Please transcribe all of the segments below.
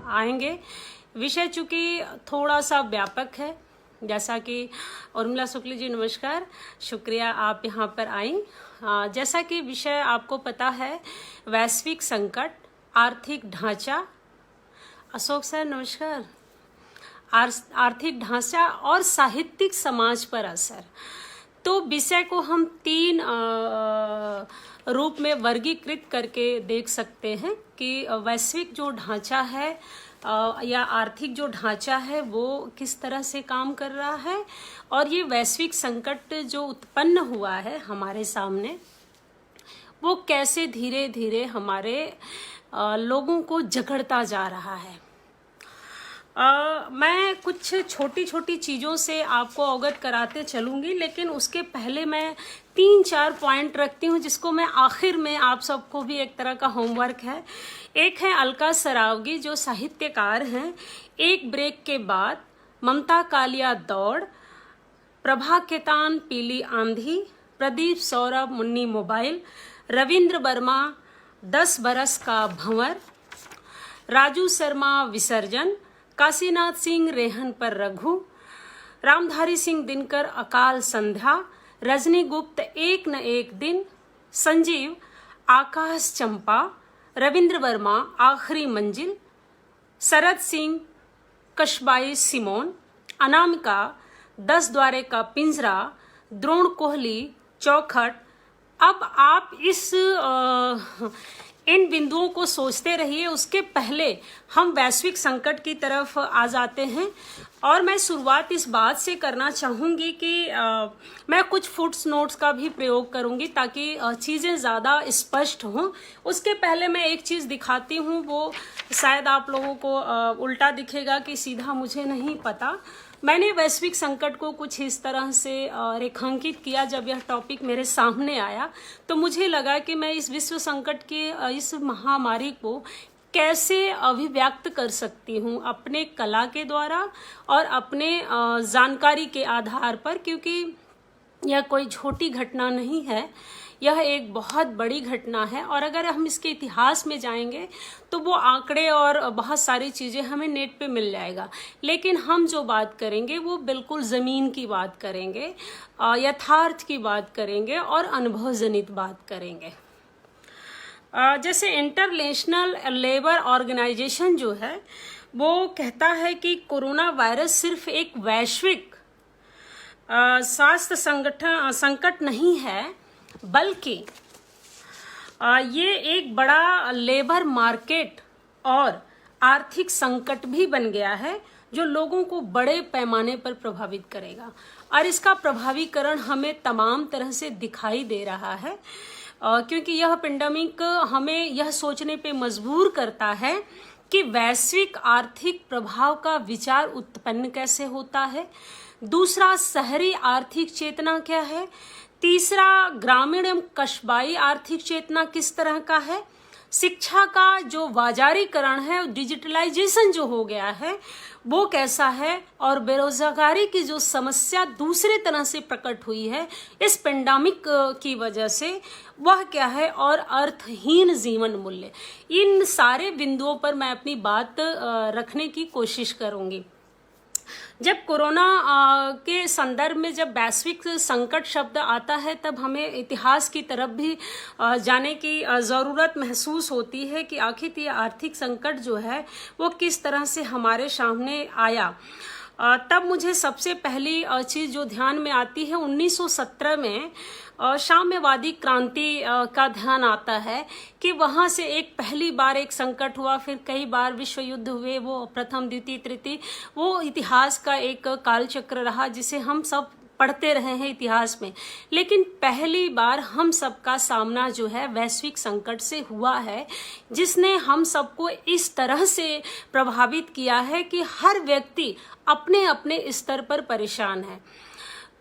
आएंगे। विषय चूँकि थोड़ा सा व्यापक है, जैसा कि उर्मिला शुक्ल जी नमस्कार, शुक्रिया आप यहाँ पर आई। जैसा कि विषय आपको पता है, वैश्विक संकट, आर्थिक ढांचा। अशोक सर नमस्कार। आर्थिक ढांचा और साहित्यिक समाज पर असर। तो विषय को हम 3 रूप में वर्गीकृत करके देख सकते हैं कि वैश्विक जो ढांचा है या आर्थिक जो ढांचा है वो किस तरह से काम कर रहा है, और ये वैश्विक संकट जो उत्पन्न हुआ है हमारे सामने वो कैसे धीरे धीरे हमारे लोगों को जकड़ता जा रहा है। मैं कुछ छोटी छोटी चीज़ों से आपको अवगत कराते चलूँगी, लेकिन उसके पहले मैं 3-4 पॉइंट रखती हूँ जिसको मैं आखिर में आप सबको भी एक तरह का होमवर्क है। एक है अलका सरावगी जो साहित्यकार हैं, एक ब्रेक के बाद, ममता कालिया दौड़, प्रभा केतान पीली आंधी, प्रदीप सौरभ मुन्नी मोबाइल, रविंद्र वर्मा 10 बरस का भंवर, राजू शर्मा विसर्जन, काशीनाथ सिंह रेहन पर रघु, रामधारी सिंह दिनकर अकाल संध्या, रजनी गुप्त एक न एक दिन, संजीव आकाश चंपा, रविंद्र वर्मा आखिरी मंजिल, शरद सिंह कशबाई सिमोन, अनामिका 10 द्वारे का पिंजरा, द्रोण कोहली चौखट। अब आप इन बिंदुओं को सोचते रहिए। उसके पहले हम वैश्विक संकट की तरफ आ जाते हैं, और मैं शुरुआत इस बात से करना चाहूँगी कि मैं कुछ फुट्स नोट्स का भी प्रयोग करूँगी ताकि चीज़ें ज़्यादा स्पष्ट हों। उसके पहले मैं एक चीज़ दिखाती हूँ, वो शायद आप लोगों को उल्टा दिखेगा कि सीधा, मुझे नहीं पता। मैंने वैश्विक संकट को कुछ इस तरह से रेखांकित किया। जब यह टॉपिक मेरे सामने आया तो मुझे लगा कि मैं इस विश्व संकट के इस महामारी को कैसे अभिव्यक्त कर सकती हूँ अपने कला के द्वारा और अपने जानकारी के आधार पर, क्योंकि यह कोई छोटी घटना नहीं है, यह एक बहुत बड़ी घटना है। और अगर हम इसके इतिहास में जाएंगे तो वो आंकड़े और बहुत सारी चीज़ें हमें नेट पे मिल जाएगा, लेकिन हम जो बात करेंगे वो बिल्कुल ज़मीन की बात करेंगे, यथार्थ की बात करेंगे और अनुभव जनित बात करेंगे। जैसे इंटरनेशनल लेबर ऑर्गेनाइजेशन जो है वो कहता है कि कोरोना वायरस सिर्फ एक वैश्विक स्वास्थ्य संकट नहीं है, बल्कि ये एक बड़ा लेबर मार्केट और आर्थिक संकट भी बन गया है जो लोगों को बड़े पैमाने पर प्रभावित करेगा। और इसका प्रभावीकरण हमें तमाम तरह से दिखाई दे रहा है, क्योंकि यह पेंडेमिक हमें यह सोचने पे मजबूर करता है कि वैश्विक आर्थिक प्रभाव का विचार उत्पन्न कैसे होता है। दूसरा, शहरी आर्थिक चेतना क्या है। तीसरा, ग्रामीण एवं कस्बाई आर्थिक चेतना किस तरह का है। शिक्षा का जो बाजारीकरण है, डिजिटलाइजेशन जो हो गया है वो कैसा है। और बेरोजगारी की जो समस्या दूसरे तरह से प्रकट हुई है इस पेंडेमिक की वजह से, वह क्या है। और अर्थहीन जीवन मूल्य, इन सारे बिंदुओं पर मैं अपनी बात रखने की कोशिश करूंगी। जब कोरोना के संदर्भ में जब वैश्विक संकट शब्द आता है तब हमें इतिहास की तरफ भी जाने की ज़रूरत महसूस होती है कि आखिर ये आर्थिक संकट जो है वो किस तरह से हमारे सामने आया। तब मुझे सबसे पहली चीज़ जो ध्यान में आती है 1917 में साम्यवादी क्रांति का ध्यान आता है कि वहाँ से एक पहली बार एक संकट हुआ, फिर कई बार विश्व युद्ध हुए, वो प्रथम द्वितीय तृतीय, वो इतिहास का एक कालचक्र रहा जिसे हम सब पढ़ते रहे हैं इतिहास में। लेकिन पहली बार हम सबका सामना जो है वैश्विक संकट से हुआ है, जिसने हम सबको इस तरह से प्रभावित किया है कि हर व्यक्ति अपने अपने स्तर पर परेशान है।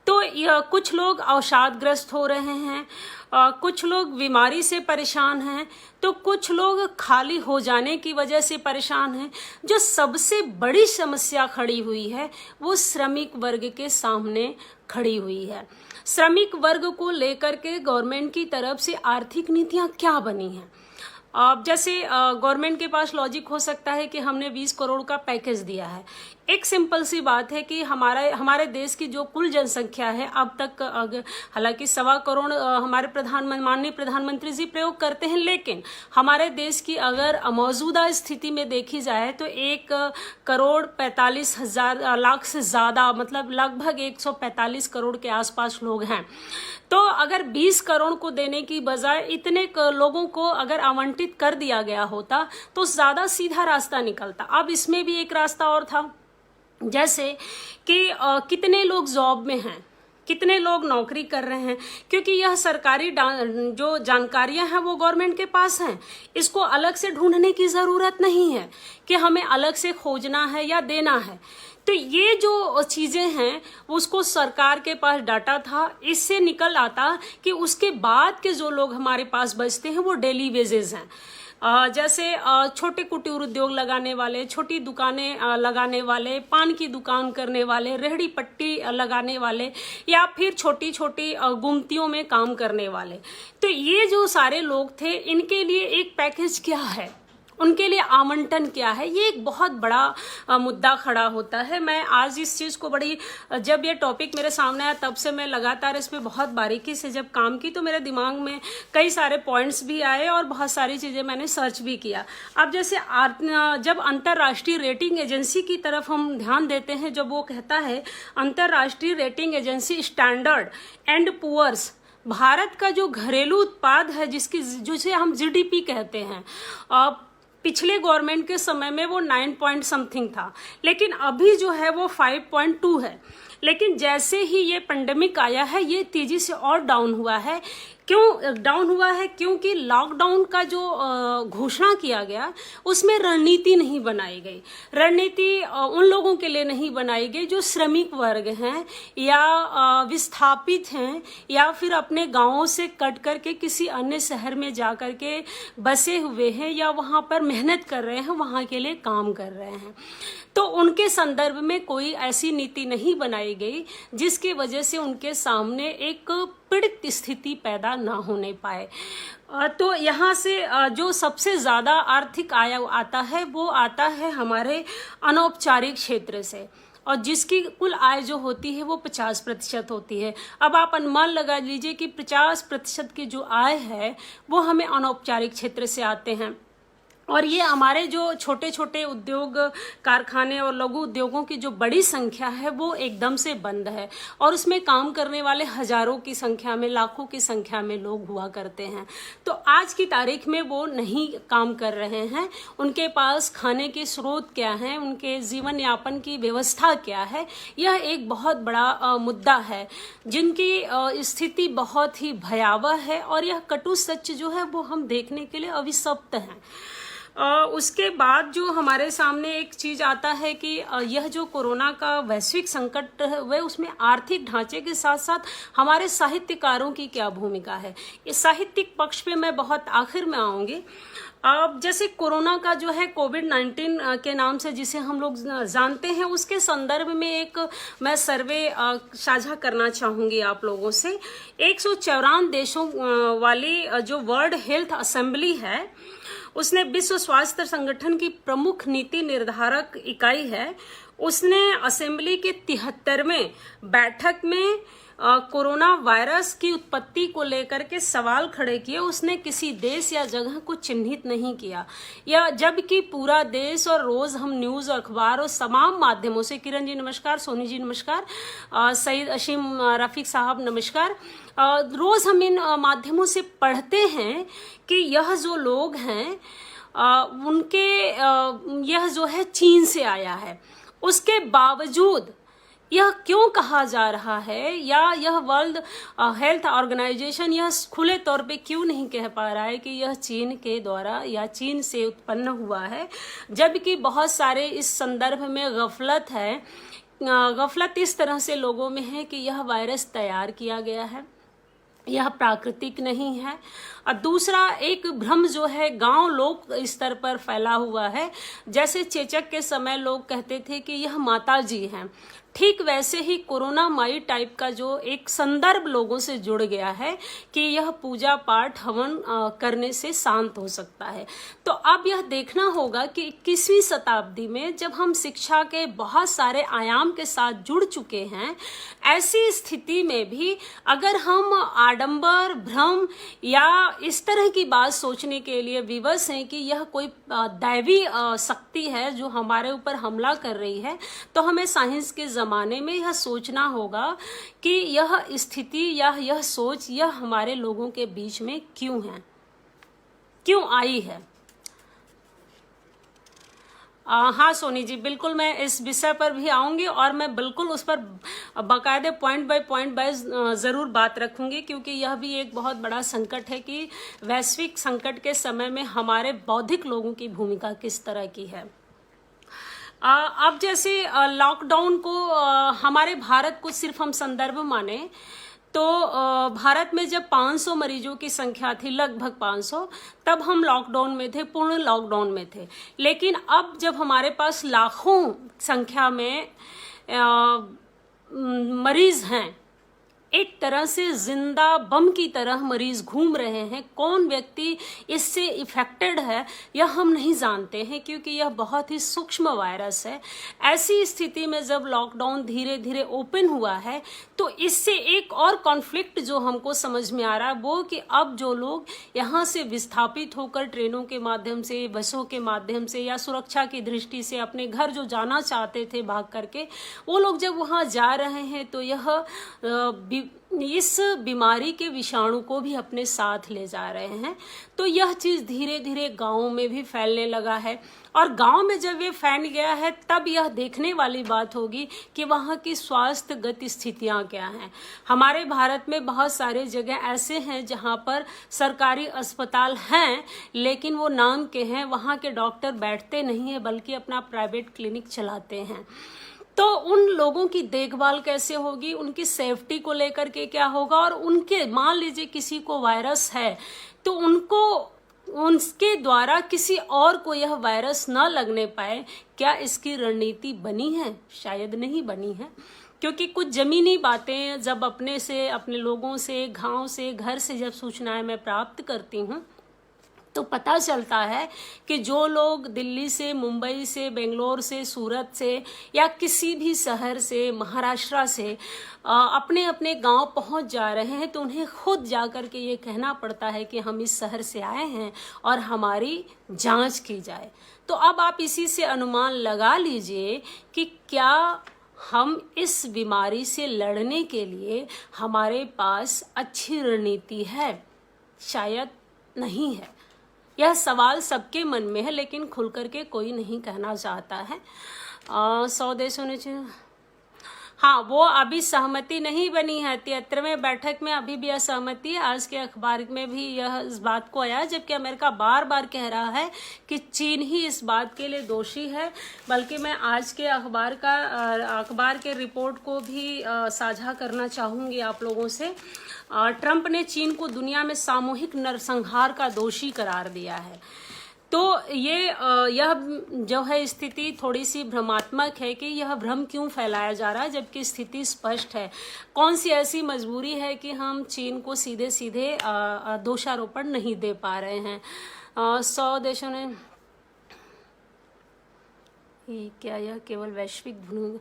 तो कुछ लोग अवसादग्रस्त हो रहे हैं, कुछ लोग बीमारी से परेशान हैं, तो कुछ लोग खाली हो जाने की वजह से परेशान हैं। जो सबसे बड़ी समस्या खड़ी हुई है वो श्रमिक वर्ग के सामने खड़ी हुई है। श्रमिक वर्ग को लेकर के गवर्नमेंट की तरफ से आर्थिक नीतियां क्या बनी हैं। अब जैसे गवर्नमेंट के पास लॉजिक हो सकता है कि हमने 20 करोड़ का पैकेज दिया है। एक सिंपल सी बात है कि हमारे देश की जो कुल जनसंख्या है अब तक, हालांकि 1.25 करोड़ हमारे माननीय प्रधानमंत्री जी प्रयोग करते हैं, लेकिन हमारे देश की अगर मौजूदा स्थिति में देखी जाए तो 1,45,00,000 से ज्यादा, मतलब लगभग 145 करोड़ के आसपास लोग हैं। तो अगर 20 करोड़ को देने की बजाय इतने लोगों को अगर आवंटित कर दिया गया होता तो ज्यादा सीधा रास्ता निकलता। अब इसमें भी एक रास्ता और था, जैसे कि कितने लोग जॉब में हैं, कितने लोग नौकरी कर रहे हैं, क्योंकि यह सरकारी जो जानकारियां हैं वो गवर्नमेंट के पास हैं। इसको अलग से ढूंढने की जरूरत नहीं है कि हमें अलग से खोजना है या देना है। तो ये जो चीजें हैं उसको सरकार के पास डाटा था, इससे निकल आता कि उसके बाद के जो लोग हमारे पास बचते हैं वो डेली वेजेस हैं। जैसे छोटे कुटीर उद्योग लगाने वाले, छोटी दुकानें लगाने वाले, पान की दुकान करने वाले, रेहड़ी पट्टी लगाने वाले, या फिर छोटी छोटी गुमतियों में काम करने वाले। तो ये जो सारे लोग थे, इनके लिए एक पैकेज क्या है, उनके लिए आवंटन क्या है, ये एक बहुत बड़ा मुद्दा खड़ा होता है। मैं आज इस चीज को जब ये टॉपिक मेरे सामने आया तब से मैं लगातार इस पे बहुत बारीकी से जब काम की, तो मेरे दिमाग में कई सारे पॉइंट्स भी आए और बहुत सारी चीजें मैंने सर्च भी किया। अब जैसे जब अंतर्राष्ट्रीय रेटिंग एजेंसी की तरफ हम ध्यान देते हैं, जब वो कहता है अंतर्राष्ट्रीय rating agency Standard and Poor's, Bharat का जो घरेलू उत्पाद है जिसे हम जीडीपी कहते हैं, पिछले गवर्नमेंट के समय में वो 9 पॉइंट समथिंग था, लेकिन अभी जो है वो 5.2 है। लेकिन जैसे ही ये पेंडेमिक आया है ये तेजी से और डाउन हुआ है। क्यों डाउन हुआ है? क्योंकि लॉकडाउन का जो घोषणा किया गया उसमें रणनीति नहीं बनाई गई। रणनीति उन लोगों के लिए नहीं बनाई गई जो श्रमिक वर्ग हैं या विस्थापित हैं या फिर अपने गांवों से कट करके किसी अन्य शहर में जा करके बसे हुए हैं या वहां पर मेहनत कर रहे हैं, वहां के लिए काम कर रहे हैं। तो उनके संदर्भ में कोई ऐसी नीति नहीं बनाई गई जिसकी वजह से उनके सामने एक पीड़ित स्थिति पैदा ना होने पाए। तो यहाँ से जो सबसे ज्यादा आर्थिक आय आता है वो आता है हमारे अनौपचारिक क्षेत्र से, और जिसकी कुल आय जो होती है वो 50% होती है। अब आप अनुमान लगा लीजिए कि 50% की जो आय है वो हमें अनौपचारिक क्षेत्र से आते हैं। और ये हमारे जो छोटे छोटे उद्योग कारखाने और लघु उद्योगों की जो बड़ी संख्या है वो एकदम से बंद है, और उसमें काम करने वाले हजारों की संख्या में, लाखों की संख्या में लोग हुआ करते हैं। तो आज की तारीख में वो नहीं काम कर रहे हैं। उनके पास खाने के स्रोत क्या हैं, उनके जीवन यापन की व्यवस्था क्या है, यह एक बहुत बड़ा मुद्दा है जिनकी स्थिति बहुत ही भयावह है। और यह कटु सच जो है वो हम देखने के लिए अभिशप्त हैं। उसके बाद जो हमारे सामने एक चीज आता है कि यह जो कोरोना का वैश्विक संकट है वह उसमें आर्थिक ढांचे के साथ साथ हमारे साहित्यकारों की क्या भूमिका है। इस साहित्यिक पक्ष पे मैं बहुत आखिर में आऊंगी। अब जैसे कोरोना का जो है कोविड-19 के नाम से जिसे हम लोग जानते हैं, उसके संदर्भ में एक मैं सर्वे साझा करना चाहूंगी आप लोगों से। 154 देशों वाली जो वर्ल्ड हेल्थ असेंबली है, उसने विश्व स्वास्थ्य संगठन की प्रमुख नीति निर्धारक इकाई है, उसने असेंबली के 73वें बैठक में कोरोना वायरस की उत्पत्ति को लेकर के सवाल खड़े किए। उसने किसी देश या जगह को चिन्हित नहीं किया, या जबकि पूरा देश, और रोज हम न्यूज और अखबार और तमाम माध्यमों से, किरण जी नमस्कार, सोनी जी नमस्कार, सईद अशीम रफीक साहब नमस्कार, रोज हम इन माध्यमों से पढ़ते हैं कि यह जो लोग हैं उनके यह जो है चीन से आया है। उसके बावजूद यह क्यों कहा जा रहा है, या यह वर्ल्ड हेल्थ ऑर्गेनाइजेशन यह खुले तौर पे क्यों नहीं कह पा रहा है कि यह चीन के द्वारा या चीन से उत्पन्न हुआ है, जबकि बहुत सारे इस संदर्भ में गफलत है। गफलत इस तरह से लोगों में है कि यह वायरस तैयार किया गया है, यह प्राकृतिक नहीं है। और दूसरा एक भ्रम जो है गांव लोग स्तर पर फैला हुआ है, जैसे चेचक के समय लोग कहते थे कि यह माता जी हैं, ठीक वैसे ही कोरोना माई टाइप का जो एक संदर्भ लोगों से जुड़ गया है कि यह पूजा पाठ हवन करने से शांत हो सकता है। तो अब यह देखना होगा कि 21वीं शताब्दी में जब हम शिक्षा के बहुत सारे आयाम के साथ जुड़ चुके हैं, ऐसी स्थिति में भी अगर हम आडंबर, भ्रम या इस तरह की बात सोचने के लिए विवश हैं कि यह कोई दैवी शक्ति है जो हमारे ऊपर हमला कर रही है, तो हमें साइंस के जमाने में यह सोचना होगा कि यह स्थिति या यह सोच यह हमारे लोगों के बीच में क्यों है, क्यों आई है। हाँ सोनी जी, बिल्कुल मैं इस विषय पर भी आऊंगी और मैं बिल्कुल उस पर बाकायदे पॉइंट बाय जरूर बात रखूंगी, क्योंकि यह भी एक बहुत बड़ा संकट है कि वैश्विक संकट के समय में हमारे बौद्धिक लोगों की भूमिका किस तरह की है। अब जैसे लॉकडाउन को हमारे भारत को सिर्फ हम संदर्भ माने तो भारत में जब 500 मरीजों की संख्या थी, लगभग 500, तब हम लॉकडाउन में थे, पूर्ण लॉकडाउन में थे। लेकिन अब जब हमारे पास लाखों संख्या में मरीज हैं, एक तरह से जिंदा बम की तरह मरीज घूम रहे हैं, कौन व्यक्ति इससे इफेक्टेड है यह हम नहीं जानते हैं, क्योंकि यह बहुत ही सूक्ष्म वायरस है। ऐसी स्थिति में जब लॉकडाउन धीरे धीरे ओपन हुआ है, तो इससे एक और कॉन्फ्लिक्ट जो हमको समझ में आ रहा है वो कि अब जो लोग यहाँ से विस्थापित होकर ट्रेनों के माध्यम से, बसों के माध्यम से या सुरक्षा की दृष्टि से अपने घर जो जाना चाहते थे भाग करके, वो लोग जब वहाँ जा रहे हैं तो यह इस बीमारी के विषाणु को भी अपने साथ ले जा रहे हैं। तो यह चीज धीरे धीरे गांवों में भी फैलने लगा है, और गांव में जब ये फैल गया है तब यह देखने वाली बात होगी कि वहाँ की स्वास्थ्यगत स्थितियाँ क्या हैं। हमारे भारत में बहुत सारे जगह ऐसे हैं जहाँ पर सरकारी अस्पताल हैं, लेकिन वो नाम के हैं, वहाँ के डॉक्टर बैठते नहीं है बल्कि अपना प्राइवेट क्लिनिक चलाते हैं। तो उन लोगों की देखभाल कैसे होगी, उनकी सेफ्टी को लेकर के क्या होगा, और उनके मान लीजिए किसी को वायरस है तो उनके द्वारा किसी और को यह वायरस न लगने पाए, क्या इसकी रणनीति बनी है? शायद नहीं बनी है, क्योंकि कुछ जमीनी बातें जब अपने से, अपने लोगों से, गांव से, घर से जब सूचनाएं मैं प्राप्त करती हूँ तो पता चलता है कि जो लोग दिल्ली से, मुंबई से, बेंगलोर से, सूरत से या किसी भी शहर से, महाराष्ट्र से अपने अपने गांव पहुंच जा रहे हैं, तो उन्हें खुद जाकर के ये कहना पड़ता है कि हम इस शहर से आए हैं और हमारी जांच की जाए। तो अब आप इसी से अनुमान लगा लीजिए कि क्या हम इस बीमारी से लड़ने के लिए हमारे पास अच्छी रणनीति है? शायद नहीं है। यह सवाल सबके मन में है, लेकिन खुल करके कोई नहीं कहना चाहता है। 100 देशों ने, हाँ, वो अभी सहमति नहीं बनी है। 73वें बैठक में अभी भी असहमति है। आज के अखबार में भी यह इस बात को आया, जबकि अमेरिका बार बार कह रहा है कि चीन ही इस बात के लिए दोषी है। बल्कि मैं आज के अखबार के रिपोर्ट को भी साझा करना चाहूँगी आप लोगों से। ट्रंप ने चीन को दुनिया में सामूहिक नरसंहार का दोषी करार दिया है। तो यह जो है स्थिति थोड़ी सी भ्रमात्मक है कि यह भ्रम क्यों फैलाया जा रहा है, जबकि स्थिति स्पष्ट है। कौन सी ऐसी मजबूरी है कि हम चीन को सीधे सीधे दोषारोपण नहीं दे पा रहे हैं। 100 देशों ने, क्या यह केवल वैश्विक भूमिका?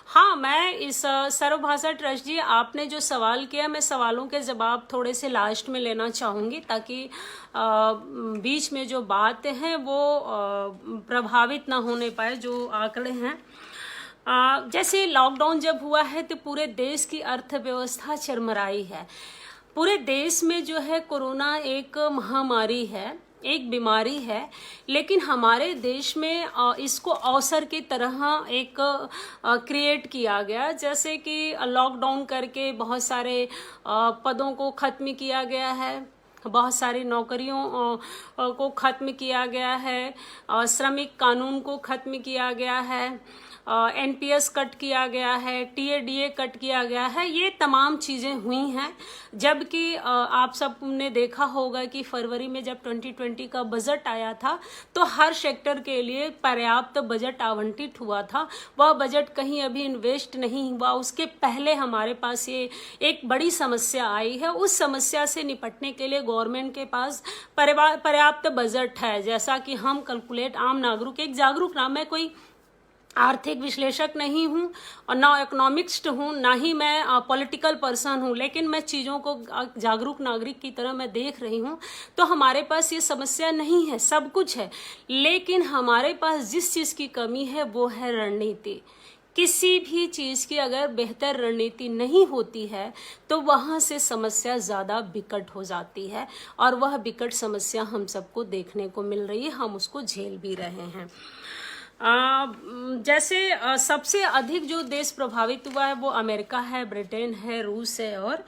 हाँ, मैं इस सर्वभाषा ट्रस्ट जी, आपने जो सवाल किया, मैं सवालों के जवाब थोड़े से लास्ट में लेना चाहूँगी, ताकि बीच में जो बातें हैं वो प्रभावित ना होने पाए जो आंकड़े हैं। जैसे लॉकडाउन जब हुआ है तो पूरे देश की अर्थव्यवस्था चरमराई है। पूरे देश में जो है कोरोना एक महामारी है, एक बीमारी है, लेकिन हमारे देश में इसको अवसर की तरह एक क्रिएट किया गया। जैसे कि लॉकडाउन करके बहुत सारे पदों को खत्म किया गया है, बहुत सारी नौकरियों को खत्म किया गया है, श्रमिक कानून को खत्म किया गया है, एनपीएस कट किया गया है, टीएडीए कट किया गया है। ये तमाम चीज़ें हुई हैं। जबकि आप सब ने देखा होगा कि फरवरी में जब 2020 का बजट आया था तो हर सेक्टर के लिए पर्याप्त बजट आवंटित हुआ था। वह बजट कहीं अभी इन्वेस्ट नहीं हुआ। उसके पहले हमारे पास ये एक बड़ी समस्या आई है। उस समस्या से निपटने के लिए गवर्नमेंट के पास पर्याप्त बजट है। जैसा कि हम कैलकुलेट, आम नागरिक, एक जागरूक ना, मैं कोई आर्थिक विश्लेषक नहीं हूँ और ना इकोनॉमिस्ट हूँ, ना ही मैं पॉलिटिकल पर्सन हूँ, लेकिन मैं चीज़ों को जागरूक नागरिक की तरह मैं देख रही हूँ। तो हमारे पास ये समस्या नहीं है, सब कुछ है, लेकिन हमारे पास जिस चीज़ की कमी है वो है रणनीति। किसी भी चीज़ की अगर बेहतर रणनीति नहीं होती है तो वहाँ से समस्या ज़्यादा विकट हो जाती है, और वह विकट समस्या हम सबको देखने को मिल रही है, हम उसको झेल भी रहे हैं। जैसे सबसे अधिक जो देश प्रभावित हुआ है वो अमेरिका है, ब्रिटेन है, रूस है, और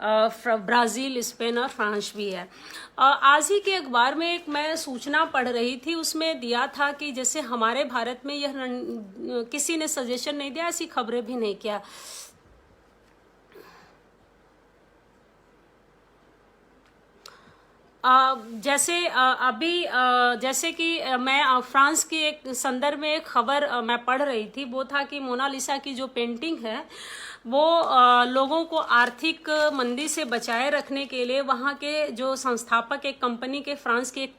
ब्राज़ील, स्पेन और फ्रांस भी है। आज ही के अखबार में एक मैं सूचना पढ़ रही थी, उसमें दिया था कि जैसे हमारे भारत में यह किसी ने सजेशन नहीं दिया, ऐसी खबरें भी नहीं किया। जैसे अभी जैसे कि मैं फ्रांस की एक संदर्भ में एक खबर मैं पढ़ रही थी, वो था कि मोनालिसा की जो पेंटिंग है वो लोगों को आर्थिक मंदी से बचाए रखने के लिए वहाँ के जो संस्थापक, एक कंपनी के, फ्रांस की एक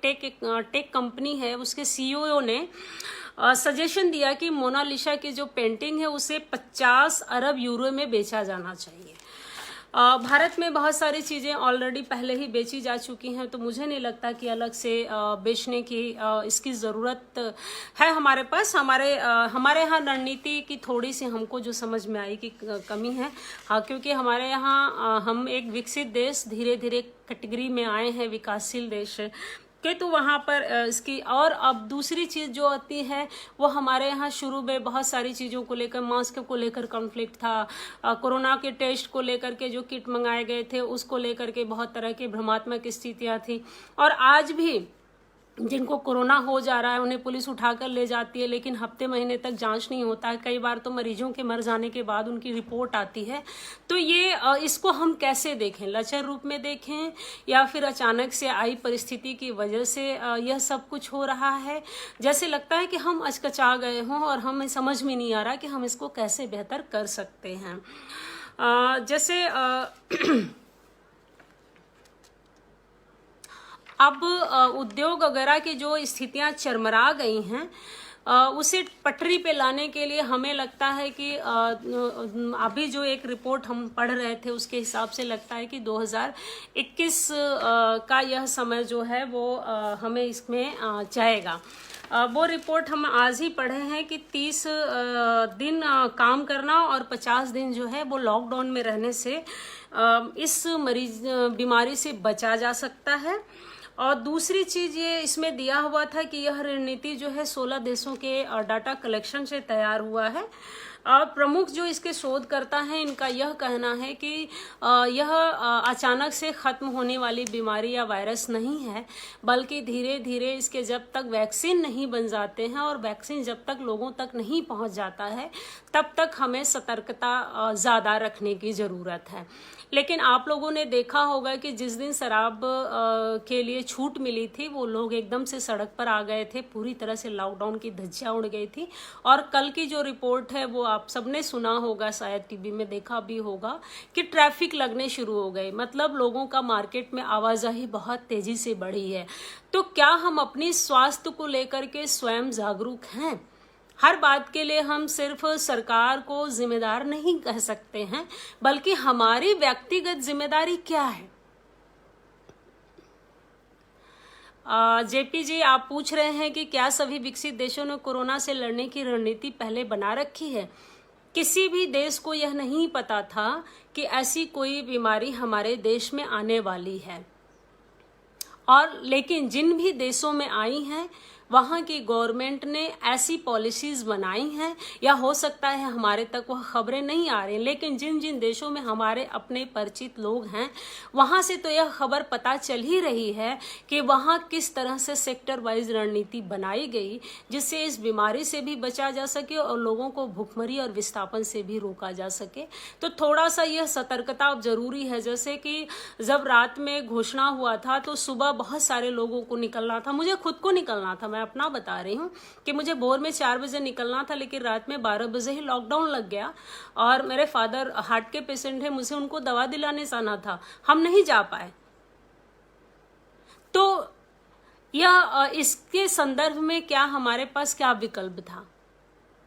टेक कंपनी है, उसके सीईओ ने सजेशन दिया कि मोनालिसा की जो पेंटिंग है उसे 50 अरब यूरो में बेचा जाना चाहिए। भारत में बहुत सारी चीज़ें ऑलरेडी पहले ही बेची जा चुकी हैं, तो मुझे नहीं लगता कि अलग से बेचने की इसकी ज़रूरत है हमारे पास। हमारे यहाँ रणनीति की थोड़ी सी हमको जो समझ में आई कि कमी है। हाँ, क्योंकि हमारे यहाँ हम एक विकसित देश धीरे धीरे कैटेगरी में आए हैं, विकासशील देश के, तो वहाँ पर इसकी। और अब दूसरी चीज़ जो आती है वो हमारे यहाँ शुरू में बहुत सारी चीज़ों को लेकर, मास्क को लेकर कॉन्फ्लिक्ट था, कोरोना के टेस्ट को लेकर के जो किट मंगाए गए थे उसको लेकर के बहुत तरह की भ्रमात्मक स्थितियाँ थी। और आज भी जिनको कोरोना हो जा रहा है उन्हें पुलिस उठाकर ले जाती है, लेकिन हफ्ते महीने तक जांच नहीं होता है। कई बार तो मरीजों के मर जाने के बाद उनकी रिपोर्ट आती है। तो ये इसको हम कैसे देखें, लचर रूप में देखें या फिर अचानक से आई परिस्थिति की वजह से यह सब कुछ हो रहा है। जैसे लगता है कि हम अचकचा गए हों और हमें समझ में नहीं आ रहा कि हम इसको कैसे बेहतर कर सकते हैं। जैसे अब उद्योग वगैरह की जो स्थितियां चरमरा गई हैं, उसे पटरी पे लाने के लिए हमें लगता है कि अभी जो एक रिपोर्ट हम पढ़ रहे थे उसके हिसाब से लगता है कि 2021 का यह समय जो है वो हमें इसमें जाएगा। वो रिपोर्ट हम आज ही पढ़े हैं कि 30 दिन काम करना और 50 दिन जो है वो लॉकडाउन में रहने से इस बीमारी से बचा जा सकता है। और दूसरी चीज़ ये इसमें दिया हुआ था कि यह रणनीति जो है 16 देशों के डाटा कलेक्शन से तैयार हुआ है। प्रमुख जो इसके शोधकर्ता हैं इनका यह कहना है कि यह अचानक से खत्म होने वाली बीमारी या वायरस नहीं है, बल्कि धीरे धीरे इसके जब तक वैक्सीन नहीं बन जाते हैं और वैक्सीन जब तक लोगों तक नहीं पहुंच जाता है तब तक हमें सतर्कता ज़्यादा रखने की ज़रूरत है। लेकिन आप लोगों ने देखा होगा कि जिस दिन शराब के लिए छूट मिली थी वो लोग एकदम से सड़क पर आ गए थे, पूरी तरह से लॉकडाउन की धज्जियां उड़ गई थी। और कल की जो रिपोर्ट है वो आप सबने सुना होगा, शायद टीवी में देखा भी होगा कि ट्रैफिक लगने शुरू हो गए, मतलब लोगों का मार्केट में आवाजाही बहुत तेजी से बढ़ी है। तो क्या हम अपनी स्वास्थ्य को लेकर के स्वयं जागरूक हैं? हर बात के लिए हम सिर्फ सरकार को जिम्मेदार नहीं कह सकते हैं, बल्कि हमारी व्यक्तिगत जिम्मेदारी क्या है। जेपी जी, आप पूछ रहे हैं कि क्या सभी विकसित देशों ने कोरोना से लड़ने की रणनीति पहले बना रखी है? किसी भी देश को यह नहीं पता था कि ऐसी कोई बीमारी हमारे देश में आने वाली है। और लेकिन जिन भी देशों में आई हैं वहाँ की गवर्नमेंट ने ऐसी पॉलिसीज बनाई हैं, या हो सकता है हमारे तक वह खबरें नहीं आ रही, लेकिन जिन जिन देशों में हमारे अपने परिचित लोग हैं वहाँ से तो यह खबर पता चल ही रही है कि वहाँ किस तरह से सेक्टर वाइज रणनीति बनाई गई, जिससे इस बीमारी से भी बचा जा सके और लोगों को भुखमरी और विस्थापन से भी रोका जा सके। तो थोड़ा सा यह सतर्कता जरूरी है। जैसे कि जब रात में घोषणा हुआ था तो सुबह बहुत सारे लोगों को निकलना था, मुझे खुद को निकलना था, मैं अपना बता रही हूँ कि मुझे भोर में 4 बजे निकलना था, लेकिन रात में 12 बजे ही लॉकडाउन लग गया। और मेरे फादर हार्ट के पेशेंट हैं, मुझे उनको दवा दिलाने जाना था, हम नहीं जा पाए। तो यह इसके संदर्भ में क्या हमारे पास क्या विकल्प था?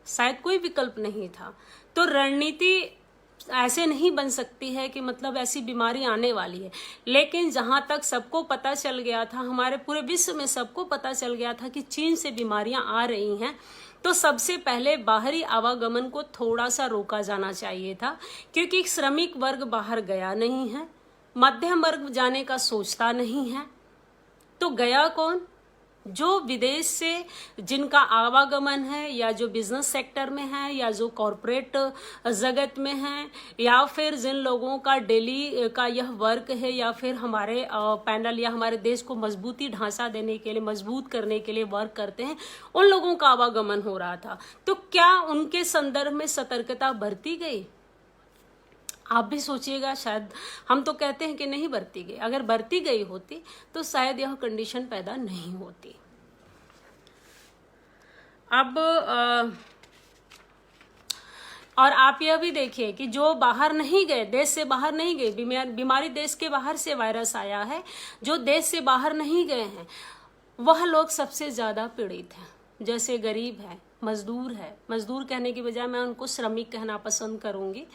शायद कोई विकल्प नहीं था। तो रणनीति ऐसे नहीं बन सकती है कि मतलब ऐसी बीमारी आने वाली है। लेकिन जहां तक सबको पता चल गया था, हमारे पूरे विश्व में सबको पता चल गया था कि चीन से बीमारियां आ रही हैं, तो सबसे पहले बाहरी आवागमन को थोड़ा सा रोका जाना चाहिए था, क्योंकि श्रमिक वर्ग बाहर गया नहीं है, मध्यम वर्ग जाने का सोचता नहीं है। तो गया कौन? जो विदेश से जिनका आवागमन है, या जो बिजनेस सेक्टर में है, या जो कॉरपोरेट जगत में है, या फिर जिन लोगों का डेली का यह वर्क है, या फिर हमारे पैनल या हमारे देश को मजबूती ढांचा देने के लिए, मजबूत करने के लिए वर्क करते हैं, उन लोगों का आवागमन हो रहा था। तो क्या उनके संदर्भ में सतर्कता बरती गई? आप भी सोचिएगा। शायद हम तो कहते हैं कि नहीं बरती गई, अगर बरती गई होती तो शायद यह कंडीशन पैदा नहीं होती। अब और आप यह भी देखिए कि जो बाहर नहीं गए, देश से बाहर नहीं गए, बीमारी देश के बाहर से वायरस आया है, जो देश से बाहर नहीं गए हैं वह लोग सबसे ज्यादा पीड़ित हैं। जैसे गरीब है, मजदूर है, मजदूर कहने की बजाय मैं उनको श्रमिक कहना पसंद करूंगी,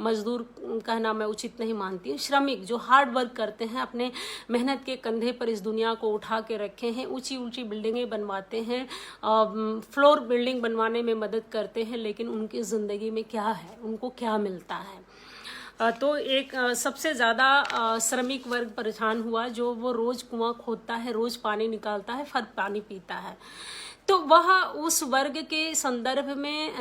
मजदूर कहना मैं उचित नहीं मानती हूँ। श्रमिक जो हार्ड वर्क करते हैं, अपने मेहनत के कंधे पर इस दुनिया को उठा के रखे हैं, ऊंची ऊंची बिल्डिंगें बनवाते हैं, फ्लोर बिल्डिंग बनवाने में मदद करते हैं, लेकिन उनकी ज़िंदगी में क्या है, उनको क्या मिलता है? तो एक सबसे ज़्यादा श्रमिक वर्ग परेशान हुआ, जो वो रोज़ कुआं खोदता है, रोज़ पानी निकालता है, फिर पानी पीता है। तो वह उस वर्ग के संदर्भ में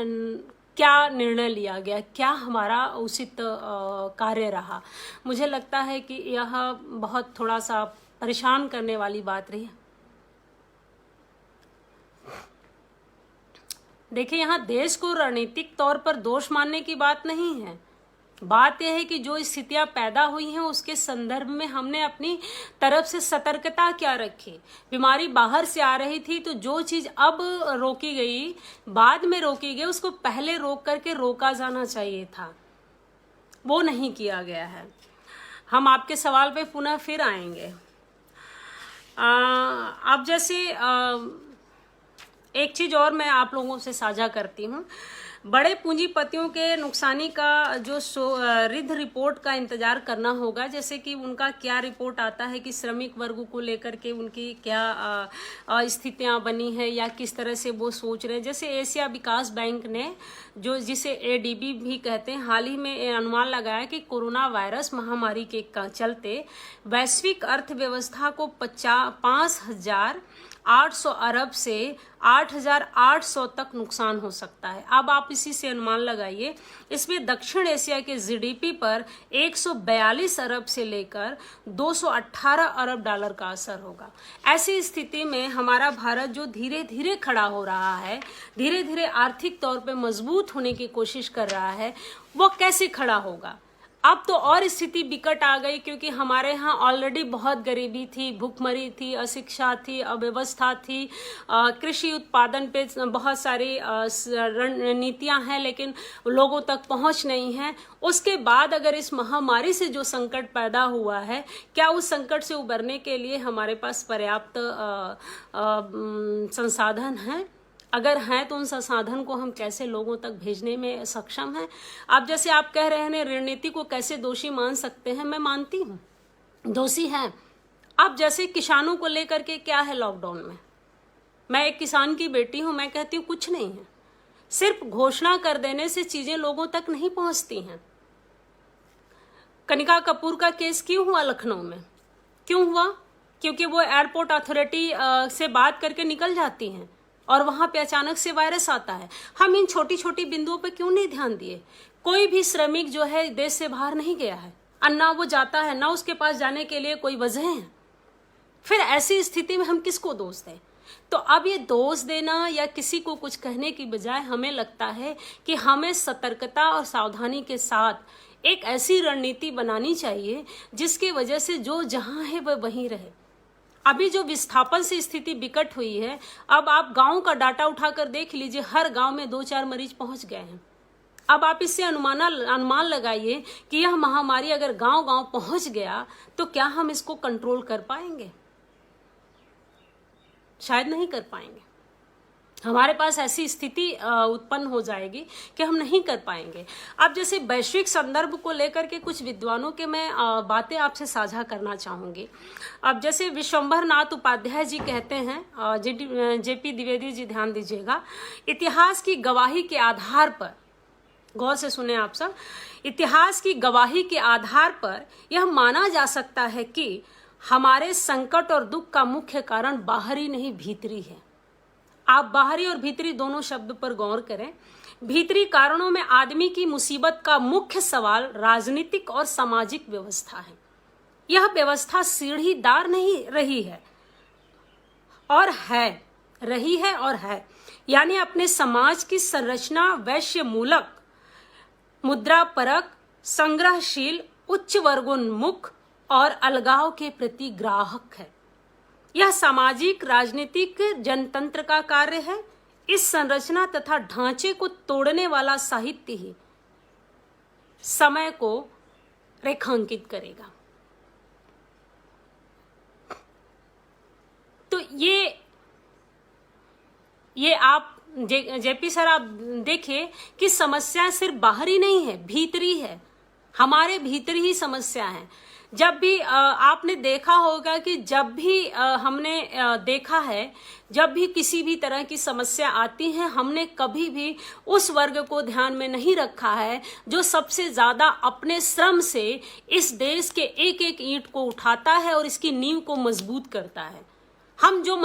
क्या निर्णय लिया गया, क्या हमारा उचित कार्य रहा? मुझे लगता है कि यह बहुत थोड़ा सा परेशान करने वाली बात रही। देखिए, यहाँ देश को रणनीतिक तौर पर दोष मानने की बात नहीं है। बात यह है कि जो स्थितियां पैदा हुई हैं उसके संदर्भ में हमने अपनी तरफ से सतर्कता क्या रखी। बीमारी बाहर से आ रही थी, तो जो चीज अब रोकी गई, बाद में रोकी गई, उसको पहले रोक करके रोका जाना चाहिए था, वो नहीं किया गया है। हम आपके सवाल पे पुनः फिर आएंगे। अब जैसे एक चीज और मैं आप लोगों से साझा करती हूँ। बड़े पूंजीपतियों के नुकसानी का जो रिध रिपोर्ट का इंतजार करना होगा, जैसे कि उनका क्या रिपोर्ट आता है कि श्रमिक वर्ग को लेकर के उनकी क्या स्थितियां बनी है, या किस तरह से वो सोच रहे हैं। जैसे एशिया विकास बैंक ने, जो जिसे ADB भी कहते हैं, हाल ही में अनुमान लगाया कि कोरोना वायरस महामारी के चलते वैश्विक अर्थव्यवस्था को 5,800 अरब से 8,800 तक नुकसान हो सकता है। अब आप इसी से अनुमान लगाइए, इसमें दक्षिण एशिया के GDP पर 142 अरब से लेकर 218 अरब डॉलर का असर होगा। ऐसी स्थिति में हमारा भारत जो धीरे धीरे खड़ा हो रहा है, धीरे धीरे आर्थिक तौर पे मजबूत होने की कोशिश कर रहा है, वो कैसे खड़ा होगा? अब तो और स्थिति विकट आ गई, क्योंकि हमारे यहाँ ऑलरेडी बहुत गरीबी थी, भूखमरी थी, अशिक्षा थी, अव्यवस्था थी, कृषि उत्पादन पे बहुत सारी रणनीतियाँ हैं, लेकिन लोगों तक पहुँच नहीं है। उसके बाद अगर इस महामारी से जो संकट पैदा हुआ है, क्या उस संकट से उबरने के लिए हमारे पास पर्याप्त संसाधन हैं? अगर हैं तो उन संसाधन को हम कैसे लोगों तक भेजने में सक्षम हैं? आप जैसे आप कह रहे हैं रणनीति को कैसे दोषी मान सकते हैं, मैं मानती हूँ दोषी है। अब जैसे किसानों को लेकर के क्या है लॉकडाउन में, मैं एक किसान की बेटी हूँ, मैं कहती हूँ कुछ नहीं है, सिर्फ घोषणा कर देने से चीजें लोगों तक नहीं पहुंचती हैं। कनिका कपूर का केस क्यों हुआ लखनऊ में? क्यों हुआ? क्योंकि वो एयरपोर्ट अथॉरिटी से बात करके निकल जाती हैं और वहां पे अचानक से वायरस आता है। हम इन छोटी छोटी बिंदुओं पे क्यों नहीं ध्यान दिए? कोई भी श्रमिक जो है देश से बाहर नहीं गया है, ना वो जाता है, ना उसके पास जाने के लिए कोई वजह है। फिर ऐसी स्थिति में हम किसको दोष दें? तो अब ये दोष देना या किसी को कुछ कहने की बजाय हमें लगता है कि हमें सतर्कता और सावधानी के साथ एक ऐसी रणनीति बनानी चाहिए जिसकी वजह से जो जहां है वह वहीं रहे। अभी जो विस्थापन से स्थिति विकट हुई है, अब आप गांव का डाटा उठाकर देख लीजिए, हर गांव में 2-4 मरीज पहुंच गए हैं। अब आप इससे अनुमान लगाइए कि यह महामारी अगर गांव गांव पहुंच गया तो क्या हम इसको कंट्रोल कर पाएंगे? शायद नहीं कर पाएंगे। हमारे पास ऐसी स्थिति उत्पन्न हो जाएगी कि हम नहीं कर पाएंगे। अब जैसे वैश्विक संदर्भ को लेकर के कुछ विद्वानों के मैं बातें आपसे साझा करना चाहूंगी। अब जैसे विश्वंभर नाथ उपाध्याय जी कहते हैं, जेपी द्विवेदी जी ध्यान दीजिएगा, इतिहास की गवाही के आधार पर, गौर से सुने आप सब, इतिहास की गवाही के आधार पर यह माना जा सकता है कि हमारे संकट और दुख का मुख्य कारण बाहरी नहीं भीतरी है। आप बाहरी और भीतरी दोनों शब्द पर गौर करें। भीतरी कारणों में आदमी की मुसीबत का मुख्य सवाल राजनीतिक और सामाजिक व्यवस्था है। यह व्यवस्था सीढ़ीदार नहीं रही है और है, यानी अपने समाज की संरचना वैश्य मूलक, मुद्रा परक, संग्रहशील, उच्च वर्गोन्मुख और अलगाव के प्रति ग्राहक है। यह सामाजिक राजनीतिक जनतंत्र का कार्य है। इस संरचना तथा ढांचे को तोड़ने वाला साहित्य ही समय को रेखांकित करेगा। तो ये आप जेपी सर आप देखिए कि समस्या सिर्फ बाहरी नहीं है, भीतरी है। हमारे भीतर ही समस्या है। जब भी आपने देखा होगा कि जब भी हमने देखा है, जब भी किसी भी तरह की समस्या आती है, हमने कभी भी उस वर्ग को ध्यान में नहीं रखा है जो सबसे ज्यादा अपने श्रम से इस देश के एक एक ईंट को उठाता है और इसकी नींव को मजबूत करता है। हम जो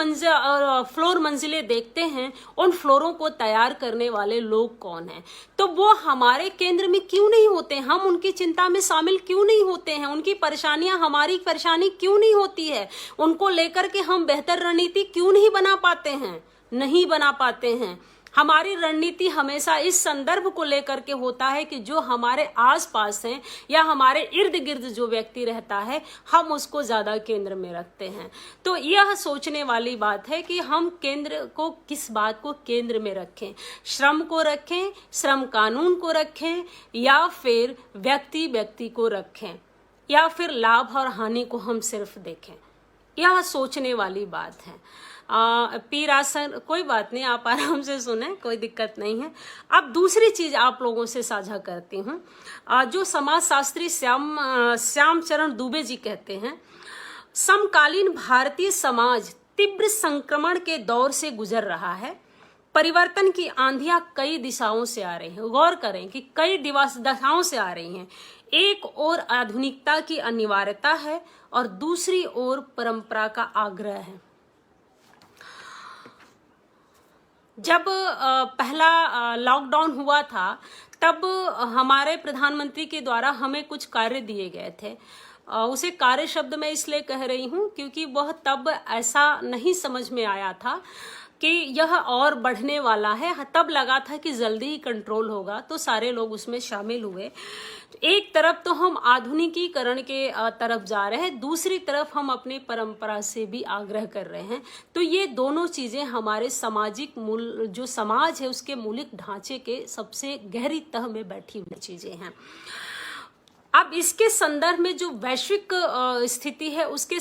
फ्लोर मंजिलें देखते हैं, उन फ्लोरों को तैयार करने वाले लोग कौन हैं? तो वो हमारे केंद्र में क्यों नहीं होते? हम उनकी चिंता में शामिल क्यों नहीं होते हैं? उनकी परेशानियां हमारी परेशानी क्यों नहीं होती है? उनको लेकर के हम बेहतर रणनीति क्यों नहीं बना पाते हैं? हमारी रणनीति हमेशा इस संदर्भ को लेकर के होता है कि जो हमारे आसपास हैं या हमारे इर्द गिर्द जो व्यक्ति रहता है, हम उसको ज्यादा केंद्र में रखते हैं। तो यह सोचने वाली बात है कि हम केंद्र को, किस बात को केंद्र में रखें? श्रम को रखें, श्रम कानून को रखें, या फिर व्यक्ति को रखें, या फिर लाभ और हानि को हम सिर्फ देखें? यह सोचने वाली बात है। पी रासन, कोई बात नहीं, आप आराम से सुने, कोई दिक्कत नहीं है। अब दूसरी चीज आप लोगों से साझा करती हूँ, जो समाजशास्त्री श्याम चरण दुबे जी कहते हैं, समकालीन भारतीय समाज तीव्र संक्रमण के दौर से गुजर रहा है। परिवर्तन की आंधियां कई दिशाओं से आ रही हैं। गौर करें कि कई दिशाओं से आ रही हैं। एक ओर आधुनिकता की अनिवार्यता है और दूसरी ओर परंपरा का आग्रह है। जब पहला लॉकडाउन हुआ था, तब हमारे प्रधानमंत्री के द्वारा हमें कुछ कार्य दिए गए थे। उसे कार्य शब्द मैं इसलिए कह रही हूं क्योंकि वह तब ऐसा नहीं समझ में आया था कि यह और बढ़ने वाला है। तब लगा था कि जल्दी ही कंट्रोल होगा, तो सारे लोग उसमें शामिल हुए। एक तरफ तो हम आधुनिकीकरण के तरफ जा रहे हैं, दूसरी तरफ हम अपनी परंपरा से भी आग्रह कर रहे हैं। तो ये दोनों चीजें हमारे सामाजिक मूल, जो समाज है उसके मौलिक ढांचे के सबसे गहरी तह में बैठी हुई चीजें हैं। अब इसके संदर्भ में जो वैश्विक स्थिति है, उसके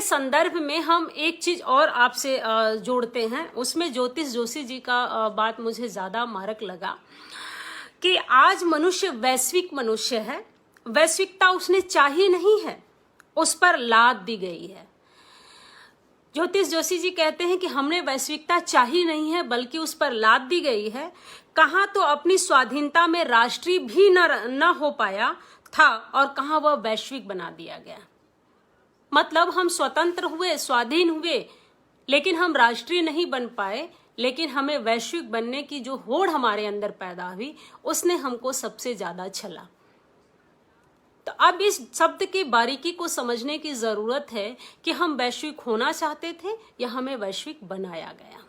संदर्भ में हम एक चीज और आपसे जोड़ते हैं। उसमें ज्योतिष जोशी जी का बात मुझे ज्यादा मारक लगा कि आज मनुष्य वैश्विक मनुष्य है। वैश्विकता उसने चाही नहीं है, उस पर लाद दी गई है। ज्योतिष जोशी जी कहते हैं कि हमने वैश्विकता चाही नहीं है बल्कि उस पर लाद दी गई है। कहाँ तो अपनी स्वाधीनता में राष्ट्रीय भी न हो पाया था और कहाँ वह वैश्विक बना दिया गया। मतलब हम स्वतंत्र हुए, स्वाधीन हुए, लेकिन हम राष्ट्रीय नहीं बन पाए, लेकिन हमें वैश्विक बनने की जो होड़ हमारे अंदर पैदा हुई उसने हमको सबसे ज्यादा छला। तो अब इस शब्द की बारीकी को समझने की जरूरत है कि हम वैश्विक होना चाहते थे या हमें वैश्विक बनाया गया।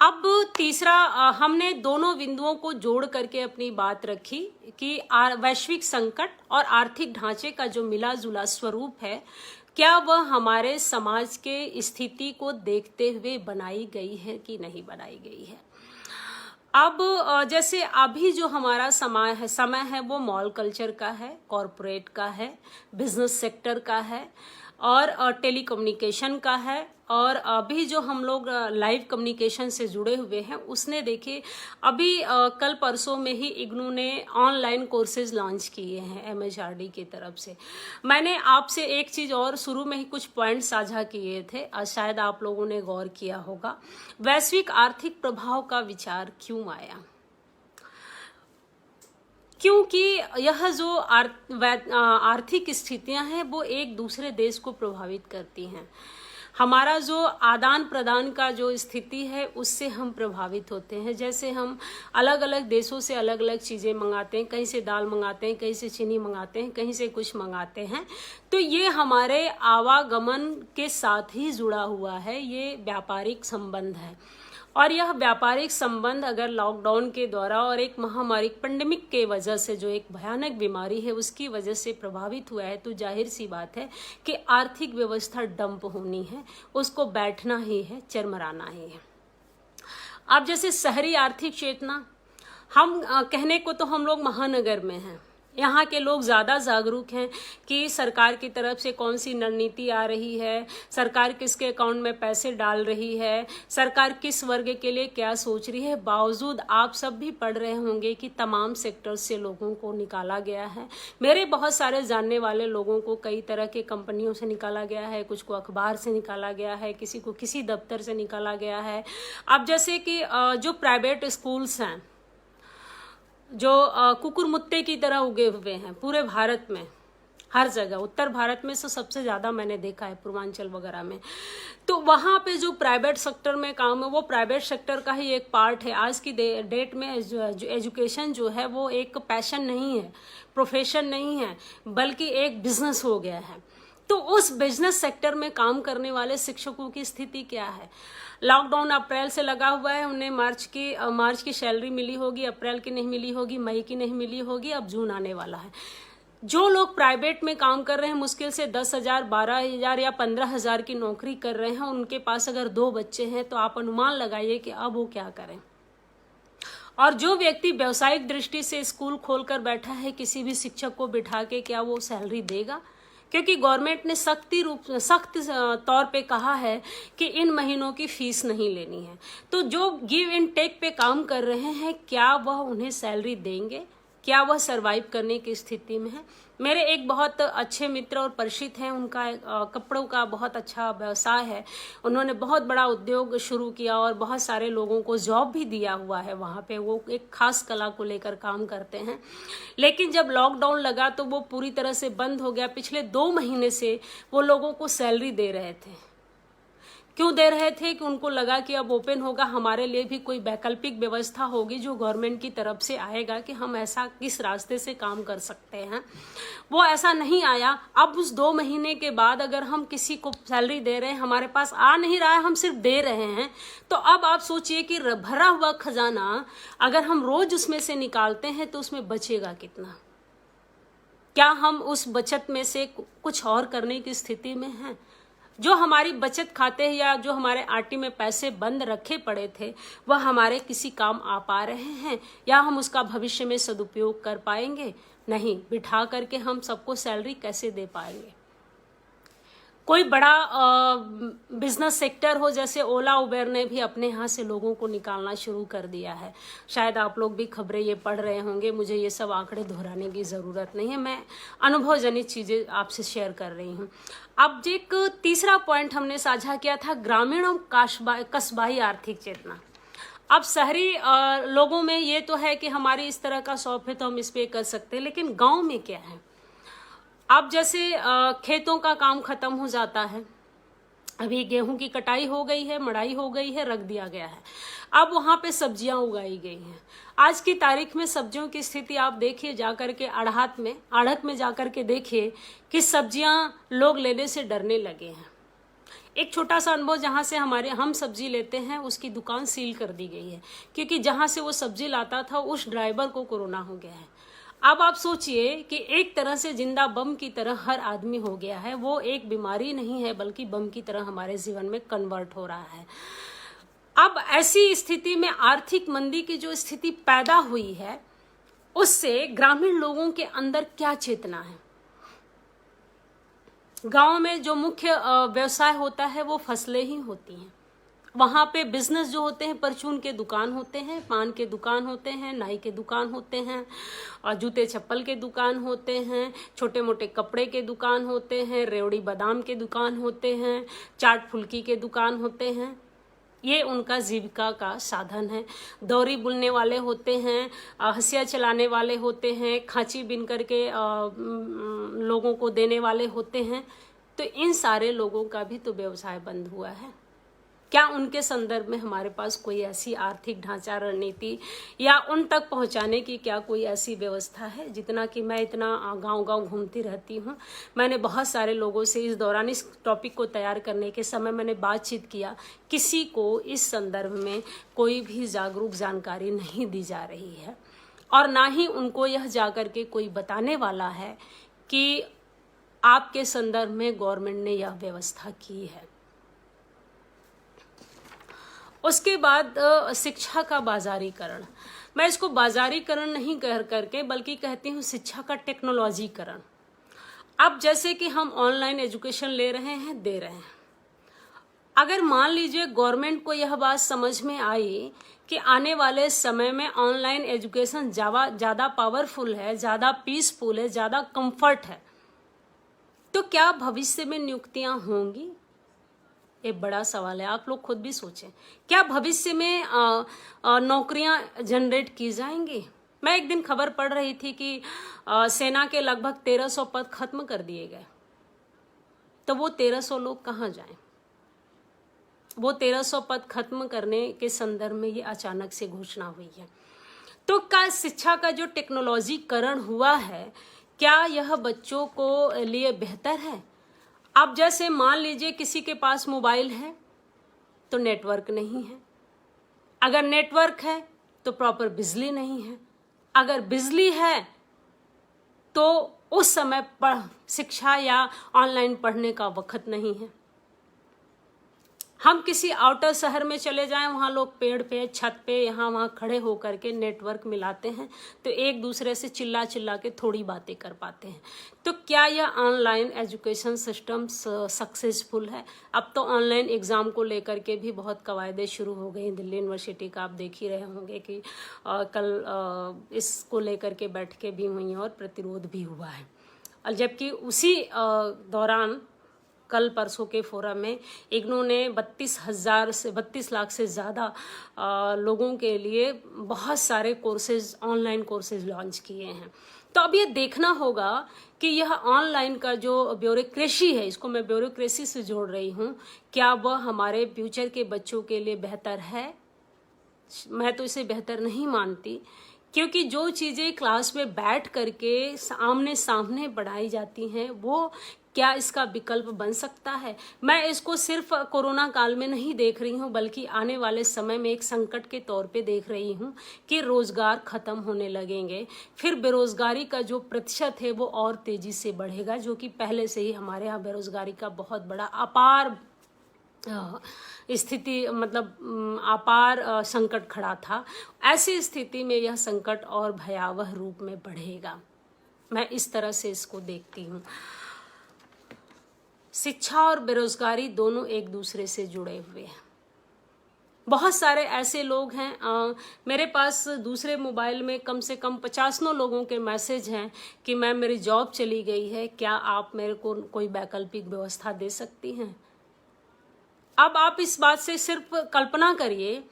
अब तीसरा, हमने दोनों बिंदुओं को जोड़ करके अपनी बात रखी कि वैश्विक संकट और आर्थिक ढांचे का जो मिला जुला स्वरूप है, क्या वह हमारे समाज के स्थिति को देखते हुए बनाई गई है कि नहीं बनाई गई है। अब जैसे अभी जो हमारा समय है वो मॉल कल्चर का है, कॉरपोरेट का है, बिजनेस सेक्टर का है और टेलीकम्युनिकेशन का है, और अभी जो हम लोग लाइव कम्युनिकेशन से जुड़े हुए हैं उसने देखिए अभी कल परसों में ही इग्नू ने ऑनलाइन कोर्सेज लॉन्च किए हैं MHRD की तरफ से। मैंने आपसे एक चीज़ और शुरू में ही कुछ पॉइंट साझा किए थे, शायद आप लोगों ने गौर किया होगा। वैश्विक आर्थिक प्रभाव का विचार क्यों आया? क्योंकि यह जो आर्थिक स्थितियां हैं वो एक दूसरे देश को प्रभावित करती हैं। हमारा जो आदान प्रदान का जो स्थिति है उससे हम प्रभावित होते हैं। जैसे हम अलग अलग देशों से अलग अलग चीज़ें मंगाते हैं, कहीं से दाल मंगाते हैं, कहीं से चीनी मंगाते हैं, कहीं से कुछ मंगाते हैं, तो ये हमारे आवागमन के साथ ही जुड़ा हुआ है, ये व्यापारिक संबंध है। और यह व्यापारिक संबंध अगर लॉकडाउन के द्वारा और एक महामारी पेंडेमिक के वजह से, जो एक भयानक बीमारी है उसकी वजह से प्रभावित हुआ है, तो जाहिर सी बात है कि आर्थिक व्यवस्था डंप होनी है, उसको बैठना ही है, चरमराना ही है। अब जैसे शहरी आर्थिक चेतना, हम कहने को तो हम लोग महानगर में हैं, यहाँ के लोग ज़्यादा जागरूक हैं कि सरकार की तरफ से कौन सी रणनीति आ रही है, सरकार किसके अकाउंट में पैसे डाल रही है, सरकार किस वर्ग के लिए क्या सोच रही है। बावजूद आप सब भी पढ़ रहे होंगे कि तमाम सेक्टर से लोगों को निकाला गया है। मेरे बहुत सारे जानने वाले लोगों को कई तरह के कंपनियों से निकाला गया है, कुछ को अखबार से निकाला गया है, किसी को किसी दफ्तर से निकाला गया है। अब जैसे कि जो प्राइवेट स्कूल्स हैं जो कुकुर मुत्ते की तरह उगे हुए हैं पूरे भारत में, हर जगह, उत्तर भारत में से सबसे ज़्यादा मैंने देखा है पूर्वांचल वगैरह में, तो वहाँ पे जो प्राइवेट सेक्टर में काम है वो प्राइवेट सेक्टर का ही एक पार्ट है। आज की डेट में एजुकेशन जो है वो एक पैशन नहीं है, प्रोफेशन नहीं है, बल्कि एक बिजनेस हो गया है। तो उस बिजनेस सेक्टर में काम करने वाले शिक्षकों की स्थिति क्या है? लॉकडाउन अप्रैल से लगा हुआ है, उन्हें मार्च की सैलरी मिली होगी, अप्रैल की नहीं मिली होगी, मई की नहीं मिली होगी, अब जून आने वाला है। जो लोग प्राइवेट में काम कर रहे हैं, मुश्किल से 10,000, 12,000 या 15,000 की नौकरी कर रहे हैं, उनके पास अगर 2 बच्चे हैं तो आप अनुमान लगाइए कि अब वो क्या करें। और जो व्यक्ति व्यावसायिक दृष्टि से स्कूल खोलकर बैठा है, किसी भी शिक्षक को बिठा के क्या वो सैलरी देगा? क्योंकि गवर्नमेंट ने सख्त तौर पे कहा है कि इन महीनों की फीस नहीं लेनी है। तो जो गिव एंड टेक पे काम कर रहे हैं, क्या वह उन्हें सैलरी देंगे? क्या वह सरवाइव करने की स्थिति में है? मेरे एक बहुत अच्छे मित्र और परिचित हैं, उनका कपड़ों का बहुत अच्छा व्यवसाय है, उन्होंने बहुत बड़ा उद्योग शुरू किया और बहुत सारे लोगों को जॉब भी दिया हुआ है। वहाँ पे वो एक खास कला को लेकर काम करते हैं, लेकिन जब लॉकडाउन लगा तो वो पूरी तरह से बंद हो गया। पिछले 2 महीने से वो लोगों को सैलरी दे रहे थे। क्यों दे रहे थे? कि उनको लगा कि अब ओपन होगा, हमारे लिए भी कोई वैकल्पिक व्यवस्था होगी जो गवर्नमेंट की तरफ से आएगा कि हम ऐसा किस रास्ते से काम कर सकते हैं। वो ऐसा नहीं आया। अब उस 2 महीने के बाद अगर हम किसी को सैलरी दे रहे हैं, हमारे पास आ नहीं रहा है, हम सिर्फ दे रहे हैं, तो अब आप सोचिए कि भरा हुआ खजाना अगर हम रोज उसमें से निकालते हैं तो उसमें बचेगा कितना? क्या हम उस बचत में से कुछ और करने की स्थिति में हैं? जो हमारी बचत खाते या जो हमारे आरटी में पैसे बंद रखे पड़े थे, वह हमारे किसी काम आ पा रहे हैं या हम उसका भविष्य में सदुपयोग कर पाएंगे? नहीं। बिठा करके हम सबको सैलरी कैसे दे पाएंगे? कोई बड़ा बिजनेस सेक्टर हो, जैसे ओला उबेर ने भी अपने यहाँ से लोगों को निकालना शुरू कर दिया है। शायद आप लोग भी खबरें ये पढ़ रहे होंगे, मुझे ये सब आंकड़े दोहराने की ज़रूरत नहीं है, मैं अनुभवजनित चीज़ें आपसे शेयर कर रही हूँ। अब एक तीसरा पॉइंट हमने साझा किया था, ग्रामीण और कस्बाई आर्थिक चेतना। अब शहरी लोगों में ये तो है कि हमारी इस तरह का शौक है तो हम इस पे कर सकते हैं, लेकिन गांव में क्या है? अब जैसे खेतों का काम खत्म हो जाता है, अभी गेहूं की कटाई हो गई है, मड़ाई हो गई है, रख दिया गया है, अब वहां पे सब्जियां उगाई गई हैं। आज की तारीख में सब्जियों की स्थिति आप देखिए, जाकर के आढ़त में जाकर के देखिए कि सब्जियां लोग लेने से डरने लगे हैं। एक छोटा सा अनुभव, जहां से हम सब्जी लेते हैं उसकी दुकान सील कर दी गई है, क्योंकि जहां से वो सब्जी लाता था उस ड्राइवर को कोरोना हो गया है। अब आप सोचिए कि एक तरह से जिंदा बम की तरह हर आदमी हो गया है, वो एक बीमारी नहीं है बल्कि बम की तरह हमारे जीवन में कन्वर्ट हो रहा है। अब ऐसी स्थिति में आर्थिक मंदी की जो स्थिति पैदा हुई है, उससे ग्रामीण लोगों के अंदर क्या चेतना है? गांव में जो मुख्य व्यवसाय होता है वो फसलें ही होती हैं। वहां पे बिजनेस जो होते हैं, परचून के दुकान होते हैं, पान के दुकान होते हैं, नाई के दुकान होते हैं, और जूते चप्पल के दुकान होते हैं, छोटे मोटे कपड़े के दुकान होते हैं, रेवड़ी बादाम के दुकान होते हैं, चाट फुल्की के दुकान होते हैं। ये उनका जीविका का साधन है। दौरी बुनने वाले होते हैं, हंसिया चलाने वाले होते हैं, खांची बिन करके लोगों को देने वाले होते हैं। तो इन सारे लोगों का भी तो व्यवसाय बंद हुआ है। क्या उनके संदर्भ में हमारे पास कोई ऐसी आर्थिक ढांचा, रणनीति या उन तक पहुंचाने की क्या कोई ऐसी व्यवस्था है? जितना कि मैं इतना गांव-गांव घूमती रहती हूं, मैंने बहुत सारे लोगों से इस दौरान इस टॉपिक को तैयार करने के समय मैंने बातचीत किया, किसी को इस संदर्भ में कोई भी जागरूक जानकारी नहीं दी जा रही है, और ना ही उनको यह जाकर के कोई बताने वाला है कि आपके संदर्भ में गवर्नमेंट ने यह व्यवस्था की है। उसके बाद शिक्षा का बाजारीकरण। मैं इसको बाजारीकरण नहीं कह करके बल्कि कहती हूँ शिक्षा का टेक्नोलॉजीकरण। अब जैसे कि हम ऑनलाइन एजुकेशन ले रहे हैं, दे रहे हैं, अगर मान लीजिए गवर्नमेंट को यह बात समझ में आई कि आने वाले समय में ऑनलाइन एजुकेशन ज़्यादा पावरफुल है, ज़्यादा पीसफुल है, ज़्यादा कंफर्ट है, तो क्या भविष्य में नियुक्तियां होंगी? एक बड़ा सवाल है, आप लोग खुद भी सोचें। क्या भविष्य में नौकरियां जनरेट की जाएंगी? मैं एक दिन खबर पढ़ रही थी कि सेना के लगभग 1300 पद खत्म कर दिए गए। तो वो 1300 लोग कहाँ जाएं? वो 1300 पद खत्म करने के संदर्भ में ये अचानक से घोषणा हुई है। तो क्या शिक्षा का जो टेक्नोलॉजीकरण हुआ है, क्या यह बच्चों को लिए बेहतर है? अब जैसे मान लीजिए किसी के पास मोबाइल है तो नेटवर्क नहीं है, अगर नेटवर्क है तो प्रॉपर बिजली नहीं है, अगर बिजली है तो उस समय शिक्षा या ऑनलाइन पढ़ने का वक्त नहीं है। हम किसी आउटर शहर में चले जाएं, वहाँ लोग पेड़ पे, छत पे, यहाँ वहाँ खड़े होकर के नेटवर्क मिलाते हैं, तो एक दूसरे से चिल्ला चिल्ला के थोड़ी बातें कर पाते हैं। तो क्या यह ऑनलाइन एजुकेशन सिस्टम सक्सेसफुल है? अब तो ऑनलाइन एग्ज़ाम को लेकर के भी बहुत कवायदे शुरू हो गई। दिल्ली यूनिवर्सिटी का आप देख ही रहे होंगे कि कल इसको लेकर के बैठ के भी हुई और प्रतिरोध भी हुआ है। और जबकि उसी दौरान कल परसों के फोरम में इग्नू ने 32 लाख से ज़्यादा लोगों के लिए बहुत सारे कोर्सेज, ऑनलाइन कोर्सेज लॉन्च किए हैं। तो अब ये देखना होगा कि यह ऑनलाइन का जो ब्यूरोक्रेसी है, इसको मैं ब्यूरोक्रेसी से जोड़ रही हूँ, क्या वह हमारे फ्यूचर के बच्चों के लिए बेहतर है? मैं तो इसे बेहतर नहीं मानती, क्योंकि जो चीज़ें क्लास में बैठ करके आमने सामने पढ़ाई जाती हैं, वो क्या इसका विकल्प बन सकता है? मैं इसको सिर्फ कोरोना काल में नहीं देख रही हूँ, बल्कि आने वाले समय में एक संकट के तौर पे देख रही हूँ कि रोजगार खत्म होने लगेंगे, फिर बेरोजगारी का जो प्रतिशत है वो और तेजी से बढ़ेगा, जो कि पहले से ही हमारे यहाँ बेरोजगारी का बहुत बड़ा अपार स्थिति, मतलब अपार संकट खड़ा था। ऐसी स्थिति में यह संकट और भयावह रूप में बढ़ेगा। मैं इस तरह से इसको देखती हूँ। शिक्षा और बेरोजगारी दोनों एक दूसरे से जुड़े हुए हैं। बहुत सारे ऐसे लोग हैं, मेरे पास दूसरे मोबाइल में कम से कम 50 लोगों के मैसेज हैं कि मैम मेरी जॉब चली गई है, क्या आप मेरे को कोई वैकल्पिक व्यवस्था दे सकती हैं। अब आप इस बात से सिर्फ कल्पना करिए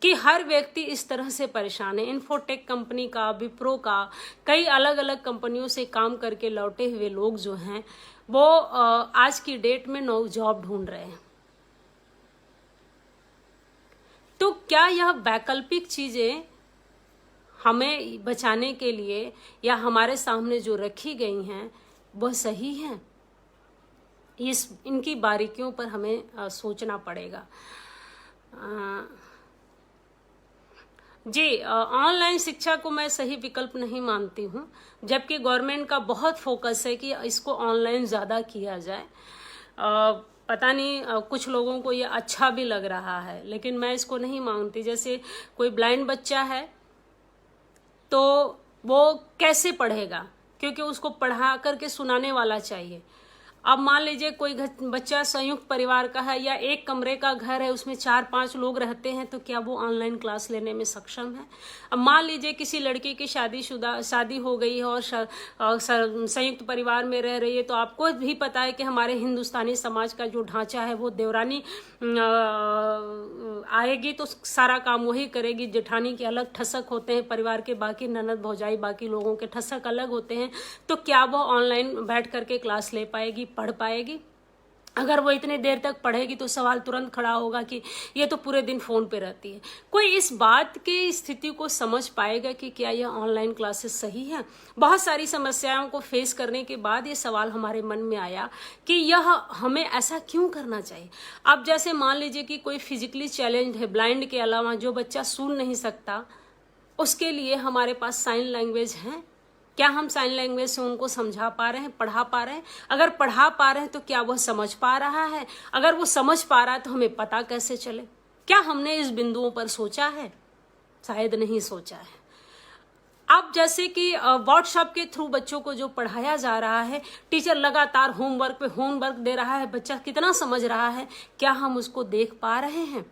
कि हर व्यक्ति इस तरह से परेशान है। इन्फोटेक कंपनी का, विप्रो का, कई अलग अलग कंपनियों से काम करके लौटे हुए लोग जो हैं वो आज की डेट में नो जॉब ढूंढ रहे हैं। तो क्या यह वैकल्पिक चीजें हमें बचाने के लिए या हमारे सामने जो रखी गई हैं वह सही हैं? इनकी बारीकियों पर हमें सोचना पड़ेगा। जी, ऑनलाइन शिक्षा को मैं सही विकल्प नहीं मानती हूँ, जबकि गवर्नमेंट का बहुत फोकस है कि इसको ऑनलाइन ज़्यादा किया जाए। पता नहीं कुछ लोगों को ये अच्छा भी लग रहा है, लेकिन मैं इसको नहीं मानती। जैसे कोई ब्लाइंड बच्चा है तो वो कैसे पढ़ेगा, क्योंकि उसको पढ़ा करके सुनाने वाला चाहिए। अब मान लीजिए कोई बच्चा संयुक्त परिवार का है या एक कमरे का घर है, उसमें 4-5 लोग रहते हैं, तो क्या वो ऑनलाइन क्लास लेने में सक्षम है? अब मान लीजिए किसी लड़की की शादी हो गई है और संयुक्त परिवार में रह रही है, तो आपको भी पता है कि हमारे हिंदुस्तानी समाज का जो ढांचा है वो देवरानी आएगी तो सारा काम वही करेगी। जेठानी के अलग ठसक होते हैं, परिवार के बाकी ननद भौजाई बाकी लोगों के ठसक अलग होते हैं। तो क्या वो ऑनलाइन बैठ करके क्लास ले पाएगी, पढ़ पाएगी? अगर वो इतने देर तक पढ़ेगी तो सवाल तुरंत खड़ा होगा कि ये तो पूरे दिन फोन पे रहती है। कोई इस बात की स्थिति को समझ पाएगा कि क्या यह ऑनलाइन क्लासेस सही है? बहुत सारी समस्याओं को फेस करने के बाद ये सवाल हमारे मन में आया कि यह हमें ऐसा क्यों करना चाहिए। अब जैसे मान लीजिए कि कोई फिजिकली चैलेंज है, ब्लाइंड के अलावा जो बच्चा सुन नहीं सकता, उसके लिए हमारे पास साइन लैंग्वेज है। क्या हम साइन लैंग्वेज से उनको समझा पा रहे हैं, पढ़ा पा रहे हैं? अगर पढ़ा पा रहे हैं तो क्या वह समझ पा रहा है? अगर वो समझ पा रहा है तो हमें पता कैसे चले? क्या हमने इस बिंदुओं पर सोचा है? शायद नहीं सोचा है। अब जैसे कि व्हाट्सएप के थ्रू बच्चों को जो पढ़ाया जा रहा है, टीचर लगातार होमवर्क पे होमवर्क दे रहा है, बच्चा कितना समझ रहा है, क्या हम उसको देख पा रहे हैं?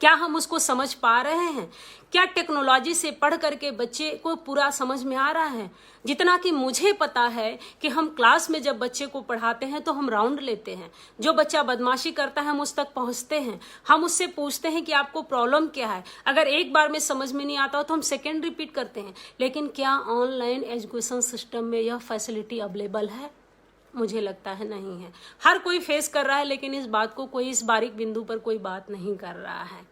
क्या हम उसको समझ पा रहे हैं? क्या टेक्नोलॉजी से पढ़ करके बच्चे को पूरा समझ में आ रहा है? जितना कि मुझे पता है कि हम क्लास में जब बच्चे को पढ़ाते हैं तो हम राउंड लेते हैं। जो बच्चा बदमाशी करता है हम उस तक पहुंचते हैं, हम उससे पूछते हैं कि आपको प्रॉब्लम क्या है। अगर एक बार में समझ में नहीं आता हो तो हम सेकेंड रिपीट करते हैं। लेकिन क्या ऑनलाइन एजुकेशन सिस्टम में यह फैसिलिटी अवेलेबल है? मुझे लगता है नहीं है। हर कोई फेस कर रहा है, लेकिन इस बात को कोई इस बारीक बिंदु पर कोई बात नहीं कर रहा है।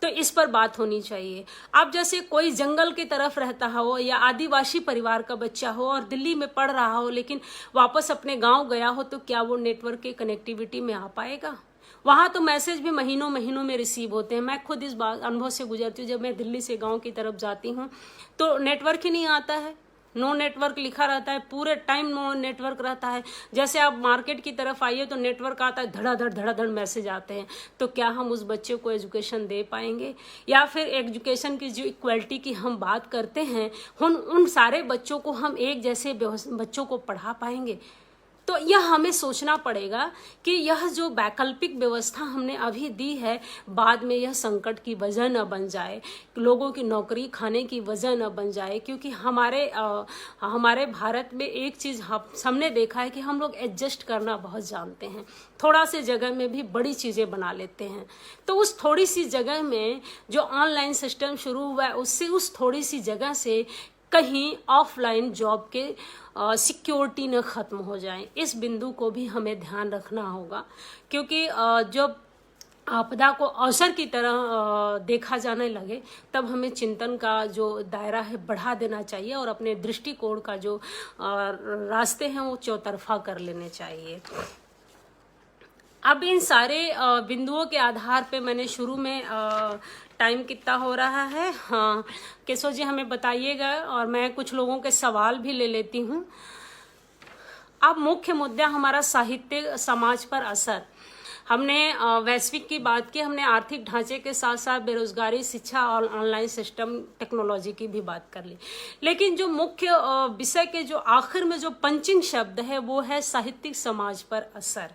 तो इस पर बात होनी चाहिए। अब जैसे कोई जंगल की तरफ रहता हो या आदिवासी परिवार का बच्चा हो और दिल्ली में पढ़ रहा हो, लेकिन वापस अपने गांव गया हो, तो क्या वो नेटवर्क की कनेक्टिविटी में आ पाएगा? वहां तो मैसेज भी महीनों महीनों में रिसीव होते हैं। मैं खुद इस बात अनुभव से गुजरती हूँ। जब मैं दिल्ली से गाँव की तरफ जाती हूँ तो नेटवर्क ही नहीं आता है, नो नेटवर्क लिखा रहता है, पूरे टाइम नो नेटवर्क रहता है। जैसे आप मार्केट की तरफ आइए तो नेटवर्क आता है, धड़ाधड़ मैसेज आते हैं। तो क्या हम उस बच्चे को एजुकेशन दे पाएंगे? या फिर एजुकेशन की जो इक्वलिटी की हम बात करते हैं, उन सारे बच्चों को हम एक जैसे बच्चों को पढ़ा पाएंगे? तो यह हमें सोचना पड़ेगा कि यह जो वैकल्पिक व्यवस्था हमने अभी दी है, बाद में यह संकट की वजह न बन जाए, लोगों की नौकरी खाने की वजह न बन जाए। क्योंकि हमारे भारत में एक चीज़ हमने देखा है कि हम लोग एडजस्ट करना बहुत जानते हैं। थोड़ा सी जगह में भी बड़ी चीज़ें बना लेते हैं। तो उस थोड़ी सी जगह में जो ऑनलाइन सिस्टम शुरू हुआ है, उससे उस थोड़ी सी जगह से कहीं ऑफलाइन जॉब के सिक्योरिटी न ख़त्म हो जाए, इस बिंदु को भी हमें ध्यान रखना होगा। क्योंकि जब आपदा को अवसर की तरह देखा जाने लगे, तब हमें चिंतन का जो दायरा है बढ़ा देना चाहिए और अपने दृष्टिकोण का जो रास्ते हैं वो चौतरफा कर लेने चाहिए। अब इन सारे बिंदुओं के आधार पे मैंने शुरू में टाइम कितना हो रहा है, हाँ केशव जी हमें बताइएगा, और मैं कुछ लोगों के सवाल भी ले लेती हूँ। अब मुख्य मुद्दा हमारा साहित्य समाज पर असर। हमने वैश्विक की बात की, हमने आर्थिक ढांचे के साथ साथ बेरोजगारी, शिक्षा और ऑनलाइन सिस्टम टेक्नोलॉजी की भी बात कर ली। लेकिन जो मुख्य विषय के जो आखिर में जो पंचिंग शब्द है वो है साहित्यिक समाज पर असर।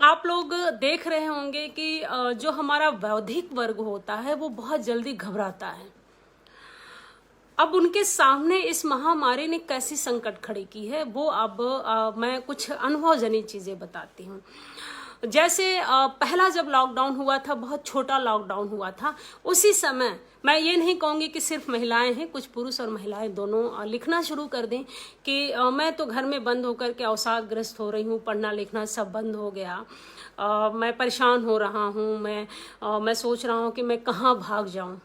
आप लोग देख रहे होंगे कि जो हमारा बौद्धिक वर्ग होता है वो बहुत जल्दी घबराता है। अब उनके सामने इस महामारी ने कैसी संकट खड़ी की है वो अब मैं कुछ अनुभवजनित चीजें बताती हूँ। जैसे पहला जब लॉकडाउन हुआ था, बहुत छोटा लॉकडाउन हुआ था, उसी समय मैं ये नहीं कहूँगी कि सिर्फ महिलाएं हैं, कुछ पुरुष और महिलाएं दोनों लिखना शुरू कर दें कि मैं तो घर में बंद होकर के अवसादग्रस्त हो रही हूँ, पढ़ना लिखना सब बंद हो गया, मैं परेशान हो रहा हूँ, मैं सोच रहा हूँ कि मैं कहाँ भाग जाऊँ।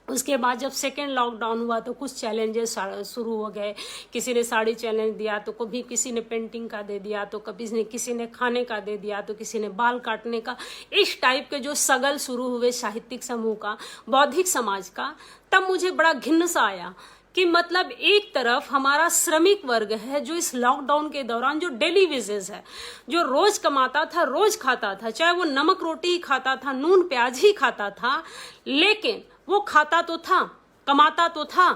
उसके बाद जब सेकेंड लॉकडाउन हुआ तो कुछ चैलेंजेस शुरू हो गए। किसी ने साड़ी चैलेंज दिया तो कभी किसी ने पेंटिंग का दे दिया, तो कभी किसी ने खाने का दे दिया, तो किसी ने बाल काटने का। इस टाइप के जो सगल शुरू हुए साहित्यिक समूह का, बौद्धिक समाज का, तब मुझे बड़ा घिन्न सा आया कि मतलब एक तरफ हमारा श्रमिक वर्ग है जो इस लॉकडाउन के दौरान जो डेली वेजेस है, जो रोज कमाता था, रोज खाता था, चाहे वो नमक रोटी ही खाता था, नून प्याज ही खाता था, लेकिन वो खाता तो था, कमाता तो था।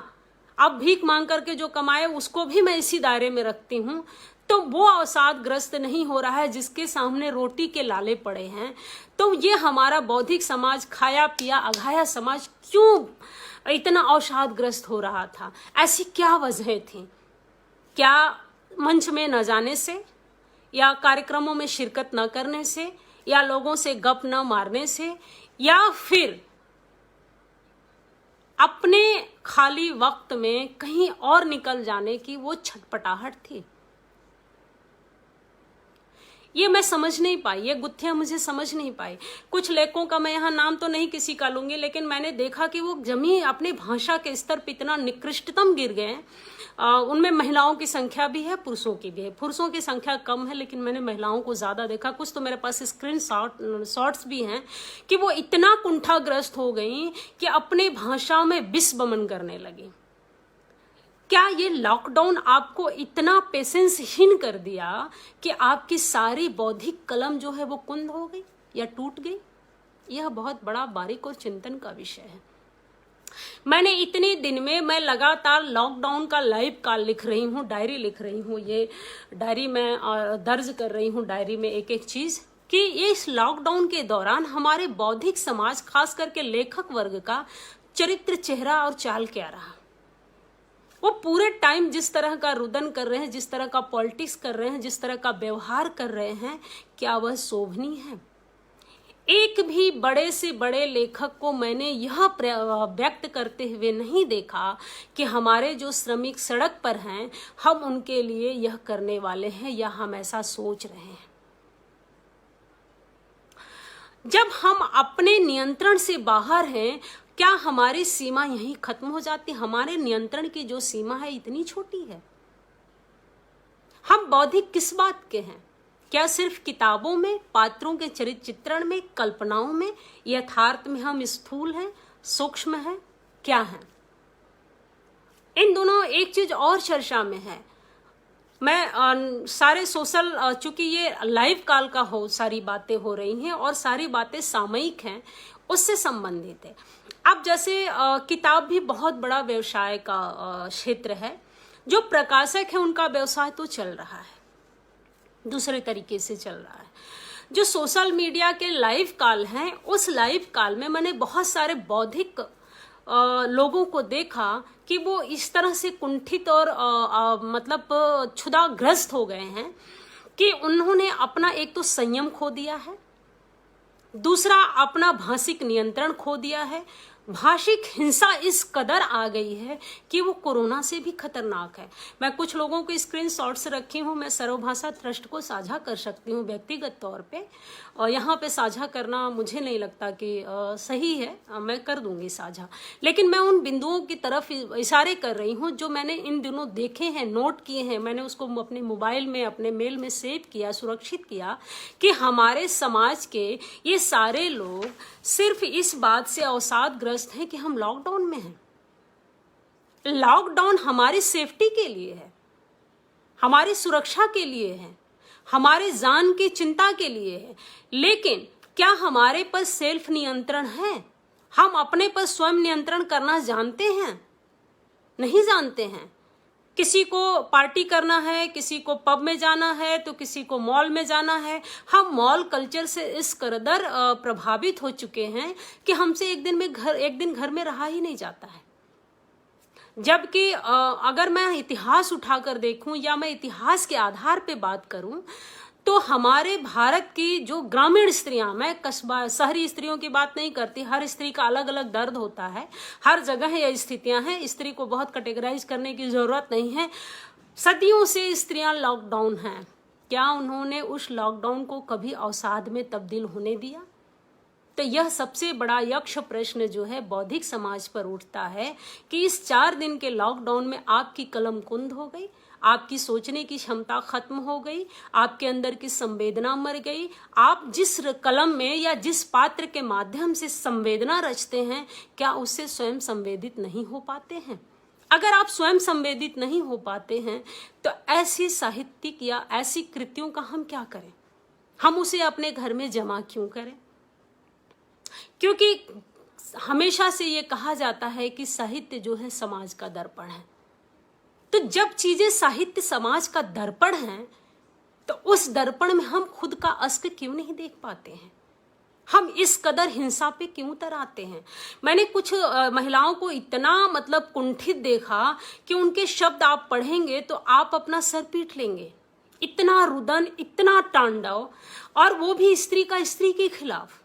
अब भीख मांग करके जो कमाए उसको भी मैं इसी दायरे में रखती हूँ। तो वो अवसादग्रस्त नहीं हो रहा है जिसके सामने रोटी के लाले पड़े हैं। तो ये हमारा बौद्धिक समाज, खाया पिया अघाया समाज क्यों इतना अवसादग्रस्त हो रहा था? ऐसी क्या वजह थी? क्या मंच में न जाने से, या कार्यक्रमों में शिरकत न करने से, या लोगों से गप न मारने से, या फिर अपने खाली वक्त में कहीं और निकल जाने की वो छटपटाहट थी? ये मैं समझ नहीं पाई, ये गुत्थियां मुझे समझ नहीं पाई। कुछ लेखकों का मैं यहाँ नाम तो नहीं किसी का लूंगी, लेकिन मैंने देखा कि वो जमी अपनी भाषा के स्तर पर इतना निकृष्टतम गिर गए। उनमें महिलाओं की संख्या भी है, पुरुषों की भी है। पुरुषों की संख्या कम है, लेकिन मैंने महिलाओं को ज्यादा देखा। कुछ तो मेरे पास स्क्रीन शॉट्स भी हैं कि वो इतना कुंठाग्रस्त हो गई कि अपने भाषा में विष बमन करने लगी। क्या ये लॉकडाउन आपको इतना पेशेंसहीन कर दिया कि आपकी सारी बौद्धिक कलम जो है वो कुंद हो गई या टूट गई? यह बहुत बड़ा बारीक और चिंतन का विषय है। मैंने इतने दिन में मैं लगातार लॉकडाउन का लाइव काल लिख रही हूँ, डायरी लिख रही हूँ। ये डायरी में दर्ज कर रही हूँ, डायरी में एक एक चीज, कि ये इस लॉकडाउन के दौरान हमारे बौद्धिक समाज, खास करके लेखक वर्ग का चरित्र, चेहरा और चाल क्या रहा। वो पूरे टाइम जिस तरह का रुदन कर रहे हैं, जिस तरह का पॉलिटिक्स कर रहे हैं, जिस तरह का व्यवहार कर रहे हैं, क्या वह शोभनीय है? एक भी बड़े से बड़े लेखक को मैंने यह व्यक्त करते हुए नहीं देखा कि हमारे जो श्रमिक सड़क पर हैं, हम उनके लिए यह करने वाले हैं, या हम ऐसा सोच रहे हैं। जब हम अपने नियंत्रण से बाहर हैं, क्या हमारी सीमा यहीं खत्म हो जाती? हमारे नियंत्रण की जो सीमा है इतनी छोटी है। हम बौद्धिक किस बात के हैं? क्या सिर्फ किताबों में, पात्रों के चरित्र चित्रण में, कल्पनाओं में? यथार्थ में हम स्थूल हैं, सूक्ष्म हैं, क्या हैं? इन दोनों एक चीज और चर्चा में है। मैं सारे सोशल, चूंकि ये लाइव काल का सारी बातें हो रही हैं और सारी बातें सामयिक हैं, उससे संबंधित है। अब जैसे किताब भी बहुत बड़ा व्यवसाय का क्षेत्र है। जो प्रकाशक है उनका व्यवसाय तो चल रहा है, दूसरे तरीके से चल रहा है। जो सोशल मीडिया के लाइव काल हैं, उस लाइव काल में मैंने बहुत सारे बौद्धिक लोगों को देखा कि वो इस तरह से कुंठित और मतलब क्षुधाग्रस्त हो गए हैं कि उन्होंने अपना एक तो संयम खो दिया है, दूसरा अपना भाषिक नियंत्रण खो दिया है। भाषिक हिंसा इस कदर आ गई है कि वो कोरोना से भी खतरनाक है। मैं कुछ लोगों के स्क्रीनशॉट्स रखी हूँ, मैं सर्वभाषा ट्रस्ट को साझा कर सकती हूँ व्यक्तिगत तौर पे, और यहाँ पे साझा करना मुझे नहीं लगता कि सही है, मैं कर दूंगी साझा। लेकिन मैं उन बिंदुओं की तरफ इशारे कर रही हूँ जो मैंने इन दिनों देखे हैं, नोट किए हैं। मैंने उसको अपने मोबाइल में, अपने मेल में सेव किया, सुरक्षित किया कि हमारे समाज के ये सारे लोग सिर्फ इस बात से अवसादग्रस्त हैं कि हम लॉकडाउन में हैं। लॉकडाउन हमारी सेफ्टी के लिए है, हमारी सुरक्षा के लिए है, हमारे जान की चिंता के लिए है, लेकिन क्या हमारे पास सेल्फ नियंत्रण है? हम अपने पर स्वयं नियंत्रण करना जानते हैं? नहीं जानते हैं। किसी को पार्टी करना है, किसी को पब में जाना है, तो किसी को मॉल में जाना है। हम मॉल कल्चर से इस कदर प्रभावित हो चुके हैं कि हमसे एक दिन घर में रहा ही नहीं जाता है। जबकि अगर मैं इतिहास उठाकर देखूं या मैं इतिहास के आधार पे बात करूं, तो हमारे भारत की जो ग्रामीण स्त्रियां, मैं कस्बा शहरी स्त्रियों की बात नहीं करती, हर स्त्री का अलग अलग दर्द होता है, हर जगह ये स्थितियां हैं, स्त्री को बहुत कैटेगराइज करने की जरूरत नहीं है। सदियों से स्त्रियां लॉकडाउन हैं, क्या उन्होंने उस लॉकडाउन को कभी अवसाद में तब्दील होने दिया? तो यह सबसे बड़ा यक्ष प्रश्न जो है बौद्धिक समाज पर उठता है कि इस 4 दिन के लॉकडाउन में आपकी कलम कुंद हो गई, आपकी सोचने की क्षमता खत्म हो गई, आपके अंदर की संवेदना मर गई। आप जिस कलम में या जिस पात्र के माध्यम से संवेदना रचते हैं, क्या उससे स्वयं संवेदित नहीं हो पाते हैं? अगर आप स्वयं संवेदित नहीं हो पाते हैं, तो ऐसी साहित्यिक या ऐसी कृतियों का हम क्या करें? हम उसे अपने घर में जमा क्यों करें? क्योंकि हमेशा से ये कहा जाता है कि साहित्य जो है समाज का दर्पण है। तो जब चीजें साहित्य समाज का दर्पण है, तो उस दर्पण में हम खुद का अस्क क्यों नहीं देख पाते हैं? हम इस कदर हिंसा पे क्यों उतर आते हैं? मैंने कुछ महिलाओं को इतना कुंठित देखा कि उनके शब्द आप पढ़ेंगे तो आप अपना सर पीट लेंगे। इतना रुदन, इतना तांडव, और वो भी स्त्री का स्त्री के खिलाफ,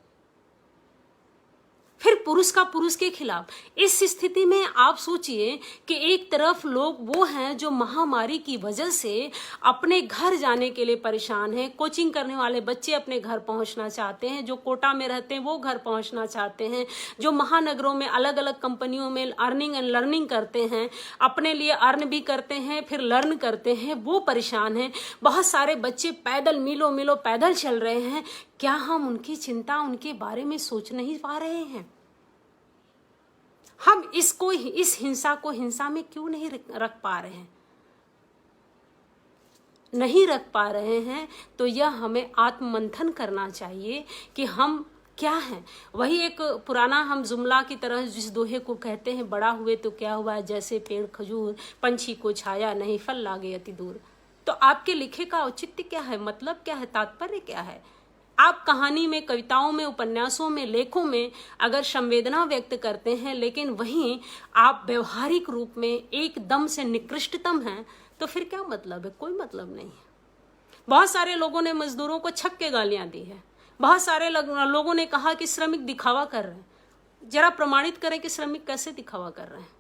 फिर पुरुष का पुरुष के खिलाफ। इस स्थिति में आप सोचिए कि एक तरफ लोग वो हैं जो महामारी की वजह से अपने घर जाने के लिए परेशान हैं, कोचिंग करने वाले बच्चे अपने घर पहुंचना चाहते हैं, जो कोटा में रहते हैं वो घर पहुंचना चाहते हैं, जो महानगरों में अलग अलग कंपनियों में अर्निंग एंड लर्निंग करते हैं, अपने लिए अर्न भी करते हैं फिर लर्न करते हैं, वो परेशान हैं। बहुत सारे बच्चे पैदल मीलों मीलों पैदल चल रहे हैं। क्या हम उनकी चिंता, उनके बारे में सोच नहीं पा रहे हैं? हम इस हिंसा को हिंसा में क्यों नहीं रख पा रहे हैं? नहीं रख पा रहे हैं तो यह हमें आत्ममंथन करना चाहिए कि हम क्या हैं। वही एक पुराना हम जुमला की तरह जिस दोहे को कहते हैं, बड़ा हुए तो क्या हुआ, जैसे पेड़ खजूर, पंछी को छाया नहीं, फल लागे अति दूर। तो आपके लिखे का औचित्य क्या है? मतलब क्या है? तात्पर्य क्या है? आप कहानी में, कविताओं में, उपन्यासों में, लेखों में अगर संवेदना व्यक्त करते हैं, लेकिन वहीं आप व्यवहारिक रूप में एकदम से निकृष्टतम हैं, तो फिर क्या मतलब है? कोई मतलब नहीं है। बहुत सारे लोगों ने मजदूरों को छक के गालियां दी है। बहुत सारे लोगों ने कहा कि श्रमिक दिखावा कर रहे हैं। जरा प्रमाणित करें कि श्रमिक कैसे दिखावा कर रहे हैं।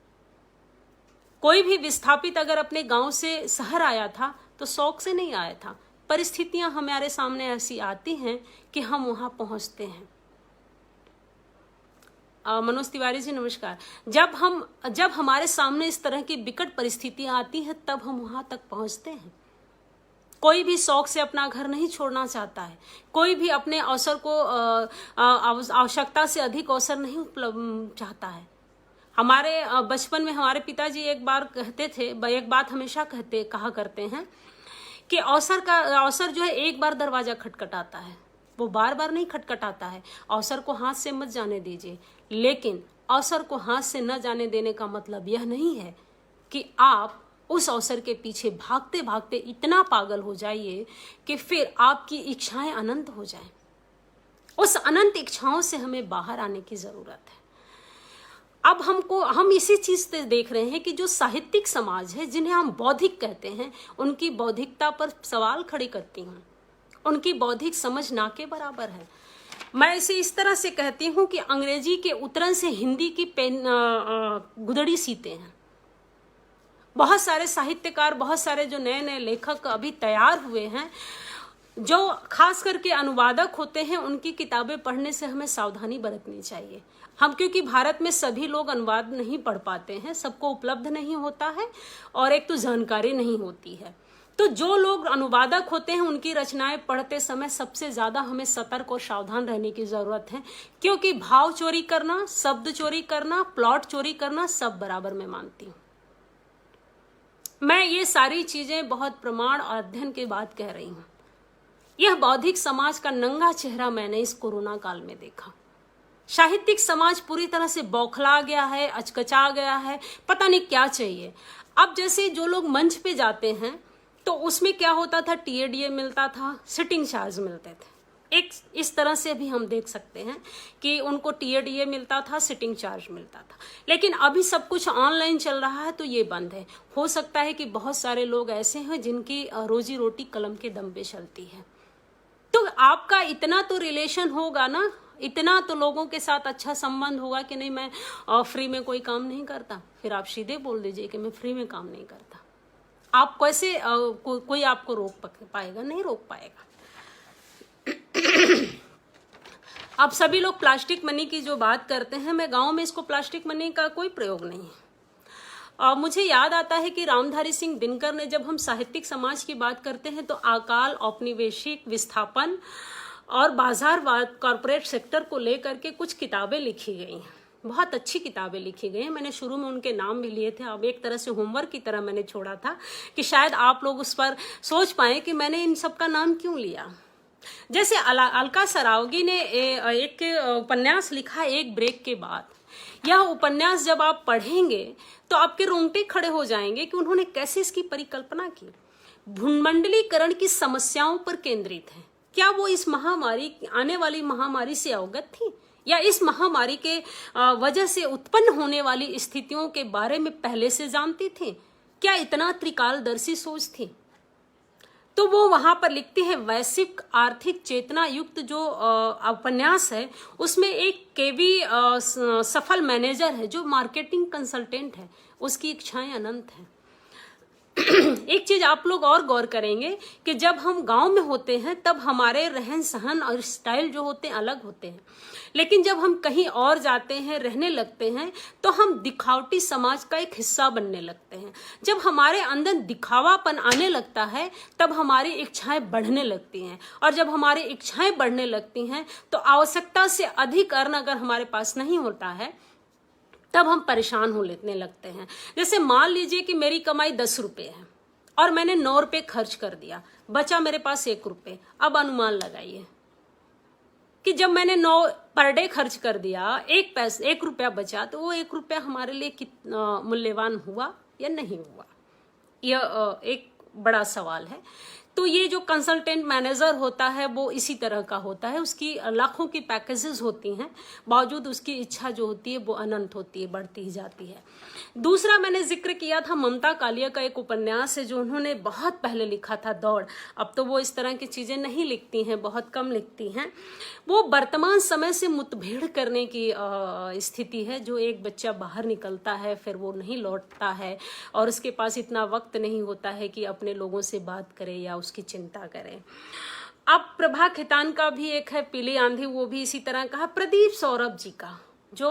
कोई भी विस्थापित अगर अपने गांव से शहर आया था तो शौक से नहीं आया था। परिस्थितियां हमारे सामने ऐसी आती हैं कि हम वहां पहुंचते हैं। मनोज तिवारी जी नमस्कार। जब हमारे सामने इस तरह की विकट परिस्थितियां आती हैं, तब हम वहां तक पहुंचते हैं। कोई भी शौक से अपना घर नहीं छोड़ना चाहता है। कोई भी अपने अवसर को आवश्यकता से अधिक अवसर नहीं चाहता है। हमारे बचपन में हमारे पिताजी एक बात हमेशा कहा करते हैं कि अवसर जो है एक बार दरवाजा खटखटाता है, वो बार बार नहीं खटखटाता है। अवसर को हाथ से मत जाने दीजिए, लेकिन अवसर को हाथ से न जाने देने का मतलब यह नहीं है कि आप उस अवसर के पीछे भागते भागते इतना पागल हो जाइए कि फिर आपकी इच्छाएं अनंत हो जाएं। उस अनंत इच्छाओं से हमें बाहर आने की जरूरत है। अब हम इसी चीज से देख रहे हैं कि जो साहित्यिक समाज है, जिन्हें हम बौद्धिक कहते हैं, उनकी बौद्धिकता पर सवाल खड़े करती हूँ। उनकी बौद्धिक समझ ना के बराबर है। मैं इसे इस तरह से कहती हूँ कि अंग्रेजी के उतरन से हिंदी की गुदड़ी सीते हैं। बहुत सारे साहित्यकार, बहुत सारे जो नए नए लेखक अभी तैयार हुए हैं, जो खास करके अनुवादक होते हैं, उनकी किताबें पढ़ने से हमें सावधानी बरतनी चाहिए। क्योंकि भारत में सभी लोग अनुवाद नहीं पढ़ पाते हैं, सबको उपलब्ध नहीं होता है, और एक तो जानकारी नहीं होती है। तो जो लोग अनुवादक होते हैं, उनकी रचनाएं पढ़ते समय सबसे ज्यादा हमें सतर्क और सावधान रहने की जरूरत है, क्योंकि भाव चोरी करना, शब्द चोरी करना, प्लॉट चोरी करना सब बराबर मैं मानती हूँ। मैं ये सारी चीजें बहुत प्रमाण और अध्ययन के बाद कह रही हूँ। यह बौद्धिक समाज का नंगा चेहरा मैंने इस कोरोना काल में देखा। साहित्यिक समाज पूरी तरह से बौखला गया है, अचकचा गया है, पता नहीं क्या चाहिए। अब जैसे जो लोग मंच पे जाते हैं तो उसमें क्या होता था, टीएडीए मिलता था, सिटिंग चार्ज मिलते थे। एक इस तरह से भी हम देख सकते हैं कि उनको टीएडीए मिलता था, सिटिंग चार्ज मिलता था। लेकिन अभी सब कुछ ऑनलाइन चल रहा है तो ये बंद है। हो सकता है कि बहुत सारे लोग ऐसे हैं जिनकी रोजी रोटी कलम के दम पे चलती है। तो आपका इतना तो रिलेशन होगा ना, इतना तो लोगों के साथ अच्छा संबंध होगा कि नहीं मैं फ्री में कोई काम नहीं करता, फिर आप सीधे बोल दीजिए कि मैं फ्री में काम नहीं करता। आप कैसे कोई आपको रोक पाएगा? नहीं रोक पाएगा। अब सभी लोग प्लास्टिक मनी की जो बात करते हैं, मैं गांव में इसको प्लास्टिक मनी का कोई प्रयोग नहीं है। मुझे याद आता है कि रामधारी सिंह दिनकर ने, जब हम साहित्यिक समाज की बात करते हैं तो अकाल, औपनिवेशिक विस्थापन और बाजारवाद, कॉरपोरेट सेक्टर को लेकर के कुछ किताबें लिखी गई हैं। बहुत अच्छी किताबें लिखी गई हैं। मैंने शुरू में उनके नाम भी लिए थे, अब एक तरह से होमवर्क की तरह मैंने छोड़ा था कि शायद आप लोग उस पर सोच पाए कि मैंने इन सब का नाम क्यों लिया। जैसे अलका सरावगी ने एक उपन्यास लिखा, एक ब्रेक के बाद। यह उपन्यास जब आप पढ़ेंगे तो आपके रोंगटे खड़े हो जाएंगे कि उन्होंने कैसे इसकी परिकल्पना की। भूमंडलीकरण की समस्याओं पर केंद्रित है। क्या वो इस महामारी, आने वाली महामारी से अवगत थी, या इस महामारी के वजह से उत्पन्न होने वाली स्थितियों के बारे में पहले से जानती थी? क्या इतना त्रिकालदर्शी सोच थी? तो वो वहां पर लिखती है, वैश्विक आर्थिक चेतना युक्त जो उपन्यास है उसमें एक केवी सफल मैनेजर है जो मार्केटिंग कंसल्टेंट है, उसकी इच्छाएं अनंत हैं। एक चीज आप लोग और गौर करेंगे कि जब हम गांव में होते हैं तब हमारे रहन सहन और स्टाइल जो होते हैं अलग होते हैं, लेकिन जब हम कहीं और जाते हैं, रहने लगते हैं, तो हम दिखावटी समाज का एक हिस्सा बनने लगते हैं। जब हमारे अंदर दिखावापन आने लगता है तब हमारी इच्छाएं बढ़ने लगती हैं, और जब हमारी इच्छाएं बढ़ने लगती हैं तो आवश्यकता से अधिक अर्न अगर हमारे पास नहीं होता है तब हम परेशान हो लेने लगते हैं। जैसे मान लीजिए कि मेरी कमाई 10 रुपए है और मैंने 9 रुपए खर्च कर दिया, बचा मेरे पास 1 रुपए। अब अनुमान लगाइए कि जब मैंने 9 पर डे खर्च कर दिया, 1 रुपया बचा, तो वो 1 रुपया हमारे लिए कितना मूल्यवान हुआ या नहीं हुआ? यह एक बड़ा सवाल है। तो ये जो कंसल्टेंट मैनेजर होता है वो इसी तरह का होता है। उसकी लाखों की पैकेजेस होती हैं, बावजूद उसकी इच्छा जो होती है वो अनंत होती है, बढ़ती ही जाती है। दूसरा मैंने जिक्र किया था ममता कालिया का एक उपन्यास है जो उन्होंने बहुत पहले लिखा था, दौड़। अब तो वो इस तरह की चीजें नहीं लिखती हैं, बहुत कम लिखती हैं। वो वर्तमान समय से मुठभेड़ करने की स्थिति है, जो एक बच्चा बाहर निकलता है, फिर वो नहीं लौटता है और उसके पास इतना वक्त नहीं होता है कि अपने लोगों से बात करे या उसकी चिंता करें। अब प्रभा खेतान का भी एक है पीली आंधी, वो भी इसी तरह का है। प्रदीप सौरभ जी का जो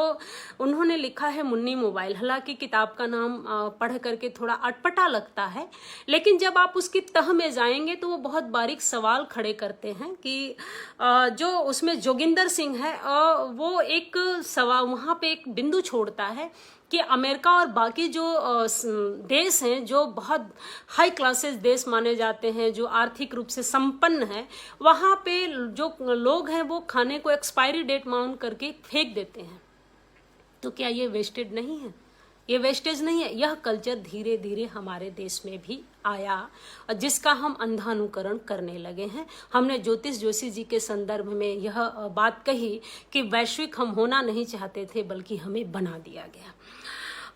उन्होंने लिखा है मुन्नी मोबाइल, हालांकि किताब का नाम पढ़ करके थोड़ा अटपटा लगता है, लेकिन जब आप उसकी तह में जाएंगे तो वो बहुत बारीक सवाल खड़े करते हैं कि जो उसमें जोगिंदर सिंह है वो एक सवाल वहाँ पे एक बिंदु छोड़ता है कि अमेरिका और बाकी जो देश हैं जो बहुत हाई क्लासेस देश माने जाते हैं, जो आर्थिक रूप से संपन्न है, वहाँ पे जो लोग हैं वो खाने को एक्सपायरी डेट माउंट करके फेंक देते हैं। तो क्या ये वेस्टेज नहीं है? ये वेस्टेज नहीं है। यह कल्चर धीरे धीरे हमारे देश में भी आया और जिसका हम अंधानुकरण करने लगे हैं। हमने ज्योतिष जोशी जी के संदर्भ में यह बात कही कि वैश्विक हम होना नहीं चाहते थे बल्कि हमें बना दिया गया।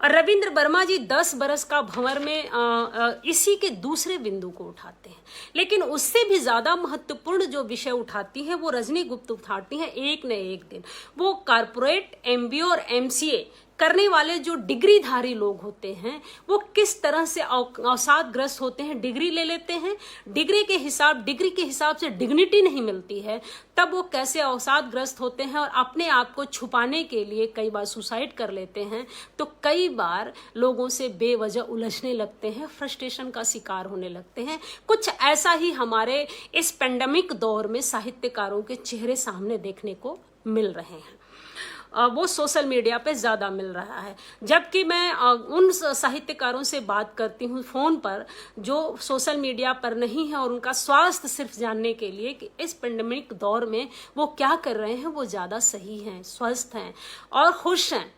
और रविंद्र वर्मा जी 10 बरस का भंवर में इसी के दूसरे बिंदु को उठाते हैं, लेकिन उससे भी ज्यादा महत्वपूर्ण जो विषय उठाती हैं वो रजनी गुप्त उठाती हैं एक न एक दिन। वो कारपोरेट एमबीए और एमसीए करने वाले जो डिग्रीधारी लोग होते हैं वो किस तरह से अवसादग्रस्त होते हैं। डिग्री ले लेते हैं, डिग्री के हिसाब से डिग्निटी नहीं मिलती है, तब वो कैसे अवसादग्रस्त होते हैं और अपने आप को छुपाने के लिए कई बार सुसाइड कर लेते हैं। तो कई बार लोगों से बेवजह उलझने लगते हैं, फ्रस्ट्रेशन का शिकार होने लगते हैं। कुछ ऐसा ही हमारे इस पेंडेमिक दौर में साहित्यकारों के चेहरे सामने देखने को मिल रहे हैं। वो सोशल मीडिया पे ज़्यादा मिल रहा है। जबकि मैं उन साहित्यकारों से बात करती हूँ फ़ोन पर जो सोशल मीडिया पर नहीं है और उनका स्वास्थ्य सिर्फ जानने के लिए कि इस पेंडेमिक दौर में वो क्या कर रहे हैं, वो ज़्यादा सही हैं, स्वस्थ हैं और खुश हैं।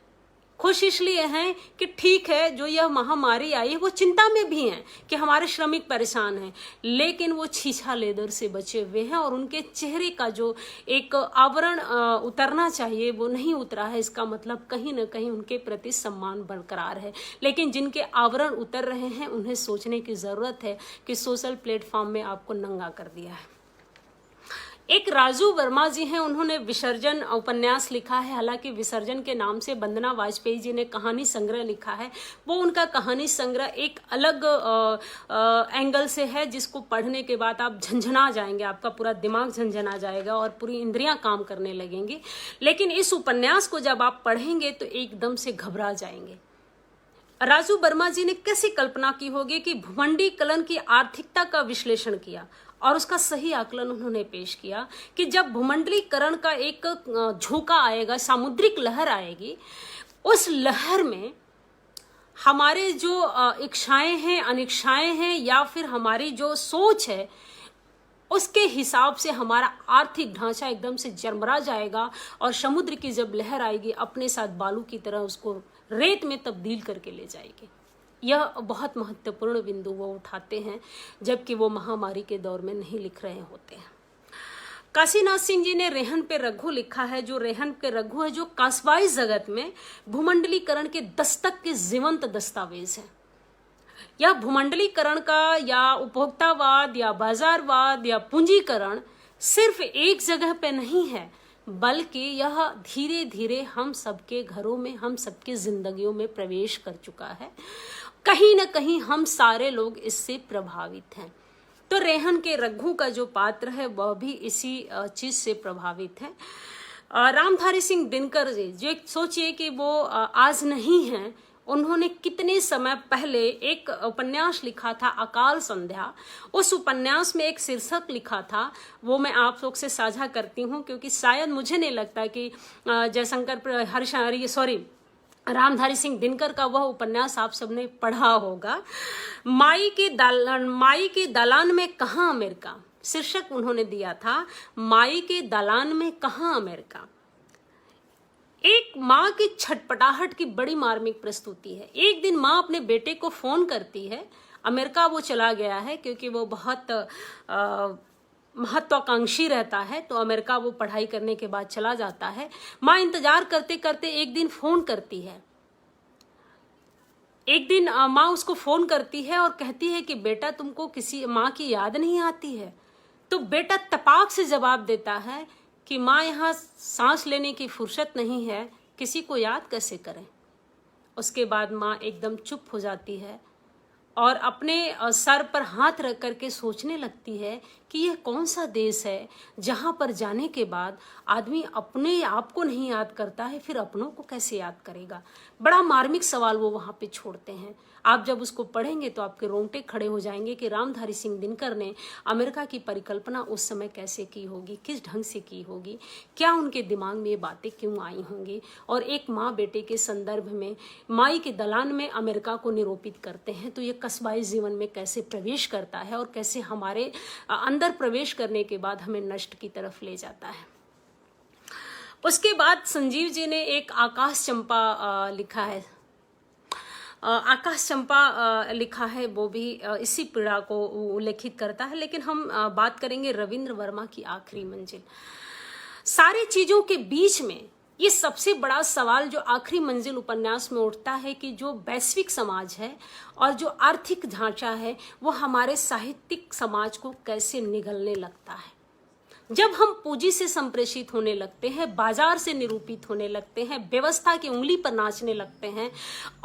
खुश इसलिए हैं कि ठीक है, जो यह महामारी आई है वो चिंता में भी हैं कि हमारे श्रमिक परेशान हैं, लेकिन वो छीछा लेदर से बचे हुए हैं और उनके चेहरे का जो एक आवरण उतरना चाहिए वो नहीं उतरा है। इसका मतलब कहीं ना कहीं उनके प्रति सम्मान बरकरार है। लेकिन जिनके आवरण उतर रहे हैं उन्हें सोचने की ज़रूरत है कि सोशल प्लेटफॉर्म में आपको नंगा कर दिया है। एक राजू वर्मा जी हैं, उन्होंने विसर्जन उपन्यास लिखा है। हालांकि विसर्जन के नाम से वंदना वाजपेयी जी ने कहानी संग्रह लिखा है। वो उनका कहानी संग्रह एक अलग एंगल से है, जिसको पढ़ने के बाद आप झंझना जाएंगे, आपका पूरा दिमाग झंझना जाएगा और पूरी इंद्रियां काम करने लगेंगी। लेकिन इस उपन्यास को जब आप पढ़ेंगे तो एकदम से घबरा जाएंगे। राजू वर्मा जी ने कैसी कल्पना की होगी कि भूमंडलीकरण की आर्थिकता का विश्लेषण किया और उसका सही आकलन उन्होंने पेश किया कि जब भूमंडलीकरण का एक झोंका आएगा, सामुद्रिक लहर आएगी, उस लहर में हमारे जो इच्छाएं हैं, अनिच्छाएं हैं या फिर हमारी जो सोच है, उसके हिसाब से हमारा आर्थिक ढांचा एकदम से जरमरा जाएगा और समुद्र की जब लहर आएगी अपने साथ बालू की तरह उसको रेत में तब्दील करके ले जाएगी। यह बहुत महत्वपूर्ण बिंदु वो उठाते हैं, जबकि वो महामारी के दौर में नहीं लिख रहे होते हैं। काशीनाथ सिंह जी ने रेहन पे रघु लिखा है। जो रेहन पे रघु है, जो कासबाई जगत में भूमंडलीकरण के दस्तक के जीवंत दस्तावेज है। यह भूमंडलीकरण का या उपभोक्तावाद या बाजारवाद या पूंजीकरण सिर्फ एक जगह पे नहीं है, बल्कि यह धीरे धीरे हम सबके घरों में, हम सबके जिंदगियों में प्रवेश कर चुका है। कहीं ना कहीं हम सारे लोग इससे प्रभावित हैं। तो रेहन के रघु का जो पात्र है वह भी इसी चीज से प्रभावित है। रामधारी सिंह दिनकर जी, जो सोचिए कि वो आज नहीं है, उन्होंने कितने समय पहले एक उपन्यास लिखा था अकाल संध्या। उस उपन्यास में एक शीर्षक लिखा था, वो मैं आप लोग से साझा करती हूँ क्योंकि शायद मुझे नहीं लगता कि रामधारी सिंह दिनकर का वह उपन्यास आप सबने पढ़ा होगा। माई के दलान में कहाँ अमेरिका, शीर्षक उन्होंने दिया था, माई के दलान में कहाँ अमेरिका। एक माँ की छटपटाहट की बड़ी मार्मिक प्रस्तुति है। एक दिन माँ अपने बेटे को फोन करती है, अमेरिका वो चला गया है क्योंकि वो बहुत महत्वाकांक्षी रहता है, तो अमेरिका वो पढ़ाई करने के बाद चला जाता है। माँ इंतजार करते करते एक दिन फोन करती है। एक दिन माँ उसको फोन करती है और कहती है कि बेटा तुमको किसी माँ की याद नहीं आती है। तो बेटा तपाक से जवाब देता है कि माँ यहाँ सांस लेने की फुर्सत नहीं है, किसी को याद कैसे करें। उसके बाद माँ एकदम चुप हो जाती है और अपने सर पर हाथ रख करके सोचने लगती है कि यह कौन सा देश है जहाँ पर जाने के बाद आदमी अपने आप को नहीं याद करता है, फिर अपनों को कैसे याद करेगा। बड़ा मार्मिक सवाल वो वहाँ पे छोड़ते हैं। आप जब उसको पढ़ेंगे तो आपके रोंगटे खड़े हो जाएंगे कि रामधारी सिंह दिनकर ने अमेरिका की परिकल्पना उस समय कैसे की होगी, किस ढंग से की होगी, क्या उनके दिमाग में ये बातें क्यों आई होंगी। और एक माँ बेटे के संदर्भ में माई के दलान में अमेरिका को निरूपित करते हैं, तो ये कस्बाई जीवन में कैसे प्रवेश करता है और कैसे हमारे अंदर प्रवेश करने के बाद हमें नष्ट की तरफ ले जाता है। उसके बाद संजीव जी ने एक आकाश चंपा लिखा है। आकाश चंपा लिखा है, वो भी इसी पीड़ा को उल्लेखित करता है। लेकिन हम बात करेंगे रविंद्र वर्मा की आखिरी मंजिल। सारी चीजों के बीच में ये सबसे बड़ा सवाल जो आखिरी मंजिल उपन्यास में उठता है कि जो वैश्विक समाज है और जो आर्थिक ढांचा है वो हमारे साहित्यिक समाज को कैसे निगलने लगता है। जब हम पूंजी से संप्रेषित होने लगते हैं, बाजार से निरूपित होने लगते हैं, व्यवस्था की उंगली पर नाचने लगते हैं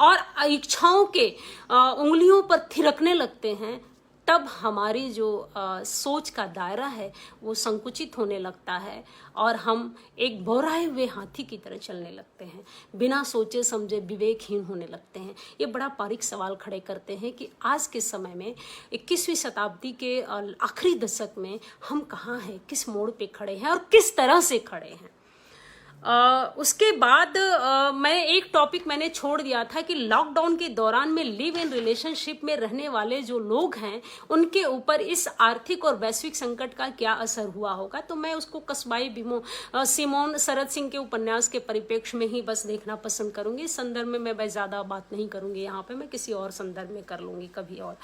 और इच्छाओं के उंगलियों पर थिरकने लगते हैं, तब हमारी जो सोच का दायरा है वो संकुचित होने लगता है और हम एक बौराए हुए हाथी की तरह चलने लगते हैं, बिना सोचे समझे विवेकहीन होने लगते हैं। ये बड़ा बारीक सवाल खड़े करते हैं कि आज के समय में 21वीं शताब्दी के आखिरी दशक में हम कहाँ हैं, किस मोड़ पे खड़े हैं और किस तरह से खड़े हैं। उसके बाद मैं एक टॉपिक मैंने छोड़ दिया था कि लॉकडाउन के दौरान में लिव इन रिलेशनशिप में रहने वाले जो लोग हैं उनके ऊपर इस आर्थिक और वैश्विक संकट का क्या असर हुआ होगा। तो मैं उसको कस्बाई सिमोन शरद सिंह के उपन्यास के परिप्रेक्ष्य में ही बस देखना पसंद करूंगी। इस संदर्भ में मैं ज्यादा बात नहीं करूंगी, यहाँ पे मैं किसी और संदर्भ में कर लूंगी कभी और।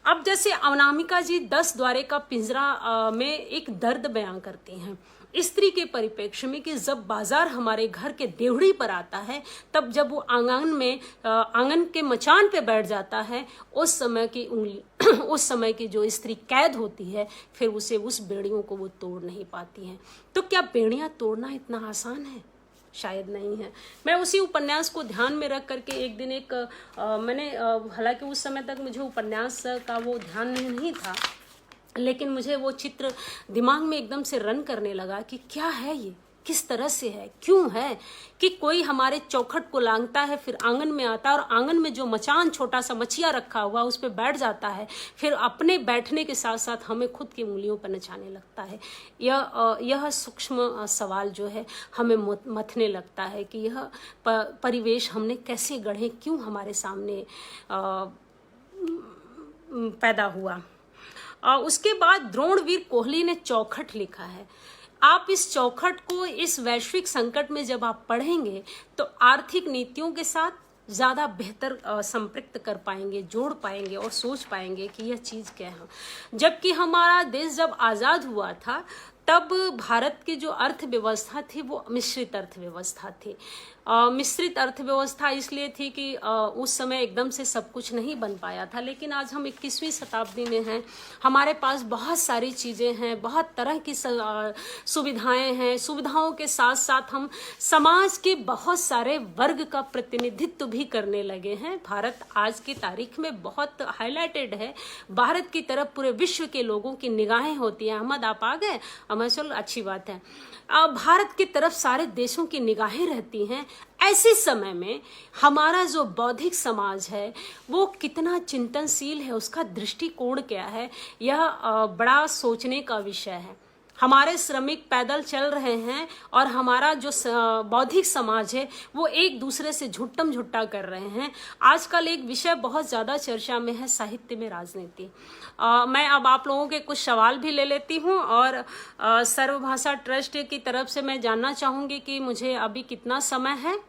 अब जैसे अनामिका जी 10 द्वारे का पिंजरा में एक दर्द बयां करती हैं स्त्री के परिप्रेक्ष्य में कि जब बाजार हमारे घर के देवड़ी पर आता है, तब जब वो आंगन के मचान पे बैठ जाता है, उस समय की उंगली उस समय की जो स्त्री कैद होती है, फिर उसे उस बेड़ियों को वो तोड़ नहीं पाती है। तो क्या बेड़ियां तोड़ना इतना आसान है? शायद नहीं है। मैं उसी उपन्यास को ध्यान में रख करके एक दिन मैंने हालांकि उस समय तक मुझे उपन्यास का वो ध्यान नहीं था, लेकिन मुझे वो चित्र दिमाग में एकदम से रन करने लगा कि क्या है ये, किस तरह से है, क्यों है कि कोई हमारे चौखट को लांघता है, फिर आंगन में आता है और आंगन में जो मचान छोटा सा मछिया रखा हुआ उस पर बैठ जाता है, फिर अपने बैठने के साथ साथ हमें खुद की उंगलियों पर नचाने लगता है। यह सूक्ष्म सवाल जो है हमें मथने लगता है कि यह परिवेश हमने कैसे गढ़े, क्यों हमारे सामने पैदा हुआ। उसके बाद द्रोणवीर कोहली ने चौखट लिखा है। आप इस चौखट को इस वैश्विक संकट में जब आप पढ़ेंगे तो आर्थिक नीतियों के साथ ज्यादा बेहतर संपृक्त कर पाएंगे, जोड़ पाएंगे और सोच पाएंगे कि यह चीज क्या है। जबकि हमारा देश जब आजाद हुआ था तब भारत की जो अर्थव्यवस्था थी वो मिश्रित अर्थव्यवस्था थी। मिश्रित अर्थव्यवस्था इसलिए थी कि उस समय एकदम से सब कुछ नहीं बन पाया था, लेकिन आज हम 21वीं शताब्दी में हैं, हमारे पास बहुत सारी चीज़ें हैं, बहुत तरह की सुविधाएं हैं। सुविधाओं के साथ साथ हम समाज के बहुत सारे वर्ग का प्रतिनिधित्व भी करने लगे हैं। भारत आज की तारीख में बहुत हाईलाइटेड है। भारत की तरफ पूरे विश्व के लोगों की निगाहें होती हैं। अहमद आप आ गए? चलो अच्छी बात है। भारत की तरफ सारे देशों की निगाहें रहती हैं। ऐसे समय में हमारा जो बौद्धिक समाज है वो कितना चिंतनशील है, उसका दृष्टिकोण क्या है, यह बड़ा सोचने का विषय है। हमारे श्रमिक पैदल चल रहे हैं और हमारा जो बौद्धिक समाज है वो एक दूसरे से झुट्टम झुट्टा कर रहे हैं। आजकल एक विषय बहुत ज़्यादा चर्चा में है, साहित्य में राजनीति। मैं अब आप लोगों के कुछ सवाल भी ले लेती हूँ और सर्वभाषा ट्रस्ट की तरफ से मैं जानना चाहूँगी कि मुझे अभी कितना समय है।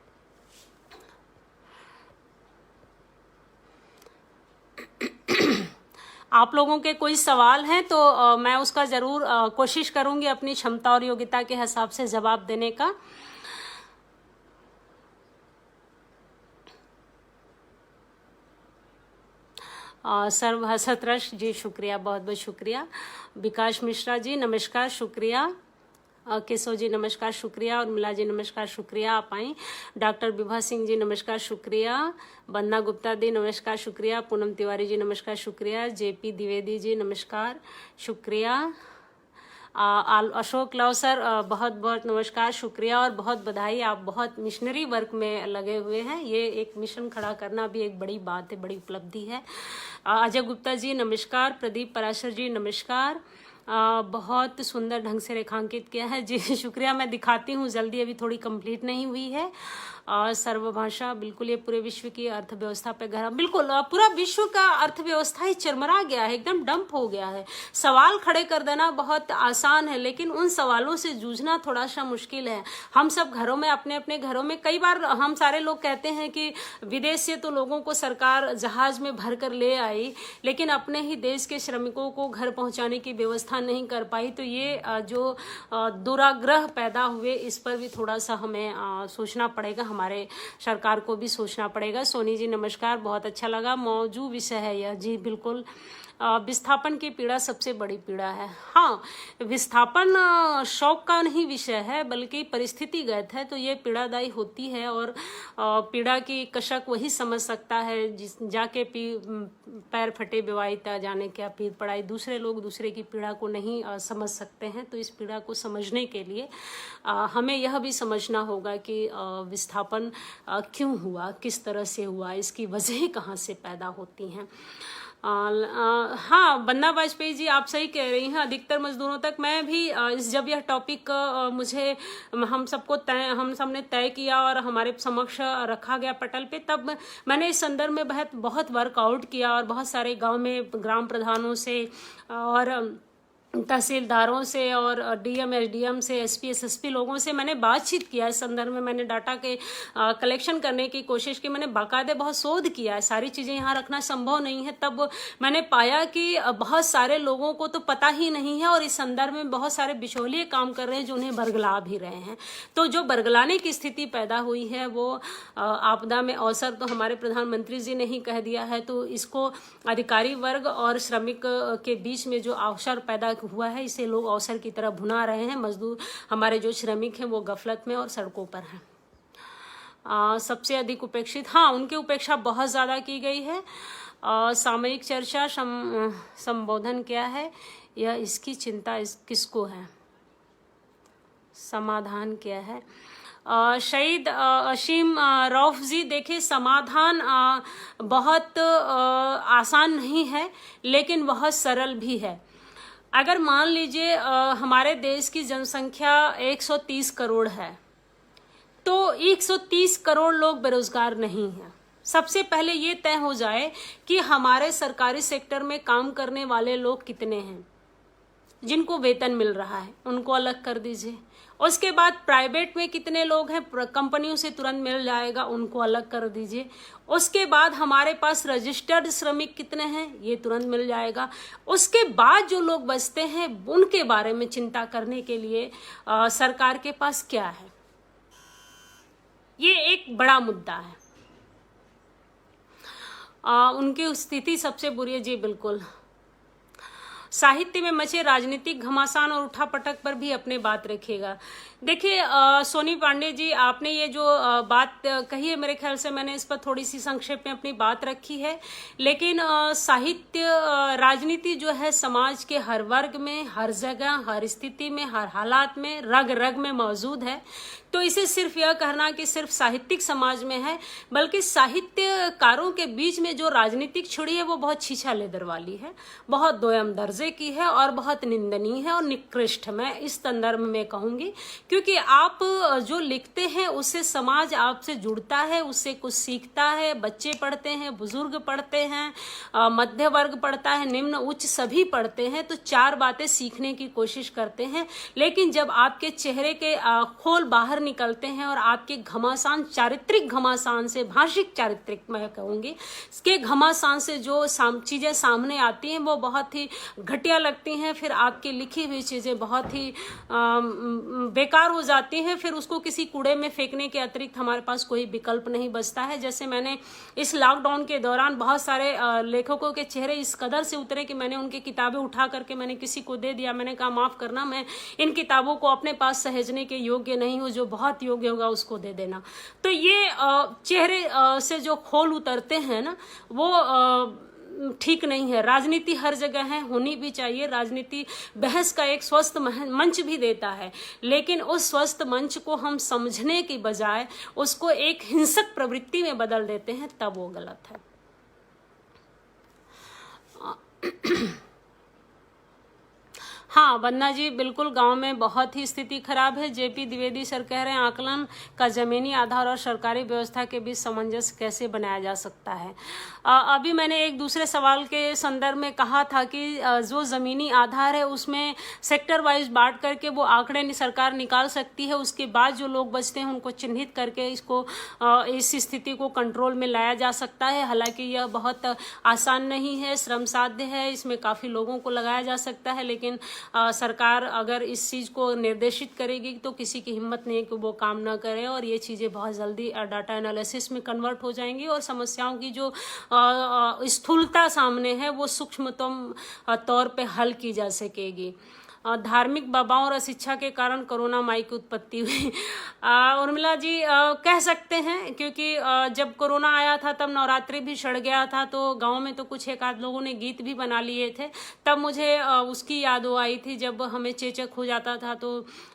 आप लोगों के कोई सवाल हैं तो मैं उसका ज़रूर कोशिश करूंगी अपनी क्षमता और योग्यता के हिसाब से जवाब देने का। सर्वभाषा ट्रस्ट जी शुक्रिया, बहुत बहुत शुक्रिया। विकास मिश्रा जी नमस्कार, शुक्रिया। केशव जी नमस्कार, शुक्रिया। और मिला जी नमस्कार, शुक्रिया आप आई। डॉक्टर विभा सिंह जी नमस्कार, शुक्रिया। वंदना गुप्ता दी नमस्कार, शुक्रिया। पूनम तिवारी जी नमस्कार, शुक्रिया। जेपी द्विवेदी जी नमस्कार, शुक्रिया। अशोक लव सर बहुत बहुत नमस्कार, शुक्रिया और बहुत बधाई। आप बहुत मिशनरी वर्क में लगे हुए हैं, ये एक मिशन खड़ा करना भी एक बड़ी बात है, बड़ी उपलब्धि है। अजय गुप्ता जी नमस्कार। प्रदीप पराशर जी नमस्कार। बहुत सुंदर ढंग से रेखांकित किया है जी, शुक्रिया। मैं दिखाती हूँ जल्दी, अभी थोड़ी कंप्लीट नहीं हुई है। सर्वभाषा बिल्कुल, ये पूरे विश्व की अर्थव्यवस्था पे गहरा, बिल्कुल पूरा विश्व का अर्थव्यवस्था ही चरमरा गया है, एकदम डंप हो गया है। सवाल खड़े कर देना बहुत आसान है, लेकिन उन सवालों से जूझना थोड़ा सा मुश्किल है। हम सब घरों में, अपने अपने घरों में, कई बार हम सारे लोग कहते हैं कि विदेश से तो लोगों को सरकार जहाज में भर कर ले आई, लेकिन अपने ही देश के श्रमिकों को घर पहुंचाने की व्यवस्था नहीं कर पाई। तो ये जो दुराग्रह पैदा हुए, इस पर भी थोड़ा सा हमें सोचना पड़ेगा, हमारे सरकार को भी सोचना पड़ेगा। सोनी जी नमस्कार, बहुत अच्छा लगा, मौजूद विषय है यह जी, बिल्कुल। विस्थापन की पीड़ा सबसे बड़ी पीड़ा है। हाँ, विस्थापन शौक का नहीं विषय है, बल्कि परिस्थितिगत है, तो ये पीड़ादायी होती है। और पीड़ा की कशक वही समझ सकता है जाके पैर फटे बेवाईता जाने क्या पीर पड़ाई। दूसरे लोग दूसरे की पीड़ा को नहीं समझ सकते हैं। तो इस पीड़ा को समझने के लिए हमें यह भी समझना होगा कि विस्थापन क्यों हुआ, किस तरह से हुआ, इसकी वजह कहाँ से पैदा होती हैं। हाँ, वंदना वाजपेयी जी, आप सही कह रही हैं। अधिकतर मजदूरों तक मैं भी जब यह टॉपिक मुझे हम सबने तय किया और हमारे समक्ष रखा गया पटल पे, तब मैंने इस संदर्भ में बहुत वर्कआउट किया और बहुत सारे गांव में ग्राम प्रधानों से और तहसीलदारों से और डीएम एसडीएम से एसपी एसएसपी लोगों से मैंने बातचीत किया। इस संदर्भ में मैंने डाटा के कलेक्शन करने की कोशिश की। मैंने बाकायदे बहुत शोध किया है, सारी चीज़ें यहाँ रखना संभव नहीं है। तब मैंने पाया कि बहुत सारे लोगों को तो पता ही नहीं है और इस संदर्भ में बहुत सारे बिचौलिए काम कर रहे हैं जो उन्हें बरगला भी रहे हैं। तो जो बरगलाने की स्थिति पैदा हुई है वो आपदा में अवसर तो हमारे प्रधानमंत्री जी ने ही कह दिया है। तो इसको अधिकारी वर्ग और श्रमिक के बीच में जो अवसर पैदा हुआ है, इसे लोग अवसर की तरह भुना रहे हैं। मजदूर हमारे जो श्रमिक हैं वो गफलत में और सड़कों पर हैं। सबसे अधिक उपेक्षित, हाँ, उनकी उपेक्षा बहुत ज़्यादा की गई है। सामयिक चर्चा संबोधन क्या है, यह इसकी चिंता किसको है, समाधान क्या है। शहीद अशीम रऊफ जी, देखिए समाधान बहुत आसान नहीं है लेकिन बहुत सरल भी है। अगर मान लीजिए हमारे देश की जनसंख्या 130 करोड़ है तो 130 करोड़ लोग बेरोजगार नहीं हैं। सबसे पहले ये तय हो जाए कि हमारे सरकारी सेक्टर में काम करने वाले लोग कितने हैं, जिनको वेतन मिल रहा है उनको अलग कर दीजिए। उसके बाद प्राइवेट में कितने लोग हैं, कंपनियों से तुरंत मिल जाएगा, उनको अलग कर दीजिए। उसके बाद हमारे पास रजिस्टर्ड श्रमिक कितने हैं, ये तुरंत मिल जाएगा। उसके बाद जो लोग बचते हैं उनके बारे में चिंता करने के लिए सरकार के पास क्या है, ये एक बड़ा मुद्दा है। उनकी स्थिति सबसे बुरी है जी, बिल्कुल। साहित्य में मचे राजनीतिक घमासान और उठापटक पर भी अपने बात रखिएगा। देखिए सोनी पांडे जी, आपने ये जो बात कही है, मेरे ख्याल से मैंने इस पर थोड़ी सी संक्षेप में अपनी बात रखी है। लेकिन साहित्य राजनीति जो है समाज के हर वर्ग में, हर जगह, हर स्थिति में, हर हालात में, रग रग में मौजूद है। तो इसे सिर्फ यह कहना कि सिर्फ साहित्यिक समाज में है, बल्कि साहित्यकारों के बीच में जो राजनीतिक छुड़ी है वो बहुत छीछा लेदर वाली है, बहुत दोयम दर्जे की है और बहुत निंदनीय है और निकृष्ट, मैं इस संदर्भ में कहूंगी। क्योंकि आप जो लिखते हैं उससे समाज आपसे जुड़ता है, उससे कुछ सीखता है। बच्चे पढ़ते हैं, बुजुर्ग पढ़ते हैं, मध्य वर्ग पढ़ता है, निम्न उच्च सभी पढ़ते हैं, तो चार बातें सीखने की कोशिश करते हैं। लेकिन जब आपके चेहरे के खोल बाहर निकलते हैं और आपके घमासान, चारित्रिक घमासान से, भाषिक चारित्रिक मैं कहूंगी, इसके घमासान से जो चीजें सामने आती हैं वो बहुत ही घटिया लगती हैं। फिर आपकी लिखी हुई चीजें बहुत ही बेकार हो जाती हैं। फिर उसको किसी कूड़े में फेंकने के अतिरिक्त हमारे पास कोई विकल्प नहीं बचता है। जैसे मैंने इस लॉकडाउन के दौरान बहुत सारे लेखकों के चेहरे इस कदर से उतरे कि मैंने उनकी किताबें उठा करके मैंने किसी को दे दिया। मैंने कहा माफ करना, मैं इन किताबों को अपने पास सहेजने के योग्य नहीं हूँ, जो बहुत योग्य होगा उसको दे देना। तो ये चेहरे से जो खोल उतरते हैं ना, वो ठीक नहीं है। राजनीति हर जगह है, होनी भी चाहिए। राजनीति बहस का एक स्वस्थ मंच भी देता है, लेकिन उस स्वस्थ मंच को हम समझने की बजाय उसको एक हिंसक प्रवृत्ति में बदल देते हैं, तब वो गलत है। हाँ वंदना जी, बिल्कुल गांव में बहुत ही स्थिति खराब है। जेपी द्विवेदी सर कह रहे हैं आकलन का जमीनी आधार और सरकारी व्यवस्था के बीच सामंजस्य कैसे बनाया जा सकता है। अभी मैंने एक दूसरे सवाल के संदर्भ में कहा था कि जो जमीनी आधार है उसमें सेक्टर वाइज बांट करके वो आंकड़े सरकार निकाल सकती है। उसके बाद जो लोग बचते हैं उनको चिन्हित करके इसको इस स्थिति को कंट्रोल में लाया जा सकता है। हालांकि यह बहुत आसान नहीं है, श्रम साध्य है, इसमें काफ़ी लोगों को लगाया जा सकता है। लेकिन सरकार अगर इस चीज़ को निर्देशित करेगी तो किसी की हिम्मत नहीं है कि वो काम ना करे, और ये चीज़ें बहुत जल्दी डाटा एनालिसिस में कन्वर्ट हो जाएंगी और समस्याओं की जो स्थूलता सामने है वो सूक्ष्मतम तौर पे हल की जा सकेगी। धार्मिक बाबाओं और अशिक्षा के कारण कोरोना माई की उत्पत्ति हुई। उर्मिला जी कह सकते हैं, क्योंकि जब कोरोना आया था तब नवरात्रि भी सड़ गया था, तो गांव में तो कुछ एक आध लोगों ने गीत भी बना लिए थे। तब मुझे उसकी याद आई थी, जब हमें चेचक हो जाता था तो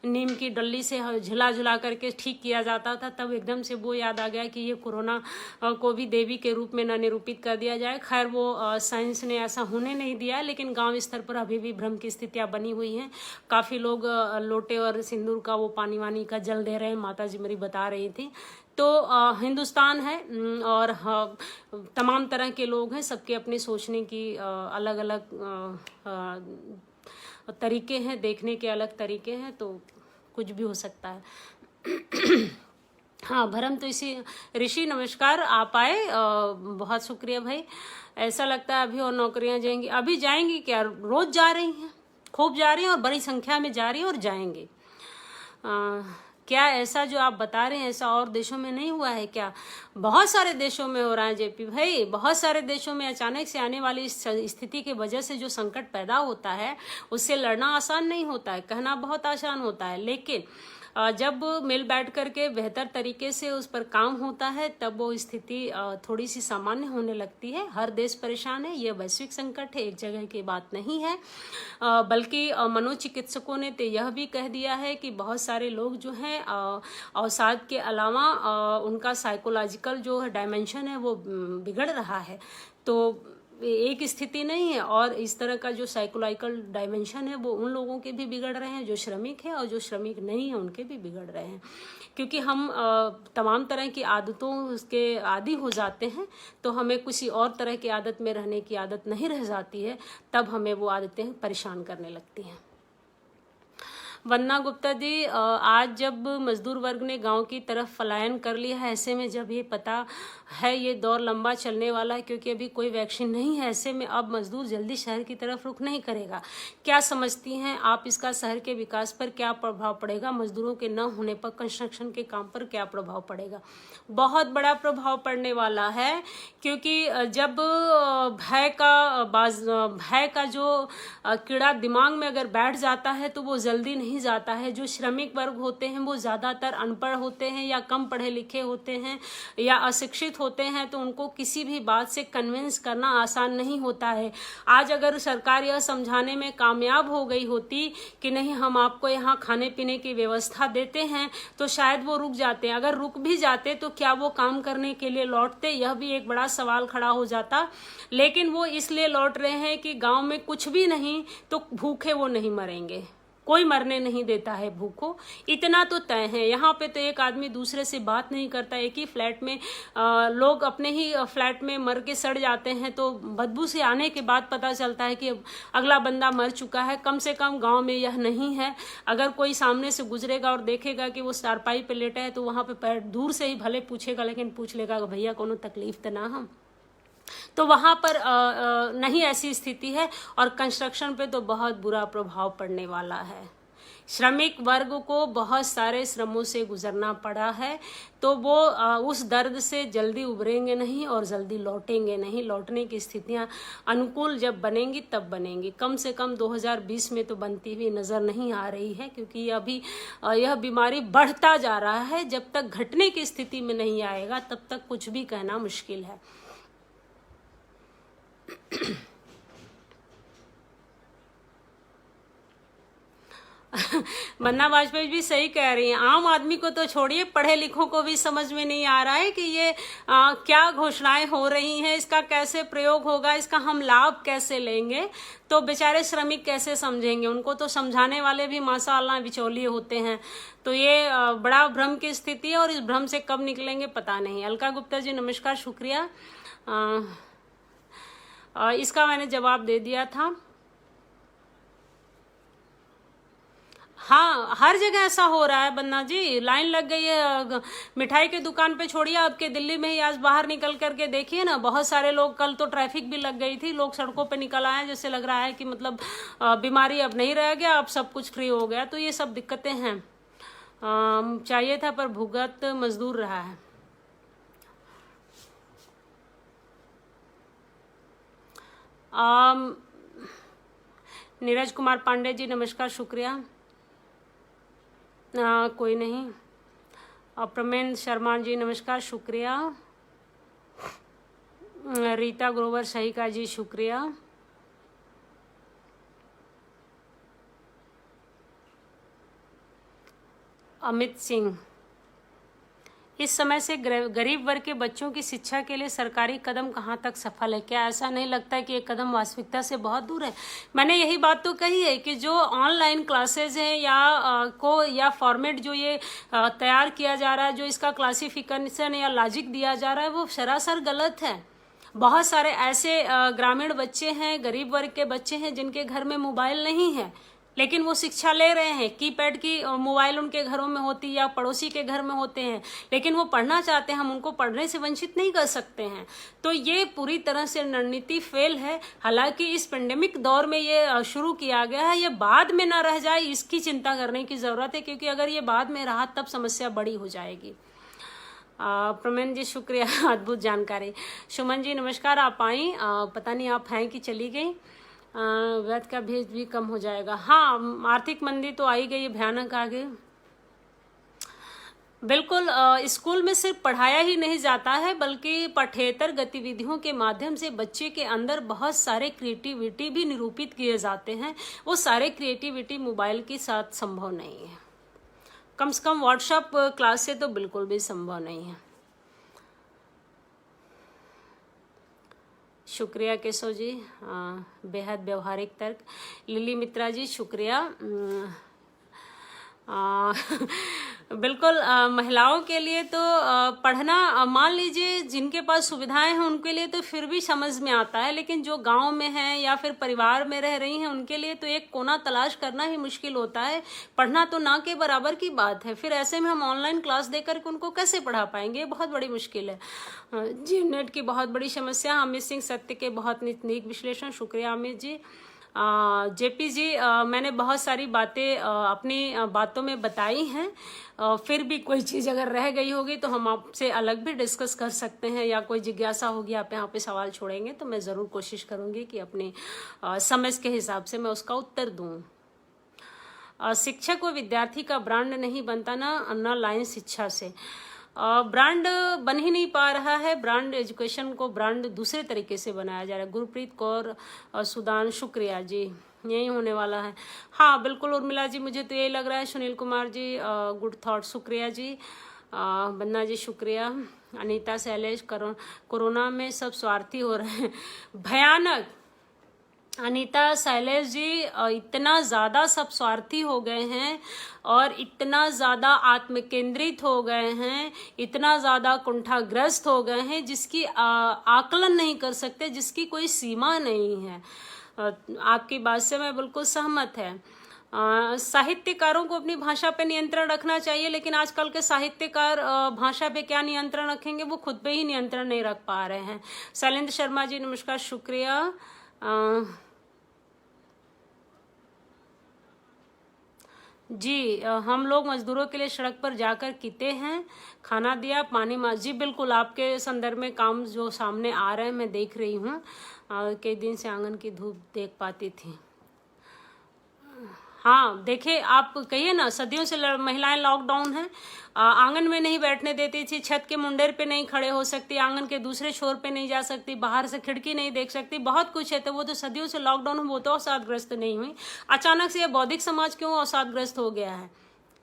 नीम की डल्ली से झुला झुला करके ठीक किया जाता था। तब एकदम से वो याद आ गया कि ये कोरोना को भी देवी के रूप में न निरूपित कर दिया जाए। खैर वो साइंस ने ऐसा होने नहीं दिया, लेकिन गांव स्तर पर अभी भी भ्रम की स्थितियां बनी हुई हैं। काफ़ी लोग लोटे और सिंदूर का वो पानी वानी का जल दे रहे हैं, माता जी मेरी बता रही थी। तो हिंदुस्तान है और तमाम तरह के लोग हैं, सबके अपने सोचने की अलग अलग तरीके हैं, देखने के अलग तरीके हैं, तो कुछ भी हो सकता है। हाँ भरम तो इसी ऋषि नमस्कार, आप आए, बहुत शुक्रिया भाई। ऐसा लगता है अभी और नौकरियां जाएंगी, अभी जाएंगी क्या, रोज जा रही हैं, खूब जा रही हैं और बड़ी संख्या में जा रही हैं और जाएंगे। क्या ऐसा जो आप बता रहे हैं ऐसा और देशों में नहीं हुआ है क्या? बहुत सारे देशों में हो रहा है जेपी भाई, बहुत सारे देशों में अचानक से आने वाली स्थिति की वजह से जो संकट पैदा होता है उससे लड़ना आसान नहीं होता है, कहना बहुत आसान होता है, लेकिन जब मिल बैठ करके बेहतर तरीके से उस पर काम होता है तब वो स्थिति थोड़ी सी सामान्य होने लगती है। हर देश परेशान है, ये वैश्विक संकट है, एक जगह की बात नहीं है। बल्कि मनोचिकित्सकों ने तो यह भी कह दिया है कि बहुत सारे लोग जो हैं अवसाद के अलावा उनका साइकोलॉजिकल जो डायमेंशन है वो बिगड़ रहा है। तो एक स्थिति नहीं है, और इस तरह का जो साइकोलॉजिकल डायमेंशन है वो उन लोगों के भी बिगड़ रहे हैं जो श्रमिक हैं, और जो श्रमिक नहीं है उनके भी बिगड़ रहे हैं। क्योंकि हम तमाम तरह की आदतों के आदी हो जाते हैं, तो हमें किसी और तरह की आदत में रहने की आदत नहीं रह जाती है, तब हमें वो आदतें परेशान करने लगती हैं। वंदना गुप्ता जी, आज जब मजदूर वर्ग ने गांव की तरफ पलायन कर लिया है, ऐसे में जब ये पता है ये दौर लंबा चलने वाला है, क्योंकि अभी कोई वैक्सीन नहीं है, ऐसे में अब मजदूर जल्दी शहर की तरफ रुख नहीं करेगा। क्या समझती हैं आप, इसका शहर के विकास पर क्या प्रभाव पड़ेगा? मजदूरों के न होने पर कंस्ट्रक्शन के काम पर क्या प्रभाव पड़ेगा? बहुत बड़ा प्रभाव पड़ने वाला है, क्योंकि जब भय का जो कीड़ा दिमाग में अगर बैठ जाता है तो वो जल्दी नहीं जाता है। जो श्रमिक वर्ग होते हैं वो ज्यादातर अनपढ़ होते हैं या कम पढ़े लिखे होते हैं या अशिक्षित होते हैं, तो उनको किसी भी बात से कन्विंस करना आसान नहीं होता है। आज अगर सरकार यह समझाने में कामयाब हो गई होती कि नहीं हम आपको यहाँ खाने पीने की व्यवस्था देते हैं, तो शायद वो रुक जाते हैं। अगर रुक भी जाते तो क्या वो काम करने के लिए लौटते, यह भी एक बड़ा सवाल खड़ा हो जाता। लेकिन वो इसलिए लौट रहे हैं कि गांव में कुछ भी नहीं तो भूखे वो नहीं मरेंगे, कोई मरने नहीं देता है भूखो, इतना तो तय है। यहाँ पे तो एक आदमी दूसरे से बात नहीं करता, एक ही फ्लैट में लोग अपने ही फ्लैट में मर के सड़ जाते हैं, तो बदबू से आने के बाद पता चलता है कि अगला बंदा मर चुका है। कम से कम गांव में यह नहीं है। अगर कोई सामने से गुजरेगा और देखेगा कि वो चारपाई पे लेटा है तो वहां पे पैर दूर से ही भले पूछेगा, लेकिन पूछ लेगा भैया कोनो तकलीफ तो ना हम, तो वहां पर नहीं ऐसी स्थिति है। और कंस्ट्रक्शन पे तो बहुत बुरा प्रभाव पड़ने वाला है। श्रमिक वर्ग को बहुत सारे श्रमों से गुजरना पड़ा है, तो वो उस दर्द से जल्दी उभरेंगे नहीं और जल्दी लौटेंगे नहीं। लौटने की स्थितियां अनुकूल जब बनेंगी तब बनेंगी, कम से कम 2020 में तो बनती हुई नजर नहीं आ रही है, क्योंकि अभी यह बीमारी बढ़ता जा रहा है। जब तक घटने की स्थिति में नहीं आएगा तब तक कुछ भी कहना मुश्किल है। मन्ना वाजपेयी भी सही कह रही हैं। आम आदमी को तो छोड़िए, पढ़े लिखों को भी समझ में नहीं आ रहा है कि ये क्या घोषणाएं हो रही हैं, इसका कैसे प्रयोग होगा, इसका हम लाभ कैसे लेंगे। तो बेचारे श्रमिक कैसे समझेंगे, उनको तो समझाने वाले भी माशाअल्लाह बिचौलिए होते हैं। तो ये बड़ा भ्रम की स्थिति है, और इस भ्रम से कब निकलेंगे पता नहीं। अलका गुप्ता जी नमस्कार, शुक्रिया। इसका मैंने जवाब दे दिया था। हाँ, हर जगह ऐसा हो रहा है बन्ना जी, लाइन लग गई है। मिठाई के दुकान पे छोड़िए, आपके दिल्ली में ही आज बाहर निकल करके देखिए ना, बहुत सारे लोग, कल तो ट्रैफिक भी लग गई थी, लोग सड़कों पे निकल आए, जैसे लग रहा है कि मतलब बीमारी अब नहीं रह गया, अब सब कुछ फ्री हो गया। तो ये सब दिक्कतें हैं। चाहिए था पर भुगत मजदूर रहा है। नीरज कुमार पांडे जी नमस्कार, शुक्रिया। कोई नहीं। प्रमेंद्र शर्मा जी नमस्कार, शुक्रिया। रीता ग्रोवर सहिका जी शुक्रिया। अमित सिंह, इस समय से गरीब वर्ग के बच्चों की शिक्षा के लिए सरकारी कदम कहाँ तक सफल है? क्या ऐसा नहीं लगता है कि ये कदम वास्तविकता से बहुत दूर है? मैंने यही बात तो कही है कि जो ऑनलाइन क्लासेज हैं या फॉर्मेट जो ये तैयार किया जा रहा है, जो इसका क्लासिफिकेशन या लॉजिक दिया जा रहा है, वो सरासर गलत है। बहुत सारे ऐसे ग्रामीण बच्चे हैं, गरीब वर्ग के बच्चे हैं जिनके घर में मोबाइल नहीं है, लेकिन वो शिक्षा ले रहे हैं। कीपैड की मोबाइल उनके घरों में होती या पड़ोसी के घर में होते हैं, लेकिन वो पढ़ना चाहते हैं, हम उनको पढ़ने से वंचित नहीं कर सकते हैं। तो ये पूरी तरह से रणनीति फेल है। हालांकि इस पेंडेमिक दौर में ये शुरू किया गया है, ये बाद में ना रह जाए इसकी चिंता करने की जरूरत है, क्योंकि अगर ये बाद में रहा तब समस्या बड़ी हो जाएगी। प्रमेन जी शुक्रिया, अद्भुत जानकारी। सुमन जी नमस्कार, आप आई, पता नहीं आप हैं कि चली गई। वैध का भेज भी कम हो जाएगा। हाँ, आर्थिक मंदी तो आई गई, भयानक आ गई। बिल्कुल, स्कूल में सिर्फ पढ़ाया ही नहीं जाता है, बल्कि पाठ्येतर गतिविधियों के माध्यम से बच्चे के अंदर बहुत सारे क्रिएटिविटी भी निरूपित किए जाते हैं। वो सारे क्रिएटिविटी मोबाइल के साथ संभव नहीं है, कम से कम व्हाट्सएप क्लास से तो बिल्कुल भी संभव नहीं है। शुक्रिया केशव जी, बेहद व्यवहारिक तर्क। लिली मित्रा जी शुक्रिया। बिल्कुल, महिलाओं के लिए तो पढ़ना, मान लीजिए जिनके पास सुविधाएं हैं उनके लिए तो फिर भी समझ में आता है, लेकिन जो गांव में हैं या फिर परिवार में रह रही हैं उनके लिए तो एक कोना तलाश करना ही मुश्किल होता है। पढ़ना तो ना के बराबर की बात है, फिर ऐसे में हम ऑनलाइन क्लास देकर के उनको कैसे पढ़ा पाएंगे? बहुत बड़ी मुश्किल है जी। नेट की बहुत बड़ी समस्या। अमित सिंह सत्य के बहुत नीक विश्लेषण, शुक्रिया अमित जी। जेपी जी, मैंने बहुत सारी बातें अपनी बातों में बताई हैं, फिर भी कोई चीज़ अगर रह गई होगी तो हम आपसे अलग भी डिस्कस कर सकते हैं, या कोई जिज्ञासा होगी आप यहाँ पे सवाल छोड़ेंगे तो मैं ज़रूर कोशिश करूँगी कि अपने समझ के हिसाब से मैं उसका उत्तर दूँ। शिक्षक व विद्यार्थी का ब्रांड नहीं बनता ना लाइन शिक्षा से। ब्रांड बन ही नहीं पा रहा है। ब्रांड एजुकेशन को ब्रांड दूसरे तरीके से बनाया जा रहा है। गुरप्रीत कौर सुदान, शुक्रिया जी, यही होने वाला है। हाँ बिल्कुल उर्मिला जी, मुझे तो यही लग रहा है। सुनील कुमार जी, गुड थॉट, शुक्रिया जी। बन्ना जी शुक्रिया। अनीता शैलेश, कोरोना में सब स्वार्थी हो रहे हैं, भयानक। अनीता शैलेश जी, इतना ज़्यादा सब स्वार्थी हो गए हैं और इतना ज़्यादा आत्मकेंद्रित हो गए हैं, इतना ज़्यादा कुंठाग्रस्त हो गए हैं जिसकी आकलन नहीं कर सकते, जिसकी कोई सीमा नहीं है। आपकी बात से मैं बिल्कुल सहमत है। साहित्यकारों को अपनी भाषा पे नियंत्रण रखना चाहिए, लेकिन आजकल के साहित्यकार भाषा पे क्या नियंत्रण रखेंगे? वो खुद पे ही नियंत्रण नहीं रख पा रहे हैं। शैलेंद्र शर्मा जी नमस्कार, शुक्रिया। जी, हम लोग मजदूरों के लिए सड़क पर जाकर कीते हैं, खाना दिया, पानी जी बिल्कुल, आपके संदर्भ में काम जो सामने आ रहे हैं मैं देख रही हूँ। कई दिन से आंगन की धूप देख पाती थी। हाँ देखिए, आप कहिए ना, सदियों से महिलाएं लॉकडाउन है, आंगन में नहीं बैठने देती थी, छत के मुंडेर पे नहीं खड़े हो सकती, आंगन के दूसरे छोर पे नहीं जा सकती, बाहर से खिड़की नहीं देख सकती, बहुत कुछ है। तो वो तो सदियों से लॉकडाउन में वो तो अवसादग्रस्त नहीं हुई, अचानक से ये बौद्धिक समाज क्यों अवसादग्रस्त हो गया है?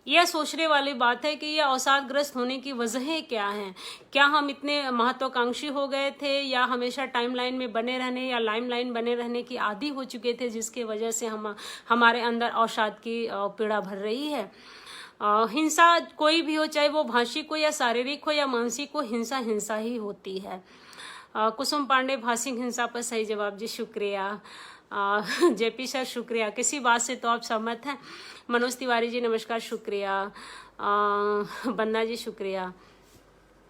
यह सोचने वाली बात है कि यह अवसादग्रस्त होने की वजहें क्या हैं। क्या हम इतने महत्वाकांक्षी हो गए थे, या हमेशा टाइमलाइन में बने रहने या लाइमलाइन बने रहने की आदी हो चुके थे, जिसके वजह से हमारे अंदर अवसाद की पीड़ा भर रही है। हिंसा कोई भी हो, चाहे वो भाषिक हो या शारीरिक हो या मानसिक हो, हिंसा हिंसा ही होती है। कुसुम पांडे, भाषिक हिंसा पर सही जवाब जी, शुक्रिया। जेपी सर शुक्रिया, किसी बात से तो आप सहमत हैं। मनोज तिवारी जी नमस्कार, शुक्रिया। बन्ना जी शुक्रिया।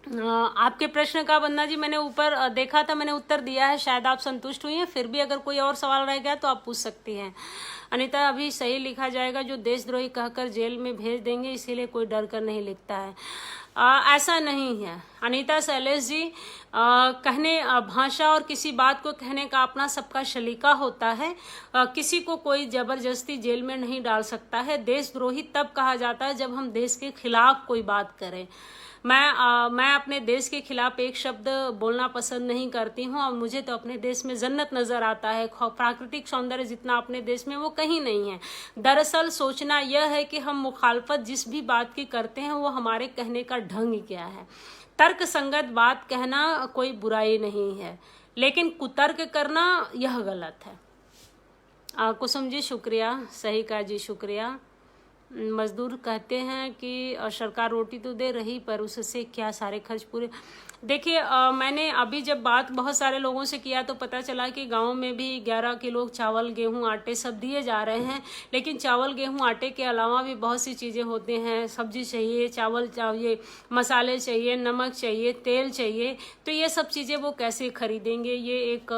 आपके प्रश्न का बन्ना जी मैंने ऊपर देखा था, मैंने उत्तर दिया है, शायद आप संतुष्ट हुई हैं। फिर भी अगर कोई और सवाल रह गया तो आप पूछ सकती हैं। अनीता, अभी सही लिखा जाएगा, जो देशद्रोही कहकर जेल में भेज देंगे, इसीलिए कोई डर कर नहीं लिखता है। ऐसा नहीं है अनीता शैलेश जी, कहने भाषा और किसी बात को कहने का अपना सबका सलीका होता है। किसी को कोई जबरदस्ती जेल में नहीं डाल सकता है। देशद्रोही तब कहा जाता है जब हम देश के खिलाफ कोई बात करें। मैं अपने देश के खिलाफ एक शब्द बोलना पसंद नहीं करती हूँ और मुझे तो अपने देश में जन्नत नजर आता है। प्राकृतिक सौंदर्य जितना अपने देश में वो कहीं नहीं है। दरअसल सोचना यह है कि हम मुखालफत जिस भी बात की करते हैं वो हमारे कहने का ढंग क्या है। तर्क संगत बात कहना कोई बुराई नहीं है, लेकिन कुतर्क करना यह गलत है। कुसुम जी शुक्रिया, सही कहा जी, शुक्रिया। मजदूर कहते हैं कि सरकार रोटी तो दे रही पर उससे क्या सारे खर्च पूरे। देखिए मैंने अभी जब बात बहुत सारे लोगों से किया तो पता चला कि गांव में भी 11 किलो चावल गेहूं आटे सब दिए जा रहे हैं, लेकिन चावल गेहूं आटे के अलावा भी बहुत सी चीज़ें होती हैं। सब्जी चाहिए, चावल चाहिए, मसाले चाहिए, नमक चाहिए, तेल चाहिए, तो ये सब चीज़ें वो कैसे खरीदेंगे, ये एक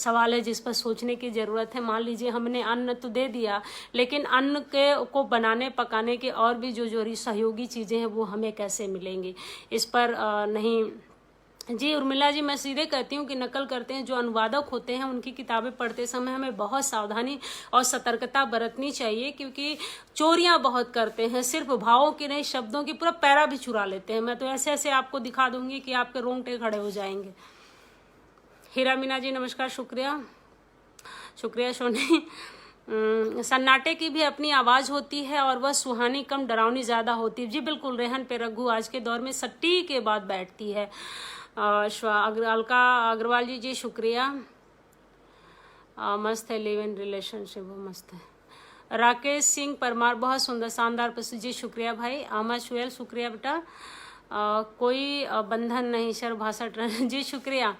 सवाल है जिस पर सोचने की ज़रूरत है। मान लीजिए हमने अन्न तो दे दिया, लेकिन अन्न को बनाने पकाने के और भी जो सहयोगी चीज़ें हैं वो हमें कैसे मिलेंगी, इस पर नहीं जी। उर्मिला जी, मैं सीधे कहती हूँ कि नकल करते हैं जो अनुवादक होते हैं उनकी किताबें पढ़ते समय हमें बहुत सावधानी और सतर्कता बरतनी चाहिए, क्योंकि चोरियां बहुत करते हैं। सिर्फ भावों की नहीं, शब्दों की पूरा पैरा भी चुरा लेते हैं। मैं तो ऐसे ऐसे आपको दिखा दूंगी कि आपके रोंगटे खड़े हो जाएंगे। हीरा मीना जी नमस्कार, शुक्रिया, शुक्रिया सोनी। सन्नाटे की भी अपनी आवाज़ होती है और वह सुहानी कम डरावनी ज़्यादा होती है। जी बिल्कुल, रेहन पे रघु आज के दौर में सट्टी के बाद बैठती है। अलका अग्रवाल जी, जी शुक्रिया। मस्त है लिव इन रिलेशनशिप, वो मस्त है। राकेश सिंह परमार, बहुत सुंदर शानदार प्रस्तुति, जी शुक्रिया भाई। अहमद शुएल, शुक्रिया बेटा। कोई बंधन नहीं सर, भाषा ट्रेंड, जी शुक्रिया।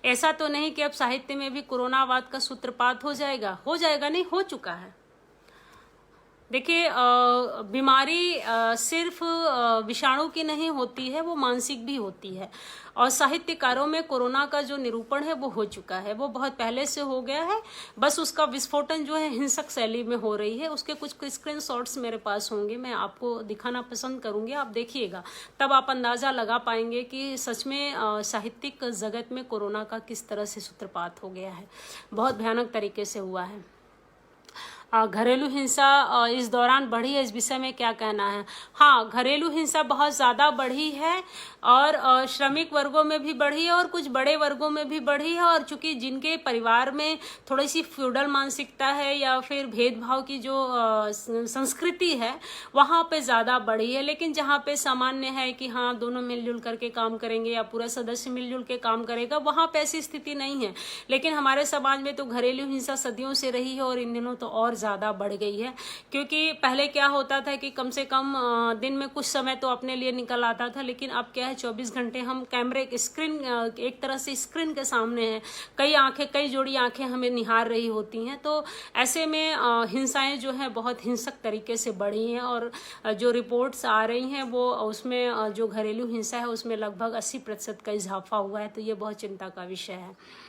ऐसा तो नहीं कि अब साहित्य में भी कोरोनावाद का सूत्रपात हो जाएगा नहीं, हो चुका है। देखिए बीमारी सिर्फ विषाणु की नहीं होती है, वो मानसिक भी होती है। और साहित्यकारों में कोरोना का जो निरूपण है वो हो चुका है, वो बहुत पहले से हो गया है। बस उसका विस्फोटन जो है हिंसक शैली में हो रही है। उसके कुछ स्क्रीनशॉट्स मेरे पास होंगे, मैं आपको दिखाना पसंद करूंगी, आप देखिएगा, तब आप अंदाजा लगा पाएंगे कि सच में साहित्यिक जगत में कोरोना का किस तरह से सूत्रपात हो गया है। बहुत भयानक तरीके से हुआ है। घरेलू हिंसा इस दौरान बढ़ी है, इस विषय में क्या कहना है? हाँ, घरेलू हिंसा बहुत ज़्यादा बढ़ी है और श्रमिक वर्गों में भी बढ़ी है और कुछ बड़े वर्गों में भी बढ़ी है। और चूंकि जिनके परिवार में थोड़ी सी फ्यूडल मानसिकता है या फिर भेदभाव की जो संस्कृति है वहाँ पे ज़्यादा बढ़ी है। लेकिन जहाँ पे सामान्य है कि हाँ दोनों मिलजुल करके काम करेंगे या पूरा सदस्य मिलजुल के काम करेगा, वहाँ पे ऐसी स्थिति नहीं है। लेकिन हमारे समाज में तो घरेलू हिंसा सदियों से रही है और इन दिनों तो और ज़्यादा बढ़ गई है। क्योंकि पहले क्या होता था कि कम से कम दिन में कुछ समय तो अपने लिए निकल आता था, लेकिन अब क्या है 24 घंटे हम कैमरे स्क्रीन, एक तरह से स्क्रीन के सामने हैं, कई जोड़ी आंखें हमें निहार रही होती हैं। तो ऐसे में हिंसाएं जो है बहुत हिंसक तरीके से बढ़ी हैं और जो रिपोर्ट्स आ रही हैं वो उसमें जो घरेलू हिंसा है उसमें लगभग 80% का इजाफा हुआ है। तो ये बहुत चिंता का विषय है।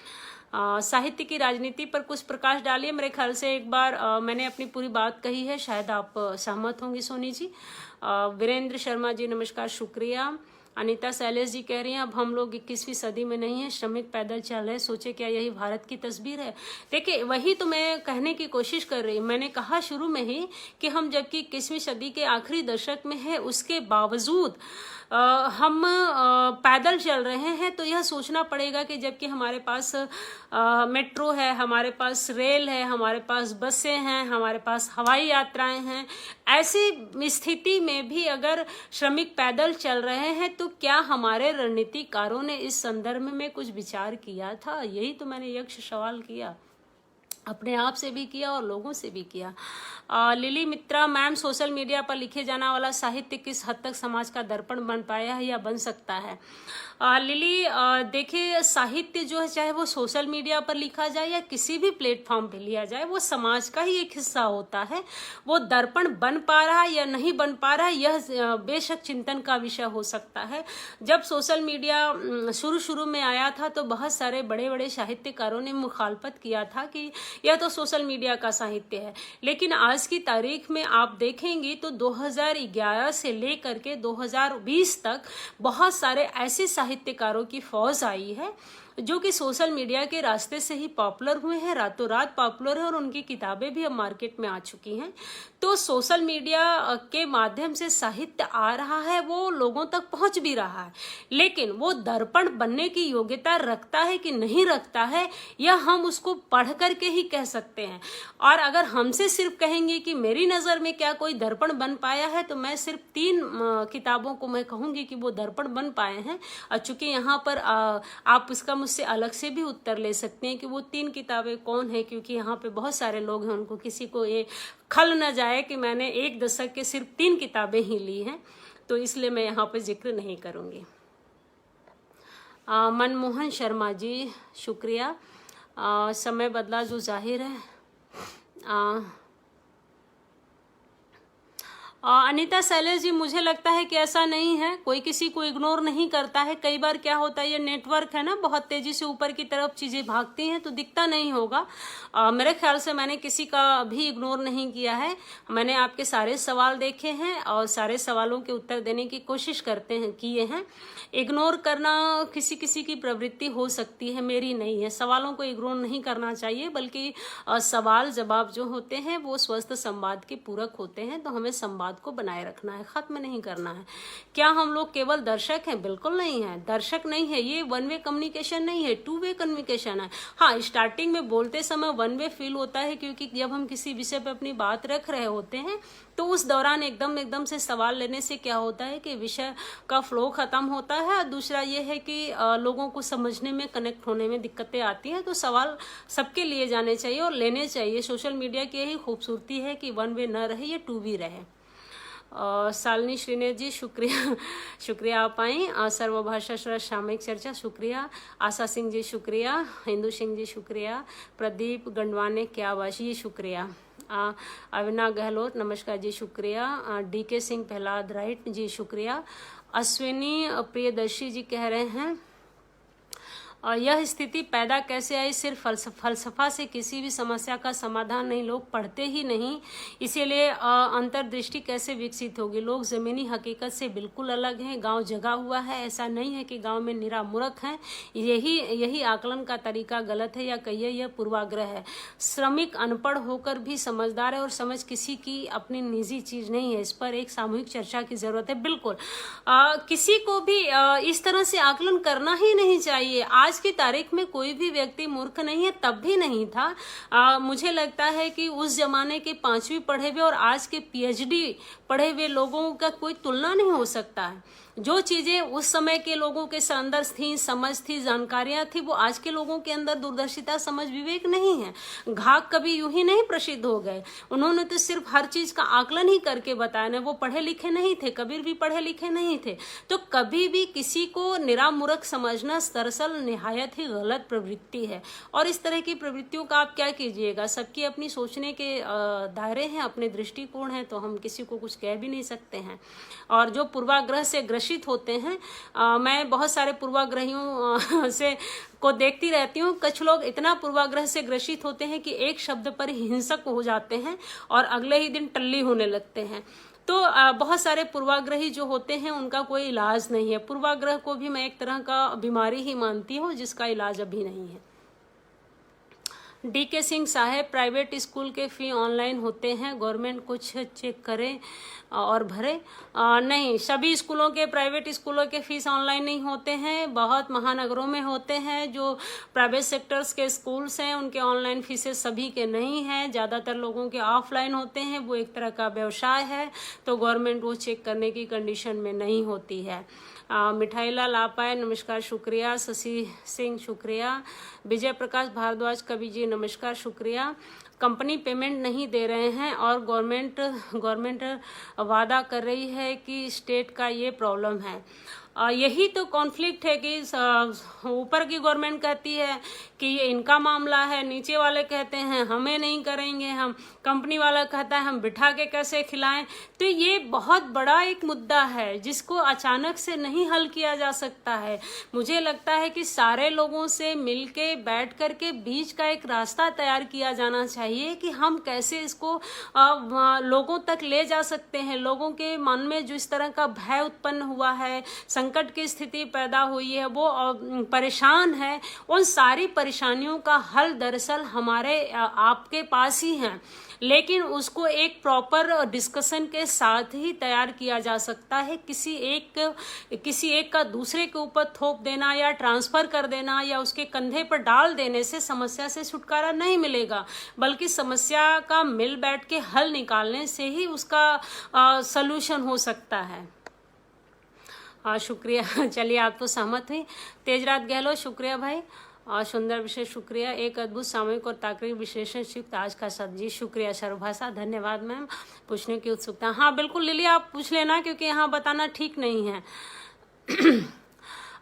साहित्य की राजनीति पर कुछ प्रकाश डालिए। मेरे ख्याल से एक बार मैंने अपनी पूरी बात कही है, शायद आप सहमत होंगी सोनी जी। वीरेंद्र शर्मा जी नमस्कार, शुक्रिया। अनीता शैलेश जी कह रही हैं अब हम लोग 21वीं सदी में नहीं है, श्रमिक पैदल चल रहे, सोचे क्या यही भारत की तस्वीर है? देखिए वही तो मैं कहने की कोशिश कर रही हूँ। मैंने कहा शुरू में ही कि हम जबकि 21वीं सदी के आखिरी दशक में है, उसके बावजूद हम पैदल चल रहे हैं। तो यह सोचना पड़ेगा कि जबकि हमारे पास मेट्रो है, हमारे पास रेल है, हमारे पास बसें हैं, हमारे पास हवाई यात्राएं हैं, ऐसी स्थिति में भी अगर श्रमिक पैदल चल रहे हैं तो क्या हमारे रणनीतिकारों ने इस संदर्भ में कुछ विचार किया था? यही तो मैंने यक्ष सवाल किया, अपने आप से भी किया और लोगों से भी किया। लिली मित्रा मैम, सोशल मीडिया पर लिखे जाने वाला साहित्य किस हद तक समाज का दर्पण बन पाया है या बन सकता है? लिली देखिए, साहित्य जो है चाहे वो सोशल मीडिया पर लिखा जाए या किसी भी प्लेटफॉर्म पे लिया जाए, वो समाज का ही एक हिस्सा होता है। वो दर्पण बन पा रहा है या नहीं बन पा रहा है, यह बेशक चिंतन का विषय हो सकता है। जब सोशल मीडिया शुरू में आया था तो बहुत सारे बड़े बड़े साहित्यकारों ने मुखालफत किया था कि यह तो सोशल मीडिया का साहित्य है। लेकिन आज आज की तारीख में आप देखेंगे तो 2011 से लेकर के 2020 तक बहुत सारे ऐसे साहित्यकारों की फौज आई है जो कि सोशल मीडिया के रास्ते से ही पॉपुलर हुए हैं, रातों रात पॉपुलर है, और उनकी किताबें भी अब मार्केट में आ चुकी हैं। तो सोशल मीडिया के माध्यम से साहित्य आ रहा है, वो लोगों तक पहुंच भी रहा है, लेकिन वो दर्पण बनने की योग्यता रखता है कि नहीं रखता है, यह हम उसको पढ़ करके ही कह सकते हैं। और अगर हमसे सिर्फ कहेंगे कि मेरी नज़र में क्या कोई दर्पण बन पाया है, तो मैं सिर्फ 3 किताबों को मैं कहूँगी कि वो दर्पण बन पाए हैं। और चूंकि यहाँ पर आप उसका मुझसे अलग से भी उत्तर ले सकते हैं कि वो 3 किताबें कौन है, क्योंकि यहाँ पे बहुत सारे लोग हैं, उनको किसी को ये खल न जाए कि मैंने 1 दशक के सिर्फ 3 किताबें ही ली हैं, तो इसलिए मैं यहाँ पे जिक्र नहीं करूँगी। मनमोहन शर्मा जी शुक्रिया। समय बदला जो जाहिर है। अनीता शैलेश जी, मुझे लगता है कि ऐसा नहीं है, कोई किसी को इग्नोर नहीं करता है। कई बार क्या होता है, ये नेटवर्क है ना, बहुत तेजी से ऊपर की तरफ चीजें भागती हैं तो दिखता नहीं होगा। मेरे ख्याल से मैंने किसी का भी इग्नोर नहीं किया है। मैंने आपके सारे सवाल देखे हैं और सारे सवालों के उत्तर देने की कोशिश किए हैं। इग्नोर करना किसी किसी की प्रवृत्ति हो सकती है, मेरी नहीं है। सवालों को इग्नोर नहीं करना चाहिए, बल्कि सवाल जवाब जो होते हैं वो स्वस्थ संवाद के पूरक होते हैं, तो हमें संवाद को बनाए रखना है, खत्म नहीं करना है। क्या हम लोग केवल दर्शक हैं? बिल्कुल नहीं है, दर्शक नहीं है। ये 1 वे कम्युनिकेशन नहीं है, 2 वे कम्युनिकेशन है। हाँ, स्टार्टिंग में बोलते समय 1 वे फील होता है, क्योंकि जब हम किसी विषय पर अपनी बात रख रहे होते हैं तो उस दौरान एकदम से सवाल लेने से क्या होता है कि विषय का फ्लो खत्म होता है। और दूसरा ये है कि लोगों को समझने में, कनेक्ट होने में दिक्कतें आती हैं। तो सवाल सबके लिए जाने चाहिए और लेने चाहिए। सोशल मीडिया की यही खूबसूरती है कि 1 वे न रहे, ये 2 वे रहे। शालिनी श्रीनेश जी शुक्रिया आप आई। सर्वभाषा श्रेष्ठ सामयिक चर्चा शुक्रिया। आशा सिंह जी शुक्रिया। हिंदू सिंह जी शुक्रिया। प्रदीप गंडवाने क्या वाशी शुक्रिया। अविना गहलोत नमस्कार जी शुक्रिया। DK सिंह प्रहलाद राइट जी शुक्रिया। अश्विनी प्रियदर्शी जी कह रहे हैं और यह स्थिति पैदा कैसे आई? सिर्फ फलसफा से किसी भी समस्या का समाधान नहीं, लोग पढ़ते ही नहीं, इसीलिए अंतर्दृष्टि कैसे विकसित होगी? लोग जमीनी हकीकत से बिल्कुल अलग हैं, गांव जगा हुआ है। ऐसा नहीं है कि गांव में निरा मूर्ख है। यही आकलन का तरीका गलत है, या कहिए यह पूर्वाग्रह है। श्रमिक अनपढ़ होकर भी समझदार है, और समझ किसी की अपनी निजी चीज नहीं है। इस पर एक सामूहिक चर्चा की जरूरत है। बिल्कुल किसी को भी इस तरह से आकलन करना ही नहीं चाहिए। आज की तारीख में कोई भी व्यक्ति मूर्ख नहीं है, तब भी नहीं था। मुझे लगता है कि उस जमाने के 5वीं पढ़े हुए और आज के PhD पढ़े हुए लोगों का कोई तुलना नहीं हो सकता है। जो चीजें उस समय के लोगों के अंदर थी, समझ थी, जानकारियां थी, वो आज के लोगों के अंदर दूरदर्शिता, समझ, विवेक नहीं है। घाक कभी यूं ही नहीं प्रसिद्ध हो गए। उन्होंने तो सिर्फ हर चीज का आकलन ही करके बताया ना। वो पढ़े लिखे नहीं थे, कबीर भी पढ़े लिखे नहीं थे। तो कभी भी किसी को निरामूर्ख समझना दरअसल निहायत ही गलत प्रवृत्ति है। और इस तरह की प्रवृत्तियों का आप क्या कीजिएगा? सबकी अपनी सोचने के दायरे हैं, अपने दृष्टिकोण हैं, तो हम किसी को कुछ कह भी नहीं सकते हैं। और जो पूर्वाग्रह से ग्रसित होते हैं, मैं बहुत सारे पूर्वाग्रहियों से को देखती रहती हूँ। कुछ लोग इतना पूर्वाग्रह से ग्रसित होते हैं कि एक शब्द पर ही हिंसक हो जाते हैं और अगले ही दिन टल्ली होने लगते हैं। तो बहुत सारे पूर्वाग्रही जो होते हैं उनका कोई इलाज नहीं है। पूर्वाग्रह को भी मैं एक तरह का बीमारी ही मानती हूँ, जिसका इलाज अभी नहीं है। DK सिंह साहब, प्राइवेट स्कूल के फी ऑनलाइन होते हैं, गवर्नमेंट कुछ चेक करे और भरे? नहीं, सभी स्कूलों के, प्राइवेट स्कूलों के फीस ऑनलाइन नहीं होते हैं। बहुत महानगरों में होते हैं। जो प्राइवेट सेक्टर्स के स्कूल्स हैं उनके ऑनलाइन फीसेस सभी के नहीं हैं। ज़्यादातर लोगों के ऑफलाइन होते हैं। वो एक तरह का व्यवसाय है, तो गवर्नमेंट वो चेक करने की कंडीशन में नहीं होती है। मिठाईलाल आपाय नमस्कार शुक्रिया। शशि सिंह शुक्रिया। विजय प्रकाश भारद्वाज कवि जी नमस्कार शुक्रिया। कंपनी पेमेंट नहीं दे रहे हैं और गवर्नमेंट वादा कर रही है कि स्टेट का ये प्रॉब्लम है। यही तो कॉन्फ्लिक्ट है कि ऊपर की गवर्नमेंट कहती है कि ये इनका मामला है, नीचे वाले कहते हैं हमें नहीं करेंगे, हम कंपनी वाला कहता है हम बिठा के कैसे खिलाएं। तो ये बहुत बड़ा एक मुद्दा है जिसको अचानक से नहीं हल किया जा सकता है। मुझे लगता है कि सारे लोगों से मिलके बैठ करके बीच का एक रास्ता तैयार किया जाना चाहिए कि हम कैसे इसको लोगों तक ले जा सकते हैं। लोगों के मन में जो इस तरह का भय उत्पन्न हुआ है, संकट की स्थिति पैदा हुई है, वो परेशान है, उन सारी परेशानियों का हल दरअसल हमारे आपके पास ही है, लेकिन उसको एक प्रॉपर डिस्कशन के साथ ही तैयार किया जा सकता है। किसी एक का दूसरे के ऊपर थोप देना या ट्रांसफर कर देना या उसके कंधे पर डाल देने से समस्या से छुटकारा नहीं मिलेगा, बल्कि समस्या का मिल बैठ के हल निकालने से ही उसका सलूशन हो सकता है। शुक्रिया। चलिए, आप तो सहमत हुई। तेजरात गहलोत, शुक्रिया भाई। सुंदर विषय, शुक्रिया। एक अद्भुत सामूहिक और तार्किक विश्लेषण युक्त आज का सत्र जी, शुक्रिया। सर्वभाषा, धन्यवाद मैम। पूछने की उत्सुकता, हाँ बिल्कुल लिली, आप पूछ लेना, क्योंकि यहाँ बताना ठीक नहीं है।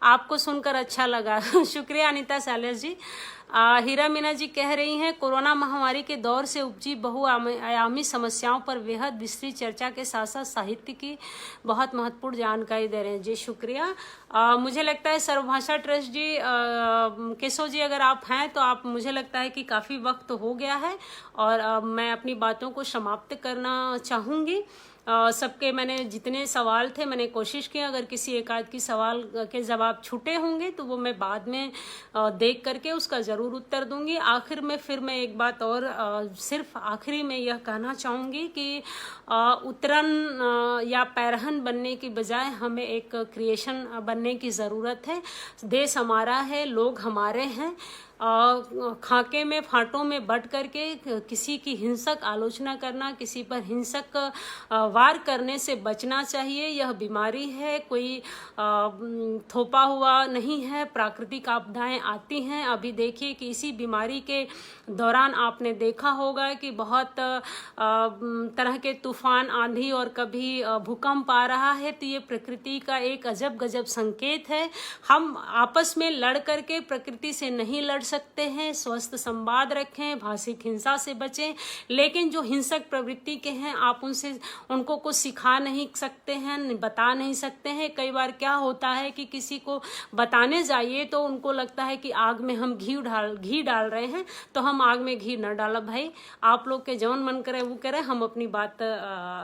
आपको सुनकर अच्छा लगा। शुक्रिया अनीता सैलेस जी। हीरा मीना जी कह रही हैं, कोरोना महामारी के दौर से उपजी बहुआयामी समस्याओं पर बेहद विस्तृत चर्चा के साथ साथ साहित्य की बहुत महत्वपूर्ण जानकारी दे रहे हैं जी, शुक्रिया। मुझे लगता है सर्वभाषा ट्रस्ट जी, केशव जी अगर आप हैं तो आप, मुझे लगता है कि काफ़ी वक्त हो गया है और मैं अपनी बातों को समाप्त करना चाहूँगी। सबके मैंने जितने सवाल थे मैंने कोशिश की, अगर किसी एक आध की सवाल के जवाब छूटे होंगे तो वो मैं बाद में देख करके उसका ज़रूर उत्तर दूंगी। आखिर में फिर मैं एक बात और सिर्फ आखिरी में यह कहना चाहूँगी कि उतरन या पैरहन बनने की बजाय हमें एक क्रिएशन बनने की ज़रूरत है। देश हमारा है, लोग हमारे हैं। खाके में फांटों में बट करके किसी की हिंसक आलोचना करना, किसी पर हिंसक वार करने से बचना चाहिए। यह बीमारी है, कोई थोपा हुआ नहीं है। प्राकृतिक आपदाएं आती हैं। अभी देखिए कि इसी बीमारी के दौरान आपने देखा होगा कि बहुत तरह के तूफान, आंधी और कभी भूकंप आ रहा है। तो ये प्रकृति का एक अजब गजब संकेत है। हम आपस में लड़ करके प्रकृति से नहीं लड़ सकते हैं। स्वस्थ संवाद रखें, भाषिक हिंसा से बचें, लेकिन जो हिंसक प्रवृत्ति के हैं आप उनको कुछ सिखा नहीं सकते हैं, बता नहीं सकते हैं। कई बार क्या होता है कि किसी को बताने जाइए तो उनको लगता है कि आग में हम घी डाल रहे हैं, तो हम आग में घी न डालो भाई। आप लोग के जौन मन करे वो करे। हम अपनी बात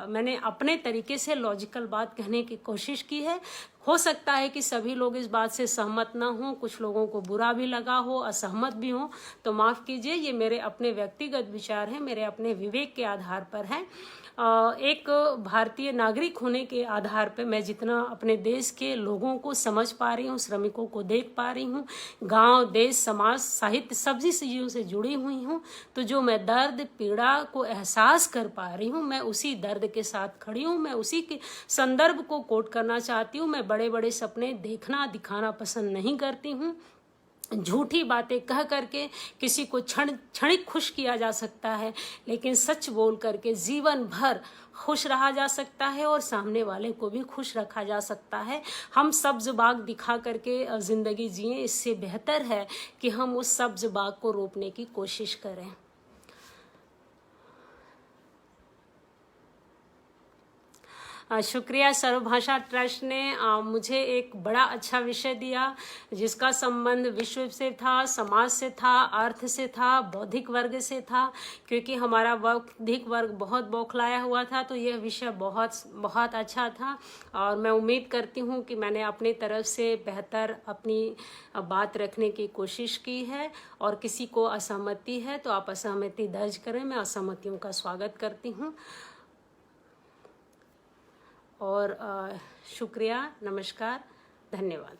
मैंने अपने तरीके से लॉजिकल बात कहने की कोशिश की है। हो सकता है कि सभी लोग इस बात से सहमत ना हो, कुछ लोगों को बुरा भी लगा हो, असहमत भी हो, तो माफ़ कीजिए। ये मेरे अपने व्यक्तिगत विचार हैं, मेरे अपने विवेक के आधार पर हैं। एक भारतीय नागरिक होने के आधार पर मैं जितना अपने देश के लोगों को समझ पा रही हूँ, श्रमिकों को देख पा रही हूँ, गांव, देश, समाज, साहित्य, सभी चीज़ों से जुड़ी हुई हूँ, तो जो मैं दर्द, पीड़ा को एहसास कर पा रही हूँ, मैं उसी दर्द के साथ खड़ी हूँ। मैं उसी के संदर्भ को कोट करना चाहती हूँ। मैं बड़े बड़े सपने देखना, दिखाना पसंद नहीं करती हूँ। झूठी बातें कह करके किसी को क्षणिक खुश किया जा सकता है, लेकिन सच बोल करके जीवन भर खुश रहा जा सकता है और सामने वाले को भी खुश रखा जा सकता है। हम सब्ज बाग दिखा करके जिंदगी जिएं, इससे बेहतर है कि हम उस सब्ज बाग को रोपने की कोशिश करें। शुक्रिया। सर्वभाषा ट्रस्ट ने मुझे एक बड़ा अच्छा विषय दिया जिसका संबंध विश्व से था, समाज से था, अर्थ से था, बौद्धिक वर्ग से था। क्योंकि हमारा बौद्धिक वर्ग बहुत बौखलाया हुआ था, तो यह विषय बहुत बहुत अच्छा था और मैं उम्मीद करती हूँ कि मैंने अपनी तरफ से बेहतर अपनी बात रखने की कोशिश की है। और किसी को असहमति है तो आप असहमति दर्ज करें, मैं असहमतियों का स्वागत करती हूँ। और शुक्रिया, नमस्कार, धन्यवाद।